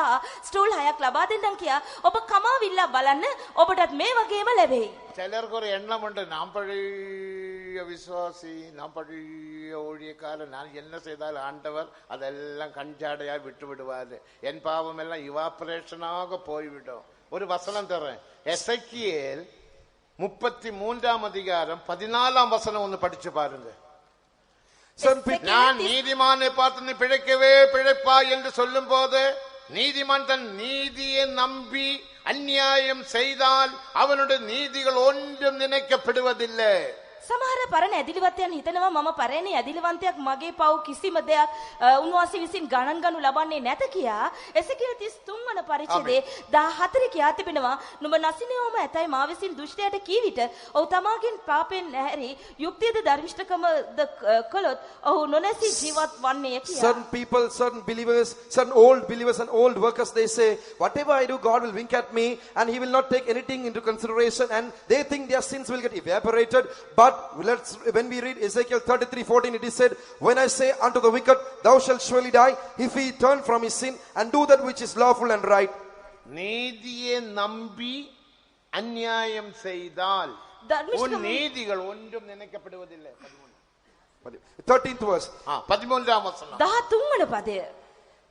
ස්ටූල් 6ක් ලබා දෙන්නම් කියා ඔබ කමාවිල්ලා බලන්න ඔබටත් මේ වගේම ලැබෙයි. சிலருக்கு ஒரு எண்ணம் உண்டு, நாம் பழைய விசுவாசி, நாம் பழைய ஊழியக்காரர், நான் என்ன செய்தால் ஆண்டவர் அதெல்லாம் கஞ்சாடையா விட்டு விடுவாரு, என் பாவம் எல்லாம் இவாபரேஷனாக போய்விடும். ஒரு வசனம் தரேன், எசேக்கியேல் 33ஆம் அதிகாரம் 14ஆம் வசனம் ஒன்னு படிச்சு பாருங்க. நான் நீதிமானை பார்த்து நீ பிழைக்கவே பிழைப்பா என்று சொல்லும் போது நீதிமான் தன் நீதியை நம்பி அநியாயம் செய்தால் அவனுடைய நீதிகள் ஒன்றும் நினைக்கப்படுவதில்லை. සමහර පරණ ඇදිලිවන්තයන් හිතනවා මම පරණ ඇදිලිවන්තයෙක් මගේ පව් කිසිම දෙයක් උන්වහන්සේ විසින් ගණන් ගනු ලබන්නේ නැත කියා එසේකියල් 33 වන පරිච්ඡේදයේ 14 කියා තිබෙනවා නුඹ නසිනවම ඇතයි මා විසින් දුෂ්ටයට කී විට ඔහු තමාගෙන් පාපෙන් නැහැරි යුක්තියද ධර්මිෂ්ඨකමද කළොත් ඔහු නොනැසී ජීවත් වන්නේය කියා. Certain people, certain believers, certain old believers and old workers, they say whatever I do God will wink at me and he will not take anything into consideration and they think their sins will get evaporated. But when we read Ezekiel 33:14, it is said, when I say unto the wicked, thou shalt surely die, if he turn from his sin and do that which is lawful and right. நீதியை நம்பி அநியாயம் செய்தால் உன் நீதிகள் ஒன்றும் நினைக்கப்படுவதில்லை. 13th verse. 13ஆம் வசனம். 13 වන පදය.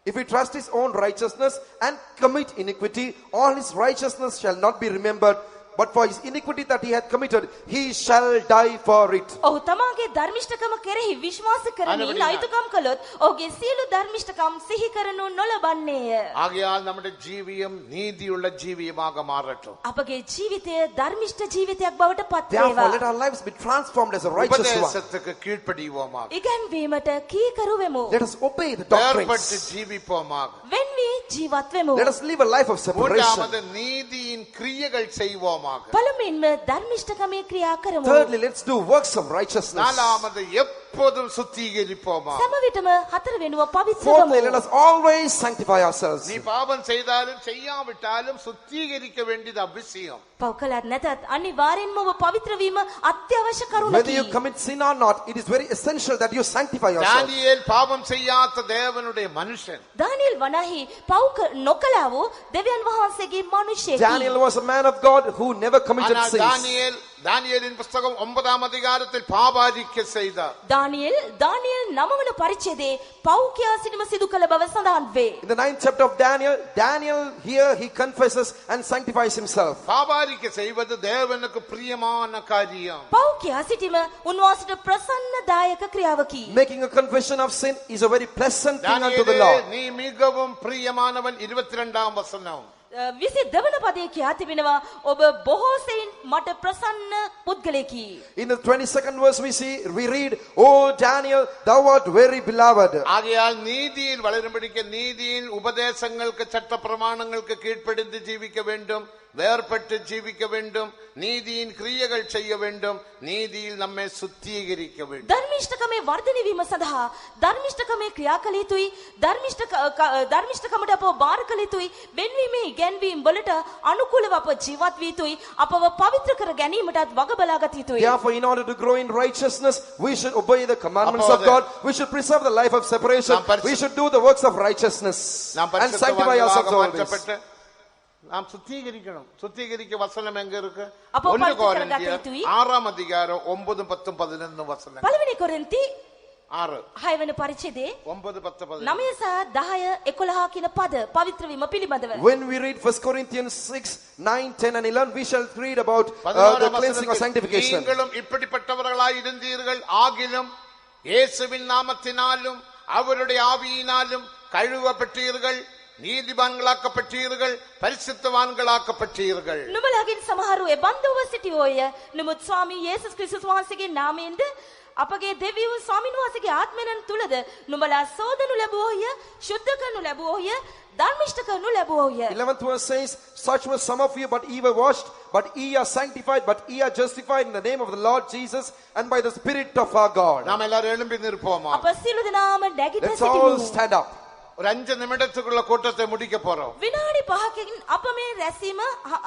If he trust his own righteousness and commit iniquity, all his righteousness shall not be remembered. But for his iniquity that he hath committed, he shall die for it. ඔහු තමාගේ ධර්මිෂ්ඨකම කෙරෙහි විශ්වාස කරමින් අයිතුකම් කළොත් ඔහුගේ සියලු ධර්මිෂ්ඨකම් සිහි කරනු නොලබන්නේය. ஆகையால் நம்முடைய ஜீவியம் நீதியுள்ள ஜீவியமாக மாறட்டும். අපගේ ජීවිතය ධර්මිෂ්ඨ ජීවිතයක් බවට පත් Therefore, වේවා. let our lives be transformed as a righteous one. உபதேசத்துக்கு கீழ்ப்படிவோமாக. ඉගැන්වීමට කීකරු වෙමු. Let us obey the வேறுபட்டு doctrines. ஜீவிப்போமாக. වෙන් වී ජීවත් වෙමු. Let us live a life of separation. மூன்றாவது நீதியின் கிரியைகள் செய்வோமாக. පළමුවෙන්ම ධර්මිෂ්ඨකමේ ක්‍රියා කරමු. Thirdly, let's do works of righteousness. நாலாவது எப்போதும் சுத்திகரிப்போமாக. සෑම විටම හතර වෙනුව පවිත්‍ර Fourthly, let වෙමු. us always sanctify ourselves. நீ பாவம் செய்தாலும் செய்யாவிட்டாலும் சுத்திகரிக்க வேண்டியது அவசியம். පව් කළත් නැතත් අනිවාර්යෙන්ම ඔබ පවිත්‍ර වීම අත්‍යවශ්‍ය Whether you කරුණකි. commit sin or not, it is very essential that you sanctify yourself. தானியேல் பாவம் செய்யாத தேவனுடைய மனுஷன். දානියෙල් වනාහි පව් නොකළා වූ දෙවියන් වහන්සේගේ මනුෂ්‍යයෙකි. Daniel was a man of God who never committed ஆனால் sins. தானியேலின் புஸ்தகம் 9ஆம் அதிகாரத்தில் பாபாரிக்க செய்தார். දානියෙල් 9 වන පරිච්ඡේදයේ පව් කියා සිටීම සිදු කළ බව සඳහන් වේ. In the 9th chapter of Daniel here he confesses and sanctifies himself. பாபாரிக்க செய்வது தேவனுக்கு பிரியமான காரியம். පව් කියා සිටීම උන්වහන්සේට ප්‍රසන්නදායක ක්‍රියාවකි. Making a confession of sin is a very pleasant thing unto the தானியேலே Lord. நீ மிகவும் பிரியமானவன் 22ஆம் வசனம். 22 වන පදයේ කියා තිබෙනවා ඔබ බොහෝ සෙයින් මට ප්‍රසන්න පුද්ගලයෙකි. In the 22nd verse we read, "O Daniel, thou art very beloved." ஆகையால் நீதியில் வளரும்படிக்கு நீதியின் உபதேசங்களுக்கு சட்ட பிரமாணங்களுக்கு கீழ்ப்படிந்து ஜீவிக்க வேண்டும், வேறுபட்டு ஜீவிக்க வேண்டும், நீதியின் கிரியைகள் செய்ய வேண்டும், நீதியில் நம்மை சுத்திகரிக்க வேண்டும். ධර්මිෂ්ඨකමේ වර්ධනය වීම සඳහා ධර්මිෂ්ඨකමේ ක්‍රියා කළ යුතුයි. ධර්මිෂ්ඨකමට අපව බාර කළ යුතුයි. වෙන්වීමේ ඉගැන්වීම් වලට අනුකූලව අප ජීවත් විය යුතුයි. අපව පවිත්‍ර කර ගැනීමටත් වග බලා ගත යුතුයි. Therefore, in order to grow in righteousness, we should obey the commandments of God. We should preserve the life of separation. We should do the works of righteousness and sanctify ourselves always. நாம் சுத்திகரிக்கணும். சுத்திகரிக்க வசனம் எங்க இருக்கு? அப்போ 1 பரிசுத்த கொரிந்தியர் கதை 6ஆம் அதிகாரம் 9 10 11 வசனம். පළවෙනි කොරින්ති 6 6 වෙනි පරිච්ඡේදයේ 9 10 11. 9 සහ 10 11 කියන පද පවිත්‍ර වීම පිළිබඳව. When we read 1 Corinthians 6, 9, 10 and 11, we shall read about the cleansing or sanctification. நீங்களும் இப்படிப்பட்டவர்களாய் இருந்தீர்கள், ஆகிலும் இயேசுவின் நாமத்தினாலும் அவருடைய ஆவியினாலும் கழுவப்பட்டீர்கள், நீதிமான்களாக்கப்பட்டீர்கள், பரிசுத்தவான்களாக்கப்பட்டீர்கள். නුඹලාගෙන් සමහරු ඒ බන්ධව සිටියෝය. නමුත් ස්වාමී යේසුස් ක්‍රිස්තුස් වහන්සේගේ නාමයෙන්ද අපගේ දෙවියෝ ස්වාමීන් වහන්සේගේ ආත්මයන් තුලද නුඹලා සෝදනු ලැබුවෝය, ශුද්ධ කරනු ලැබුවෝය, ධර්මිෂ්ඨ කරනු ලැබුවෝය. 11th verse says, such were some of you, but ye were washed, but ye are sanctified, but ye are justified in the name of the Lord Jesus and by the Spirit of our God. நாம் எல்லாரும் எழும்பி நிற்போமா? අප සියලු දෙනාම නැගිට Let's all සිටිමු. stand up. ஒரு 5 நிமிடத்துக்குள்ள கூட்டத்தை முடிக்க போறோம். විනාඩි 5කින් අප මේ රැසීම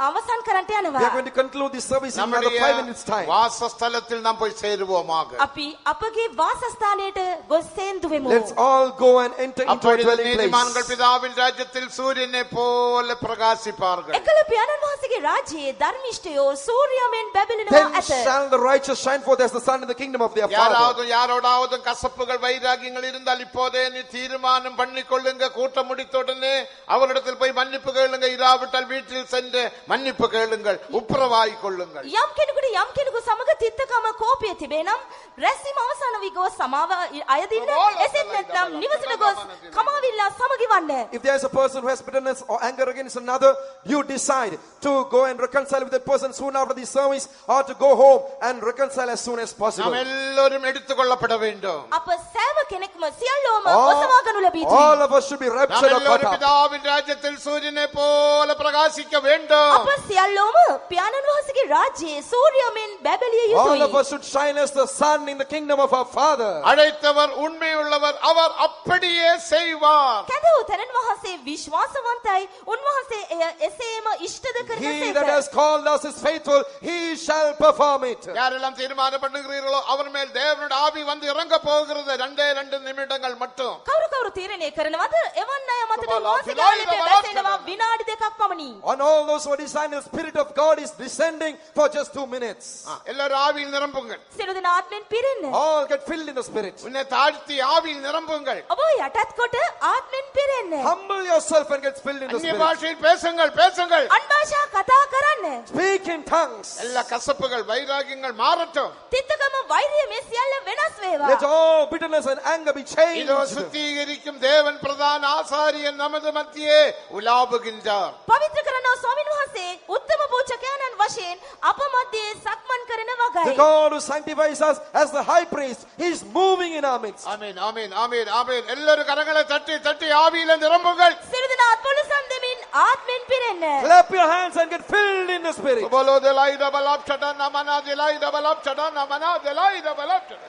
අවසන් කරන්නට We are යනවා. going to conclude this service in another நம்முடைய 5 minutes time. வாசஸ்தலத்தில் நாம் போய் சேருவோமாக. අපි අපගේ වාසස්ථානයට ගොස් සේන්දු වෙමු. Let's all go and enter into our அப்பொழுது dwelling நீதிமான்கள் place. பிதாவின் ராஜ்யத்தில் சூரியனை போல பிரகாசிப்பார்கள். එකල පියාණන් වහන්සේගේ රාජ්‍යයේ ධර්මිෂ්ඨයෝ සූර්යමෙන් බැබලෙනවා Then ඇත. shall the righteous shine forth as the sun in the kingdom of their Father. யாரோடாவது கசப்புகள் வைராகியங்கள் இருந்தால் இப்போதே நீ தீர்மானம் பண்ணிக்கொள்ளுங்க. கூட்டம் முடித்தவுடனே அவரிடத்தில் போய் மன்னிப்பு கேளுங்க. இராவிட்டால் வீட்டில் சென்று மன்னிப்பு கேளுங்கள், உப்புரவாய் கொள்ளுங்கள். යම් කෙනෙකු සමග තිත්තකම කෝපය තිබේ නම් රැසීම අවසන් වී ගොස් සමාව අයදින්න, එසේත් නැත්නම් නිවසට ගොස් කමාවිල්ලා සමගි වන්න. If there is a person who has bitterness or anger against another, you decide to go and reconcile with that person soon after the service, or to go home and reconcile as soon as possible. நாம் எல்லோரும் எடுத்துக்கொள்ளப்பட வேண்டும். අප සෑම කෙනෙක්ම සියල්ලෝම ඔසවාගනු ලැබීතු. All of us should be நாம் raptured or caught எல்லோரும் up. பிதாவின் ராஜ்யத்தில் சூரியனை போல பிரகாசிக்க வேண்டும். අප සියල්ලෝම පියාණන් වහන්සේගේ රාජ්‍යයේ සූර්යමෙන් බැබලිය All of යුතුයි. us should shine as the sun in the kingdom of our Father. அழைத்தவர் உண்மையுள்ளவர், அவர் அப்படியே செய்வார். කැදවූ තැනන් වහන්සේ විශ්වාසවන්තයි. උන්වහන්සේ එය එසේම ඉෂ්ටද කරන He that has සේක. called us is faithful, he shall perform it. யாரெல்லாம் தீர்மானம் பண்ணுகிறீர்களோ அவர் மேல் தேவனுடைய ஆவி வந்து இறங்க போகிறது. 2 நிமிடங்கள் மட்டும். කවුරු තීරණය කරනවද? එවන් අය මතට Bala, වාසිකාලේ Bala, බැසෙනවා Bala. විනාඩි 2ක් පමණි. On all those who are designed, the Spirit of God is descending for just 2 minutes. எல்லாரும் ஆவியில் நிரம்புங்கள். සියලු දෙනා ආත්මෙන් පිරෙන්න. All get filled in the Spirit. உன்னை தாழ்த்தி ஆவியில் நிரம்புங்கள். ඔබ යටත් කොට ආත්මෙන් පිරෙන්න. Humble yourself and get filled in the அந்நிய Spirit. பாஷையில் பேசுங்கள், பேசுங்கள். අන් භාෂා කතා කරන්න. Speak in tongues. எல்லா கசப்புகள் வைராகியங்கள் மாறட்டும். තිත්තකම වෛරය මේ සියල්ල වෙනස් වේවා. Let all bitterness and anger be changed. இதோ சுத்திகரிக்கும் தேவன் பிரதான ஆசாரியன் நமது மத்தியே உலாவுகின்றார். පවිත්‍ර කරන ස්වාමීන් වහන්සේ උත්තම පූජකයන්න් වශයෙන් අප මැදේ සක්මන් කරන The වගයි. God who sanctifies us as the high priest, he is moving in our midst. ஆமென், ஆமென், ஆமென், ஆமென். எல்லாரும் கரங்களை தட்டி தட்டி ஆவியில நிரம்புங்கள். සියලු දෙනා අත්පොළසම් දෙමින් ආත්මෙන් පිරෙන්න. Clap your hands and get filled in the Spirit. बोलो दिलाई डबल अप चटा नमना दिलाई डबल अप चटा नमना दिलाई डबल अप चटा.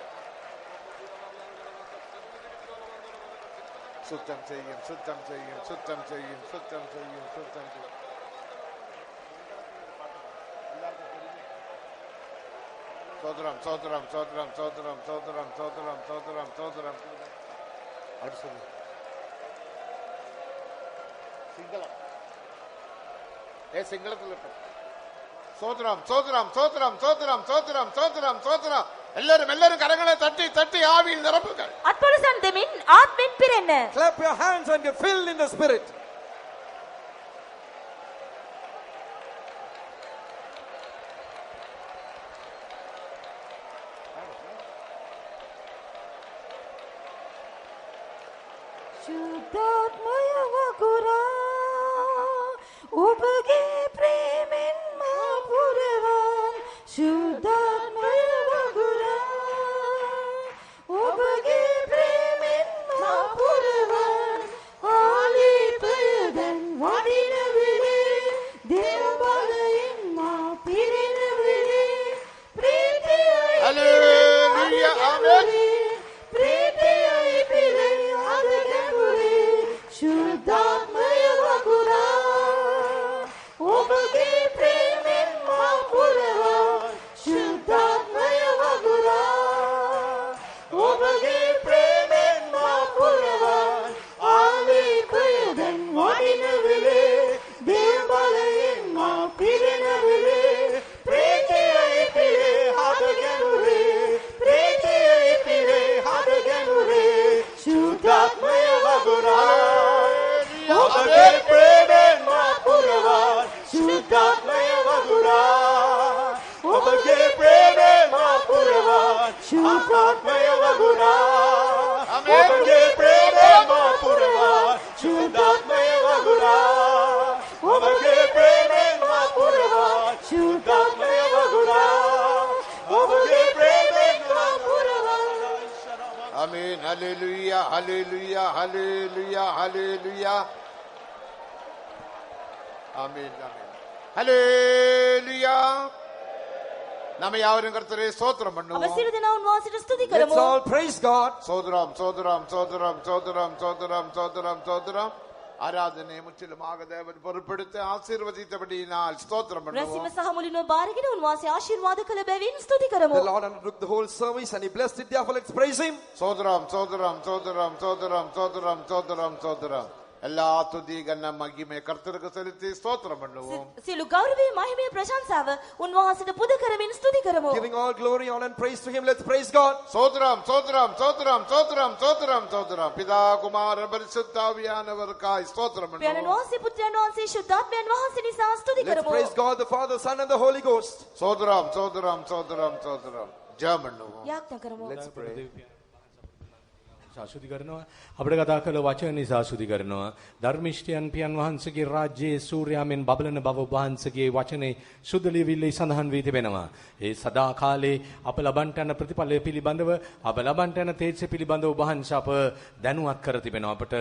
சுத்தம் செய்யும், சுத்தம் செய்யும், சுத்தம் செய்யும், சுத்தம் செய்யும், சுத்தம் செய்யும். சோதரம், சோதரம், சோதரம், சோதரம், சோதரம், சோதரம், சோதரம், சோதரம். அடுத்து சொல்லு. சிங்களம். சிங்களத்தில் சோதரம், சோதரம், சோதரம், சோதரம், சோதரம், சோதரம், சோதரம். எல்லாரும் கரங்களை தட்டி தட்டி ஆவியில் நிரப்புங்கள். අත්පොළසම් දෙමින් ආත්මෙන් පිරෙන්න. Clap your hands and get filled in the Spirit. සුද්ධාත්මය වගුරා ඔබගේ ප්‍රේමෙන් මා පුරවන්. සුද්ධාත්මය වගුරා ඔබගේ ප්‍රේමෙන් මා පුරවන්. ආලේපය දැන් වඩින වෙලේ දේව බලයෙන් මා පිරෙන වෙලේ ප්‍රීතියයි Hallelujah, amen. ප්‍රීතියයි පිරේ අද ගැඹුරේ. සුද්ධාත්මය වගුරා ඔබගේ ප්‍රේමෙන් මා පුරවන්. සුද්ධාත්මය වගුරා ඔබගේ ප්‍රේමෙන් මා පුරවන්. ආලේපය දැන් වඩින වෙලේ දේව බලයෙන් මා පිරෙන වෙලේ ප්‍රීතියයි පිරේ අද ගැඹුරේ. ප්‍රීතියයි පිරේ අද ගැඹුරේ. සුද්ධාත්මය වගුරා ඔබගේ ප්‍රේමෙන් මා පුරවන්. සුද්ධාත්මය වගුරා ඔබගේ ප්‍රේමෙන් මා පුරවන්. සුද්ධාත්මය වගුරා ඔබගේ ප්‍රේමෙන් මා පුරවන්. සුද්ධාත්මය වගුරා Amen. Hallelujah, hallelujah, hallelujah, hallelujah. Amen, amen. Hallelujah. நம்ம யாவரும் கர்த்தரை ஸ்தோத்திரம் பண்ணுவோம். අවසිර දෙනා උන්වහන්සේට ස්තුති Let's කරමු. all praise God. சோதரம் சோதரம் சோதரம் சோதரம் சோதரம் சோதரம் சோதரம் ஆராதனை முற்றிலுமாக தேவன் பொறுப்பெடுத்து ஆசீர்வதித்தபடியினால் ஸ்தோத்திரம் රැසීම பண்ணுவோம். සහ මුලින්ම බාරගෙන උන්වහන්සේ ආශිර්වාද කළ බැවින් ස්තුති කරමු. The Lord undertook the whole service and He blessed it. Therefore, let's praise Him. சோதரம் சோதரம் சோதரம் சோதரம் சோதரம் சோதரம் சோதரம் எல்லா துதி கன மகிமை கர்த்தருக்கு செலுத்தி ஸ்தோத்திரம் பண்ணுவோம். සියලු ගෞරවය මහිමය ප්‍රශංසාව උන්වහන්සේට පුද කරමින් ස්තුති කරමු. Giving all glory, honor and praise to Him. Let's praise God. சோதரம் சோதரம் சோதரம் சோதரம் சோதரம் சோதரம் பிதா குமார பரிசுத்த ஆவியானவருக்காய் ஸ்தோத்திரம் පියාණන් பண்ணுவோம். වහන්සේ පුත්‍රයන් වහන්සේ ශුද්ධාත්මයන් වහන්සේ නිසා ස්තුති Let's කරමු. praise God, the Father, Son, and the Holy Ghost. சோதரம் சோதரம் சோதரம் சோதரம் ஜெபம் பண்ணுவோம். යාඥා කරමු. Let's pray. සාසුදි කරනවා අපිට කතා කළ වචන නිසා සාසුදි කරනවා ධර්මිෂ්ඨයන් පියන් වහන්සේගේ රාජ්‍යයේ සූර්යාමෙන් බබලන බව වහන්සේගේ වචනේ සුද්ධ ලියවිල්ලේ සඳහන් වී තිබෙනවා. ඒ සදා කාලේ අප ලබන්ට යන ප්‍රතිඵලය පිළිබඳව අප ලබන්ට යන තේජස පිළිබඳව වහන්සේ අප දැනුවත් කර තිබෙනවා. අපට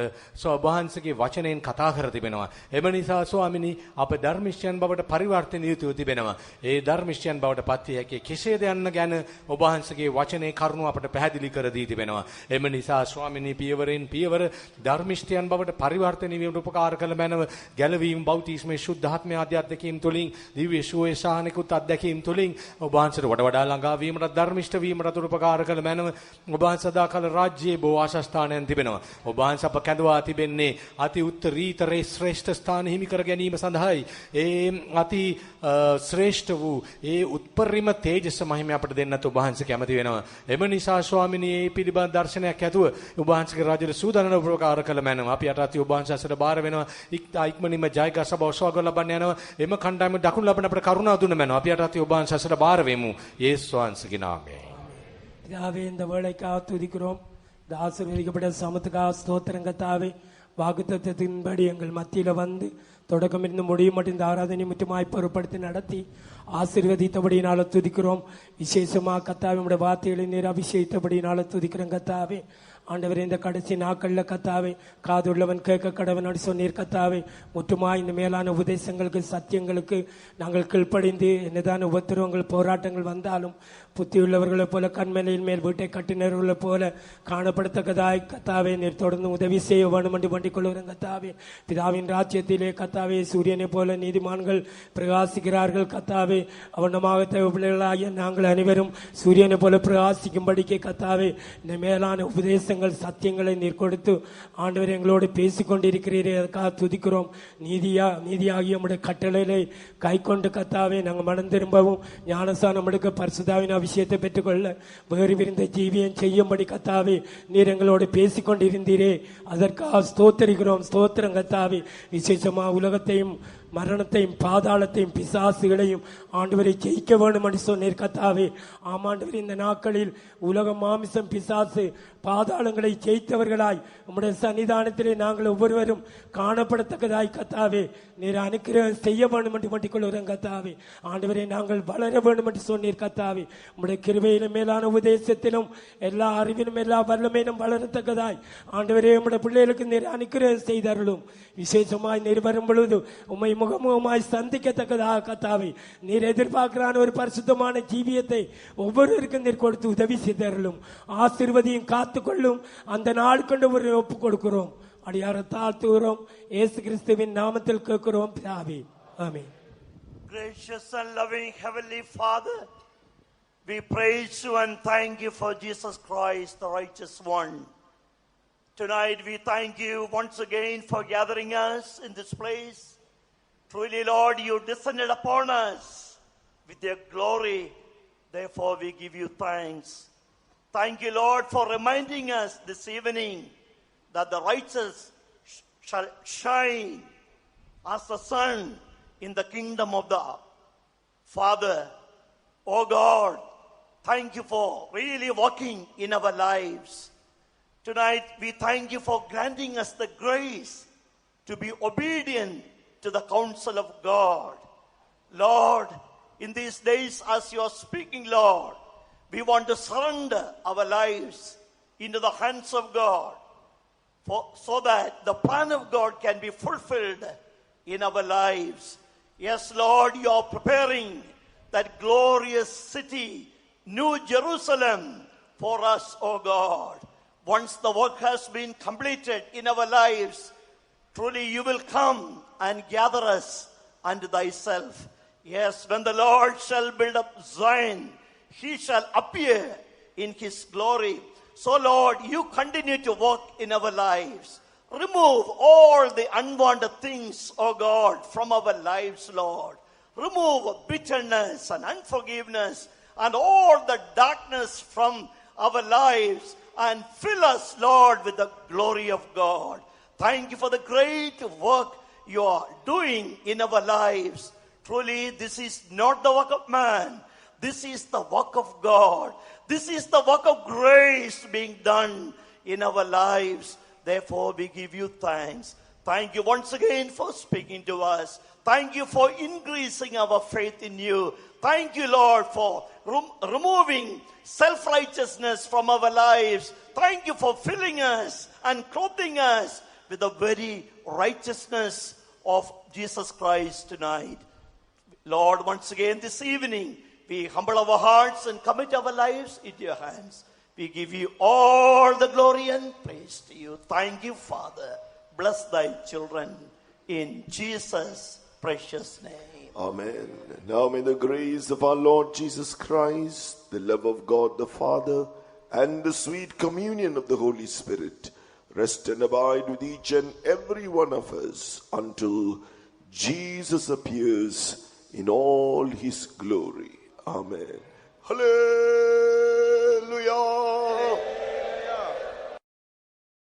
වහන්සේගේ වචනයෙන් කතා කර තිබෙනවා. එම නිසා ස්වාමිනී අප ධර්මිෂ්ඨයන් බවට පරිවර්තන යුතුව තිබෙනවා. ඒ ධර්මිෂ්ඨයන් බවට පත් විය හැකි කෙසේද යන්න ගැන ඔබ වහන්සේගේ වචනේ කරුණ අපට පැහැදිලි කර දී තිබෙනවා. එම නිසා ස්වාමිනී පියවරෙන් පියවර ධර්මිෂ්ඨයන් බවට පරිවර්තන වීමට උපකාර කළ මැනව ගැලවීම බෞතිස්මේ ශුද්ධාත්මය අධ්‍යාත්මිකීම් තුලින් දිව්‍ය සුවේ සාහනිකුත් අධ්‍යක්ීම් තුලින් ඔබ වහන්සේට වඩා ළඟා වීමට ධර්මිෂ්ඨ වීමට උපකාර කළ මැනව ඔබ වහන්සේ සදාකාල රාජ්‍යයේ බොහෝ ආශස්ථානයන් තිබෙනවා. ඔබ වහන්සේ අප කැඳවා තිබෙන්නේ අති උත්තරීතරේ ශ්‍රේෂ්ඨ ස්ථාන හිමි කර ගැනීම සඳහායි. ඒ අති ශ්‍රේෂ්ඨ වූ ඒ උත්පරිම තේජස මහිම අපට දෙන්නත් ඔබ වහන්සේ කැමති වෙනවා. එම නිසා ස්වාමිනී මේ පිළිබඳ දර්ශනයක් ඇතුව ඔබ වහන්සේගේ රාජ්‍යයට සූදානම් උපකාර කළ මැනව අපි යටත් ඔබ වහන්සේට බාර වෙනවා. ඉක්මනින්ම ජයග්‍රහ සභාව ස්වාගත ලබන්න යනවා. එම කණ්ඩායම දකුණු ලබන අපට කරුණා දුන්න මැනව අපි යටත් ඔබ වහන්සේට බාර වෙමු. යේසුස් වහන්සේගේ නාමයෙන්. பிதாவே இந்த வேளைக்காக துதிக்கிறோம். இந்த ஆசீர்வதிக்கப்பட்ட சமத்துக்காக ஸ்தோத்திரம் கர்த்தாவே. வாக்குத்தத்தத்தின்படி எங்கள் மத்தியில வந்து தொடக்கம் இருந்து முடியும் மட்டும் இந்த ஆராதனை முற்றுமாய் பொறுப்படுத்தி நடத்தி ஆசீர்வதித்தபடியினால துதிக்கிறோம். விசேஷமா கர்த்தாவே உம்முடைய வார்த்தைகளை நீர் அபிஷேகித்தபடியினால துதிக்கிறோம் கர்த்தாவே. ஆண்டவரே இந்த கடைசி நாட்களில் கர்த்தாவே காதுள்ளவன் கேட்க கடவன் சொன்னீர் கர்த்தாவே. முற்றுமாய் இந்த மேலான உபதேசங்களுக்கு சத்தியங்களுக்கு நாங்கள் கீழ்ப்படிந்து என்னதான உபத்திரவங்கள் போராட்டங்கள் வந்தாலும் புத்தியுள்ளவர்களைப் போல கண்மலையின் மேல் வீட்டை கட்டினர்களைப் போல காணப்படத்தக்கதாய் கர்த்தாவே நீர் தொடர்ந்து உதவி செய்ய வேண்டும் என்று வேண்டிக் கொள்கிறோம் கர்த்தாவே. பிதாவின் ராஜ்யத்திலே கர்த்தாவே சூரியனை போல நீதிமான்கள் பிரகாசிக்கிறார்கள் கர்த்தாவே. அவனமாக தேவ பிள்ளைகளாகிய நாங்கள் அனைவரும் சூரியனை போல பிரகாசிக்கும்படிக்கு கர்த்தாவே இந்த மேலான உபதேசங்கள் சத்தியங்களை நீர் கொடுத்து ஆண்டவர் எங்களோடு பேசிக்கொண்டிருக்கிறீரே அதற்காக துதிக்கிறோம். நீதியாகிய நம்முடைய கட்டளைகளை கை கொண்டு கர்த்தாவே நாங்கள் மனம் திரும்பவும் ஞானஸ்நானம் எடுக்க பரிசுத்தாவின் அபிஷேகத்தை பெற்றுக்கொள்ள வேறு விருந்த ஜீவியம் செய்யும்படி கர்த்தாவே நீர் எங்களோடு பேசிக்கொண்டிருந்தீரே அதற்காக ஸ்தோத்திரிக்கிறோம். ஸ்தோத்திரம் கர்த்தாவே. விசேஷமா உலகத்தையும் மரணத்தையும் பாதாளத்தையும் பிசாசுகளையும் ஆண்டவரை ஜெயிக்க வேண்டும் என்று சொன்னீர் கர்த்தாவே. ஆமாண்டவர் இந்த நாட்களில் உலக மாமிசம் பிசாசு பாதாளங்களை ஜெயித்தவர்களாய் உம்முடைய சன்னிதானத்திலே நாங்கள் ஒவ்வொருவரும் காணப்படத்தக்கதாய் கர்த்தாவே நீர் அனுக்கிரகம் செய்ய வேண்டும் என்று வேண்டிக் கொள்கிறோம் கர்த்தாவே. ஆண்டவரை நாங்கள் வளர வேண்டும் என்று சொன்னீர் கர்த்தாவே. உம்முடைய கிருபையிலும் மேலான உபதேசத்திலும் எல்லா அறிவிலும் எல்லா வல்லமையிலும் வளரத்தக்கதாய் ஆண்டவரே உம்முடைய பிள்ளைகளுக்கு நீர் அனுக்கிரகம் செய்தருளும். விசேஷமாய் நீர் வரும் பொழுது உம்மை முகமுகமாய் சந்திக்கத்தக்கதாக கர்த்தாவே நீர் எதிர்பார்க்கிறான ஒரு பரிசுத்தமான ஜீவியத்தை ஒவ்வொருவருக்கும் நீர் கொடுத்து உதவி செய்தருளும். ஆசீர்வதியும் காத்துக்கொள்ளும். அந்த நாள் கொண்டு ஒரு ஒப்பு கொடுக்கிறோம். அடியார தாழ்த்துகிறோம். இயேசு கிறிஸ்துவின் நாமத்தில் கேட்கிறோம் பிதாவே. ஆமென். Gracious and loving Heavenly Father, we praise you and thank you for Jesus Christ, the righteous one. Tonight we thank you once again for gathering us in this place. Truly, Lord, you descended upon us with your glory. Therefore, we give you thanks. Thank you, Lord, for reminding us this evening that the righteous shall shine as the sun in the kingdom of the Father. Oh God, thank you for really walking in our lives. Tonight, we thank you for granting us the grace to be obedient to the counsel of God. Lord, in these days as you are speaking, Lord, we want to surrender our lives into the hands of God, so that the plan of God can be fulfilled in our lives. Yes, Lord, you are preparing that glorious city, New Jerusalem, for us, O God. Once the work has been completed in our lives, truly you will come and gather us unto thyself. Yes, when the Lord shall build up Zion, he shall appear in his glory. So, Lord, you continue to work in our lives. Remove all the unwanted things, O God, from our lives, Lord. Remove bitterness and unforgiveness and all the darkness from our lives and fill us, Lord, with the glory of God. Thank you for the great work you are doing in our lives. Truly, this is not the work of man. This is the work of God. This is the work of grace being done in our lives. Therefore, we give you thanks. Thank you once again for speaking to us. Thank you for increasing our faith in you. Thank you, Lord, for removing self-righteousness from our lives. Thank you for filling us and clothing us with the very righteousness of Jesus Christ tonight. Lord, once again this evening, we humble our hearts and commit our lives into your hands. We give you all the glory and praise to you. Thank you, Father. Bless thy children in Jesus' precious name. Amen. Now may the grace of our Lord Jesus Christ, the love of God the Father, and the sweet communion of the Holy Spirit rest and abide with each and every one of us until Jesus appears in all his glory. Amen. Hallelujah.